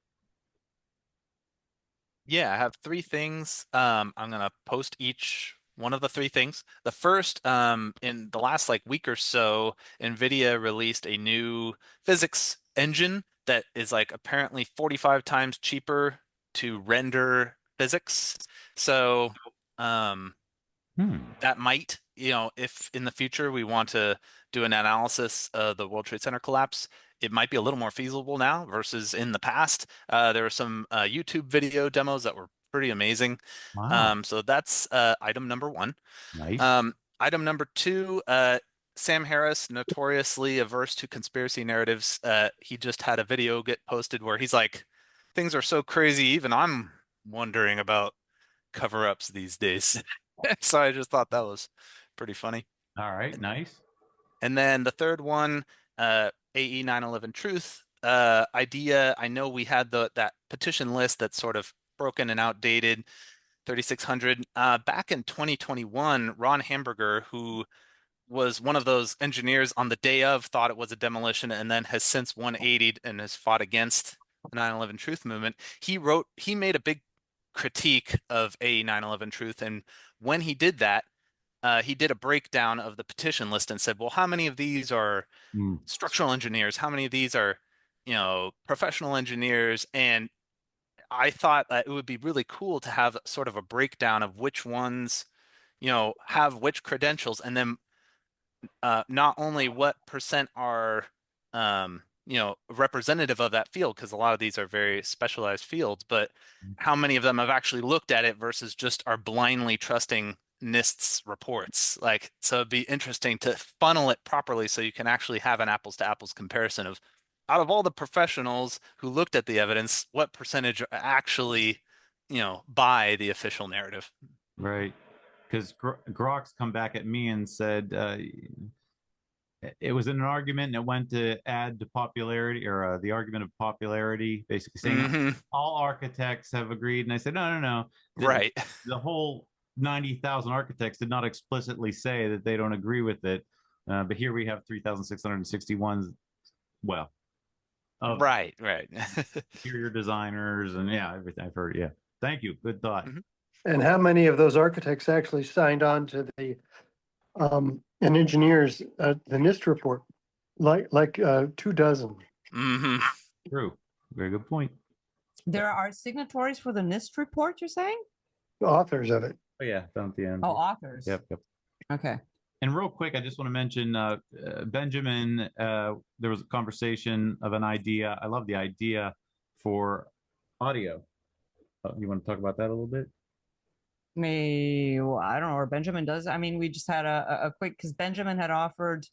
Yeah, I have 3 things. I'm gonna post each one of the 3 things. The first, in the last week or so, NVIDIA released a new physics engine that is apparently 45 times cheaper to render physics. So that might, if in the future we want to do an analysis of the World Trade Center collapse, it might be a little more feasible now versus in the past. There were some YouTube video demos that were pretty amazing. Wow. So that's item number 1. Nice. Item number 2, Sam Harris, notoriously averse to conspiracy narratives. He just had a video get posted where he's like, things are so crazy, even I'm wondering about cover-ups these days. So I just thought that was pretty funny. All right, nice. And then the third one, AE 9/11 Truth idea. I know we had that petition list that's sort of broken and outdated, 3,600. Back in 2021, Ron Hamburger, who was one of those engineers on the day of, thought it was a demolition and then has since 180'd and has fought against the 9/11 Truth movement. He made a big critique of AE 9/11 Truth, and when he did that, he did a breakdown of the petition list and said, well, how many of these are structural engineers? How many of these are, professional engineers? And I thought that it would be really cool to have sort of a breakdown of which ones, have which credentials, and then not only what percent are, representative of that field, because a lot of these are very specialized fields, but how many of them have actually looked at it versus just are blindly trusting NIST's reports. So it'd be interesting to funnel it properly so you can actually have an apples to apples comparison of, out of all the professionals who looked at the evidence, what percentage actually, buy the official narrative. Right. Because Grok's come back at me and said it was an argument and it went to add to popularity, or the argument of popularity, basically saying all architects have agreed. And I said, no. Right. The whole 90,000 architects did not explicitly say that they don't agree with it. But here we have 3,661. Well, right. Interior designers and everything I've heard. Yeah. Thank you. Good thought. And how many of those architects actually signed on to the and engineers the NIST report? Like 24. True. Very good point. There are signatories for the NIST report, you're saying? Authors of it. Oh yeah, down at the end. Oh, authors. Yep. Okay. And real quick, I just want to mention Benjamin. There was a conversation of an idea. I love the idea for audio. You want to talk about that a little bit? I don't know where Benjamin does. I mean, we just had a quick, because Benjamin had offered,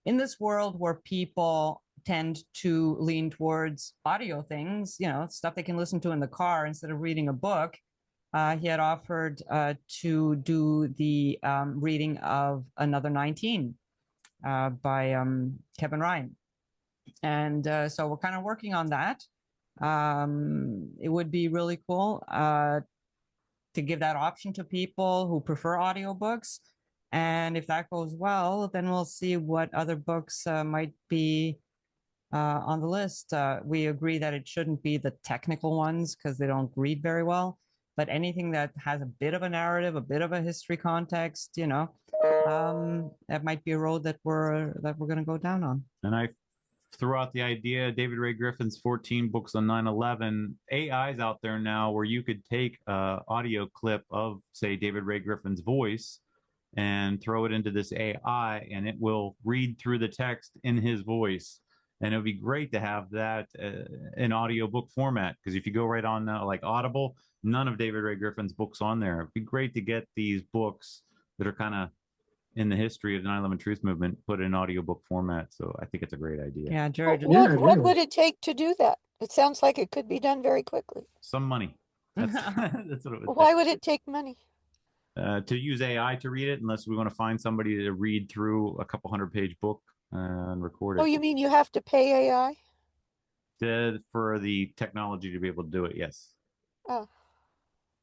in this world where people tend to lean towards audio things, stuff they can listen to in the car instead of reading a book. He had offered to do the reading of Another 19 by Kevin Ryan. And so we're kind of working on that. It would be really cool to give that option to people who prefer audiobooks. And if that goes well, then we'll see what other books might be on the list. We agree that it shouldn't be the technical ones because they don't read very well, but anything that has a bit of a narrative, a bit of a history context, that might be a road that we're going to go down on. And I threw out the idea, David Ray Griffin's 14 books on 9/11. AI's out there now where you could take a audio clip of, say, David Ray Griffin's voice and throw it into this AI, and it will read through the text in his voice. And it would be great to have that in audiobook format, because if you go right on like Audible, none of David Ray Griffin's books on there. It'd be great to get these books that are kind of in the history of the 9/11 Truth Movement put in audiobook format. So I think it's a great idea. Yeah, George. What would it take to do that? It sounds like it could be done very quickly. Some money. That's, that's what it would Why take. would it take money? To use AI to read it, unless we want to find somebody to read through a couple 100-page book and record it. Oh, you mean you have to pay AI? For the technology to be able to do it, yes. Oh.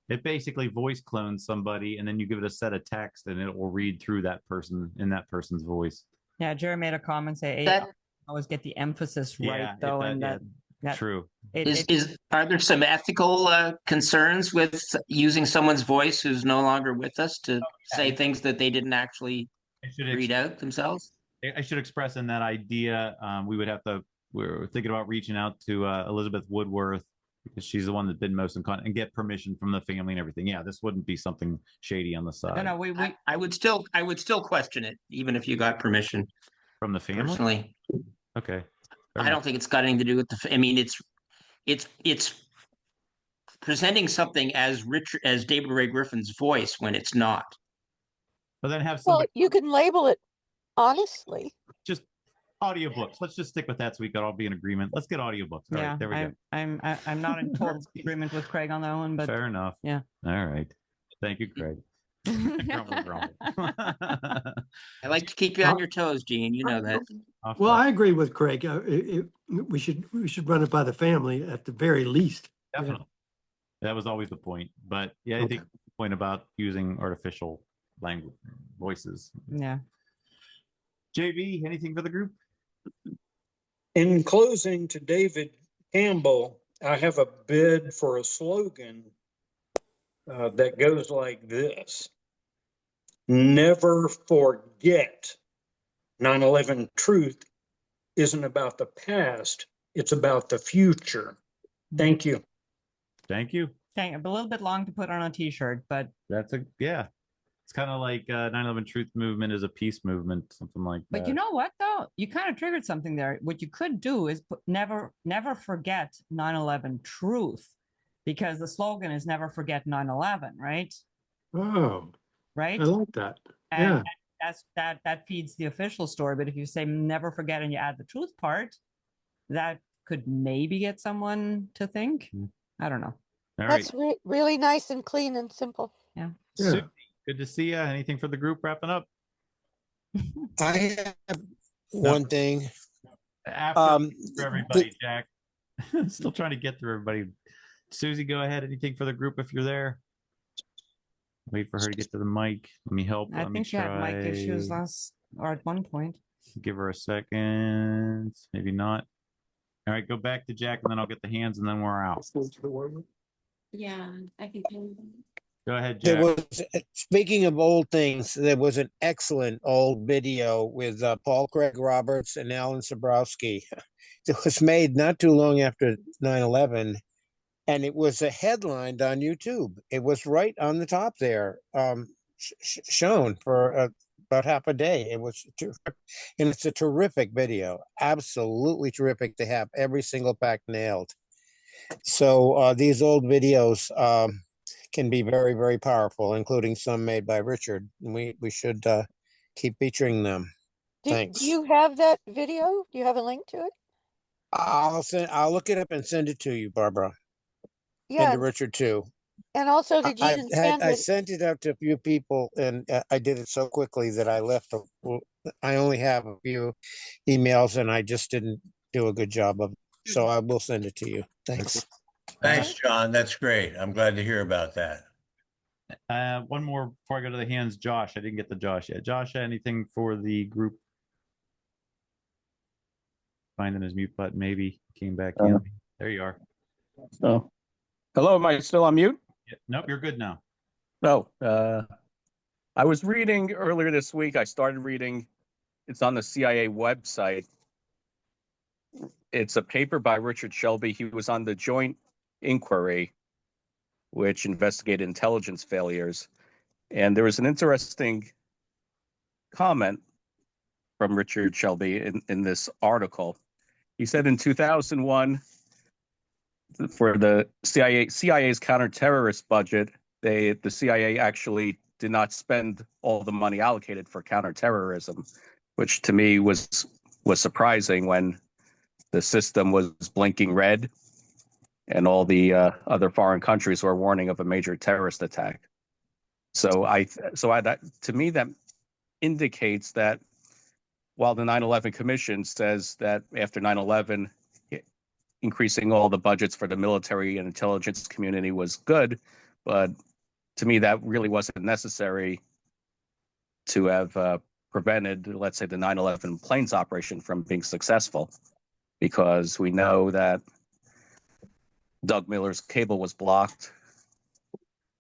It basically voice clones somebody, and then you give it a set of text, and it will read through that person in that person's voice. Yeah, Jerry made a comment say, That- "Hey, always get the emphasis right, Yeah, though," it and does, that true. Are there some ethical concerns with using someone's voice who's no longer with us to say things that they didn't actually read out themselves? I should express in that idea, we're thinking about reaching out to Elizabeth Woodworth, because she's the one that's been most in contact, and get permission from the family and everything. Yeah, this wouldn't be something shady on the side. No, I would still question it, even if you got permission from the family. Personally, okay. I don't think it's got anything to do with the. I mean, it's presenting something as Richard, as David Ray Griffin's voice when it's not. But then have Well, you can label it honestly. Just audiobooks. Let's just stick with that so we could all be in agreement. Let's get audiobooks. All yeah, right, there we go. I'm not in total agreement with Craig on that one, but fair enough. Yeah. All right. Thank you, Craig. Grumble, grumble. I like to keep you on your toes, Gene. You know that. Well, I agree with Craig. We should run it by the family at the very least. Definitely. That was always the point. But yeah, I think the point about using artificial language voices. Yeah. JV, anything for the group? In closing, to David Campbell, I have a bid for a slogan that goes like this: never forget 9/11 truth isn't about the past, it's about the future. Thank you. Thank you. Dang, a little bit long to put on a t-shirt, but That's it's kind of like 9/11 Truth Movement is a peace movement, something like that. But you know what, though? You kind of triggered something there. What you could do is never forget 9/11 truth, because the slogan is never forget 9/11, right? Oh, right. I like that. And Yeah. that feeds the official story. But if you say never forget and you add the truth part, that could maybe get someone to think. I don't know. All That's really nice and clean and simple. Yeah. Susie, good to see you. Anything for the group wrapping up? I have one thing. After for everybody, Jack. Still trying to get through everybody. Susie, go ahead. Anything for the group if you're there? Wait for her to get to the mic. Let me help. I think she had mic issues at one point. Give her a second. Maybe not. All right, go back to Jack, and then I'll get the hands, and then we're out. Yeah, I can. Go ahead, Jack. There was, speaking of old things, there was an excellent old video with Paul Craig Roberts and Alan Sabrowski. It was made not too long after 9/11, and it was headlined on YouTube. It was right on the top there, shown for about half a day. It was, and it's a terrific video, absolutely terrific to have every single pack nailed. So these old videos can be very, very powerful, including some made by Richard. We should keep featuring them. Thanks. Do you have that video? Do you have a link to it? I'll look it up and send it to you, Barbara. Yeah. And to Richard too. And also to Gene and Sandra. I sent it out to a few people, and I did it so quickly that I only have a few emails, and I just didn't do a good job of it. So I will send it to you. Thanks. Thanks, John. That's great. I'm glad to hear about that. One more before I go to the hands. Josh, I didn't get the Josh yet. Josh, anything for the group? Finding his mute button, maybe came back in. There you are. Oh, hello. Am I still on mute? Yeah, nope, you're good now. No. I was reading earlier this week. I started reading. It's on the CIA website. It's a paper by Richard Shelby. He was on the Joint Inquiry, which investigated intelligence failures. And there was an interesting comment from Richard Shelby in this article. He said in 2001, for the CIA's counterterrorist budget, the CIA actually did not spend all the money allocated for counterterrorism, which to me was surprising when the system was blinking red and all the other foreign countries were warning of a major terrorist attack. So to me, that indicates that while the 9/11 Commission says that after 9/11, increasing all the budgets for the military and intelligence community was good, but to me, that really wasn't necessary to have prevented, let's say, the 9/11 planes operation from being successful, because we know that Doug Miller's cable was blocked,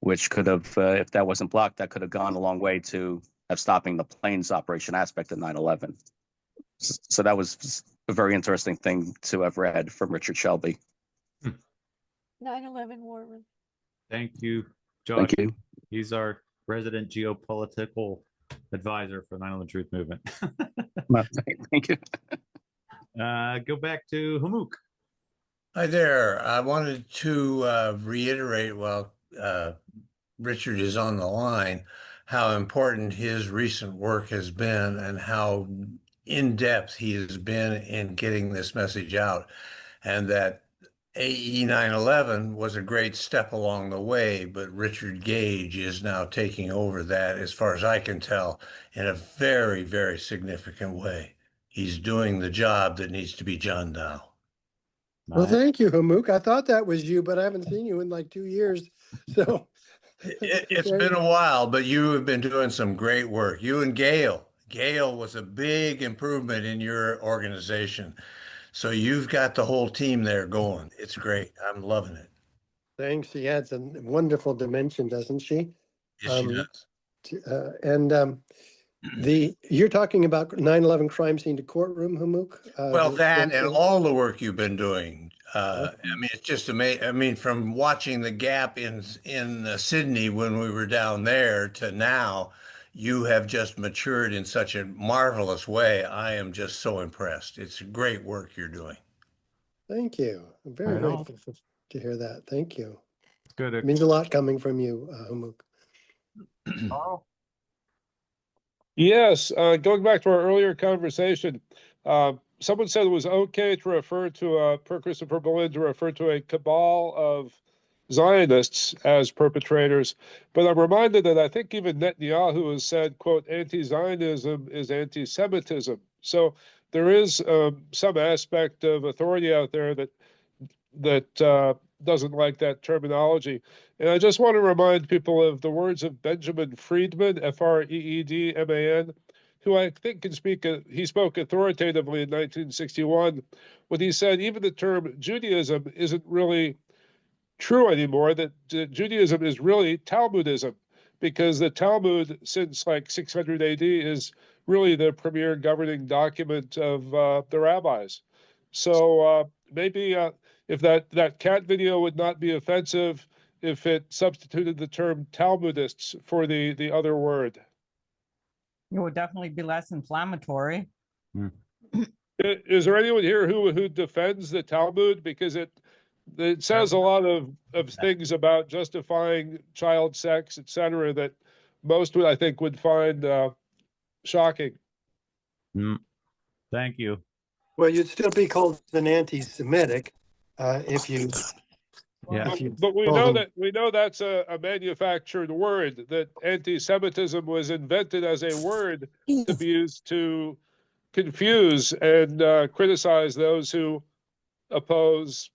which could have, if that wasn't blocked, that could have gone a long way to have stopping the planes operation aspect of 9/11. So that was a very interesting thing to have read from Richard Shelby. 9/11 war room. Thank you, Josh. Thank you. He's our resident geopolitical advisor for the 9/11 Truth Movement. Thank you. Go back to Hamuk. Hi there. I wanted to reiterate while Richard is on the line how important his recent work has been and how in-depth he has been in getting this message out, and that AE 9/11 was a great step along the way, but Richard Gage is now taking over that, as far as I can tell, in a very, very significant way. He's doing the job that needs to be done now. Well, thank you, Hamuk. I thought that was you, but I haven't seen you in like 2 years. So It's been a while, but you have been doing some great work. You and Gail. Gail was a big improvement in your organization. So you've got the whole team there going. It's great. I'm loving it. thanks. She adds a wonderful dimension, doesn't she? Yes, she does. And you're talking about 9/11 crime scene to courtroom, Hamuk? Well, that and all the work you've been doing. I mean, it's just amazing. I mean, from watching the gap in Sydney when we were down there to now, you have just matured in such a marvelous way. I am just so impressed. It's great work you're doing. Thank you. I'm very grateful to hear that. Thank you. Good. It means a lot coming from you, Hamuk. Yes, going back to our earlier conversation, someone said it was okay to refer to Per Christopher Berlin to refer to a cabal of Zionists as perpetrators, but I'm reminded that I think even Netanyahu has said, quote, anti-Zionism is anti-Semitism. So there is some aspect of authority out there that doesn't like that terminology. And I just want to remind people of the words of Benjamin Friedman, Freedman, who I think can speak. He spoke authoritatively in 1961 when he said even the term Judaism isn't really true anymore, that Judaism is really Talmudism, because the Talmud, since like 600 AD, is really the premier governing document of the rabbis. So maybe if that cat video would not be offensive if it substituted the term Talmudists for the other word. It would definitely be less inflammatory. Is there anyone here who defends the Talmud? Because it says a lot of things about justifying child sex, etc., that most would, I think, would find shocking. Thank you. Well, you'd still be called an anti-Semitic if you. Yeah, but we know that's a manufactured word. That anti-Semitism was invented as a word to be used to confuse and criticize those who oppose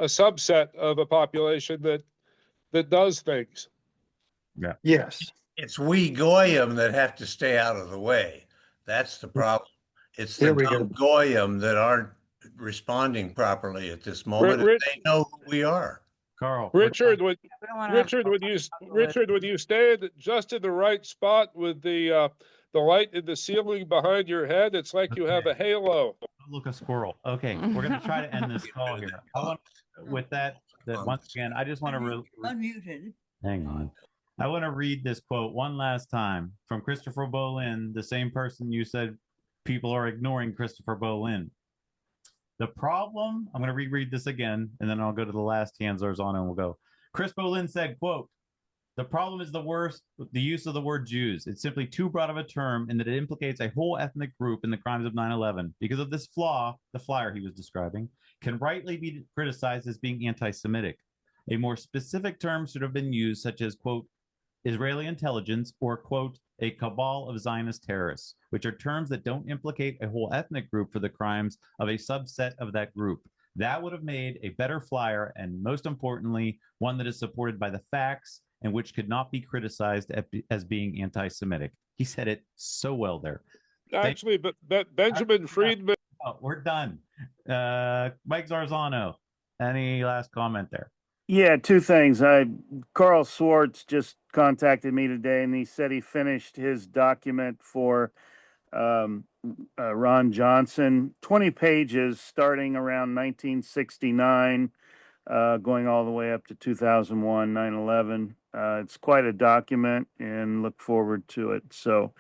a subset of a population that does things. Yeah. Yes. It's we goyim that have to stay out of the way. That's the problem. It's the Here we dumb goyim that aren't responding properly at this moment, and they know who we are. Carl, Richard, would We don't wanna have Richard, would you stand just in the right spot with the light in the ceiling behind your head? It's like you have a halo. Look, a squirrel. Okay, we're going to try to end this call here. I want, with that once again, I just want to Unmuted. hang on. I want to read this quote one last time from Christopher Bolin, the same person you said people are ignoring Christopher Bolin. The problem, I'm going to reread this again, and then I'll go to the last hands on and we'll go. Chris Bolin said, quote, "The problem is the use of the word Jews. It's simply too broad of a term in that it implicates a whole ethnic group in the crimes of 9/11. Because of this flaw, the flyer he was describing can rightly be criticized as being anti-Semitic. A more specific term should have been used, such as, quote, Israeli intelligence, or, quote, a cabal of Zionist terrorists, which are terms that don't implicate a whole ethnic group for the crimes of a subset of that group. That would have made a better flyer, and most importantly, one that is supported by the facts and which could not be criticized as being anti-Semitic." He said it so well there. Actually, but Benjamin Friedman. Oh, we're done. Mike Zarzano, any last comment there? Yeah, two things. Carl Swartz just contacted me today, and he said he finished his document for Ron Johnson, 20 pages, starting around 1969, going all the way up to 2001, 9/11. It's quite a document, and look forward to it. So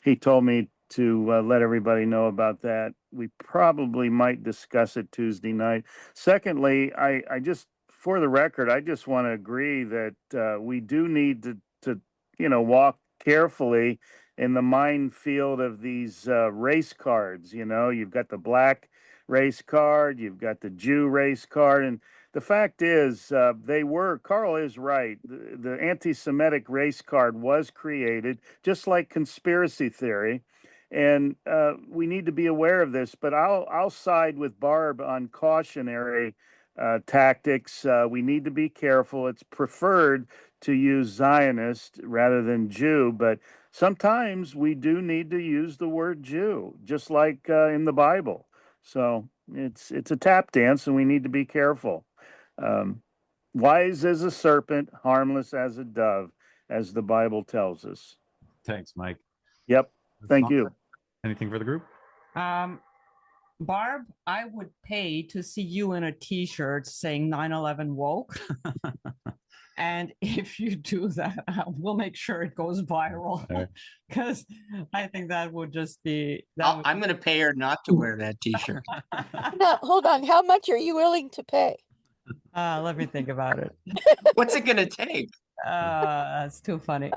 he told me to let everybody know about that. We probably might discuss it Tuesday night. Secondly, I just, for the record, I just want to agree that we do need to walk carefully in the minefield of these race cards. You've got the black race card, you've got the Jew race card, and the fact is, Carl is right. The anti-Semitic race card was created just like conspiracy theory. And we need to be aware of this, but I'll side with Barb on cautionary tactics. We need to be careful. It's preferred to use Zionist rather than Jew, but sometimes we do need to use the word Jew, just like in the Bible. So it's a tap dance, and we need to be careful. Wise as a serpent, harmless as a dove, as the Bible tells us. Thanks, Mike. Yep. Thank you. Anything for the group? Barb, I would pay to see you in a t-shirt saying 9/11 woke. And if you do that, we'll make sure it goes viral, because I think that would just be. I'm going to pay her not to wear that t-shirt. No, hold on. How much are you willing to pay? Let me think about it. What's it going to take? That's too funny.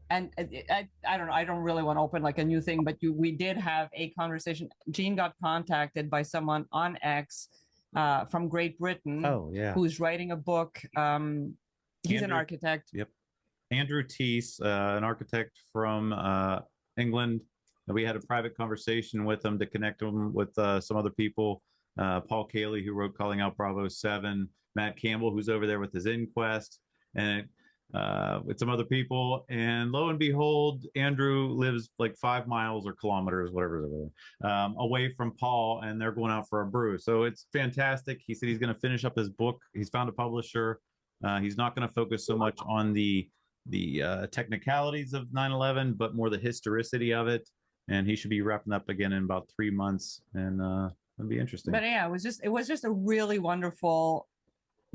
And I don't know. I don't really want to open like a new thing, but we did have a conversation. Gene got contacted by someone on X from Great Britain. Oh, yeah. Who's writing a book. He's an architect. Yep. Andrew Teese, an architect from England. We had a private conversation with him to connect him with some other people. Paul Cayley, who wrote Calling Out Bravo 7. Matt Campbell, who's over there with his Inquest. And with some other people, and lo and behold, Andrew lives like 5 miles or kilometers, whatever, away from Paul, and they're going out for a brew. So it's fantastic. He said he's going to finish up his book. He's found a publisher. He's not going to focus so much on the technicalities of 9/11, but more the historicity of it. And he should be wrapping up again in about 3 months, and it'll be interesting. But yeah, it was just a really wonderful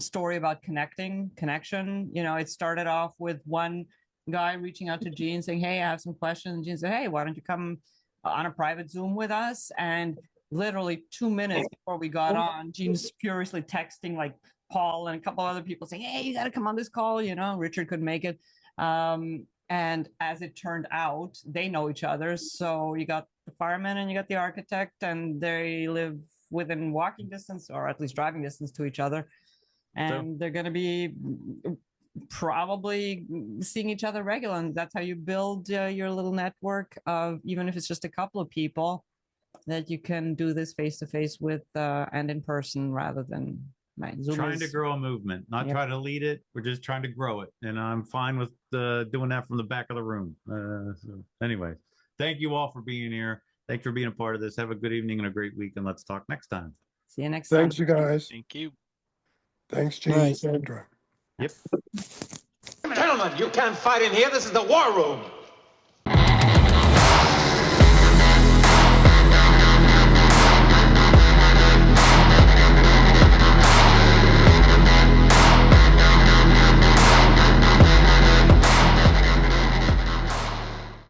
story about connection. It started off with one guy reaching out to Gene saying, "Hey, I have some questions." And Gene said, "Hey, why don't you come on a private Zoom with us?" And literally 2 minutes before we got on, Gene's furiously texting like Paul and a couple other people saying, "Hey, you got to come on this call." Richard couldn't make it. And as it turned out, they know each other. So you got the fireman and you got the architect, and they live within walking distance, or at least driving distance, to each other. And they're going to be probably seeing each other regularly. And that's how you build your little network of, even if it's just a couple of people, that you can do this face to face with and in person rather than Right. Zoom trying to is- grow a movement, not Yep. try to lead it. We're just trying to grow it. And I'm fine with doing that from the back of the room. So anyway, thank you all for being here. Thanks for being a part of this. Have a good evening and a great week. And let's talk next time. See you next Thanks, time. you guys. Thank you. Thanks, Gene and Sandra. Yep. Gentlemen, you can't fight in here. This is the war room.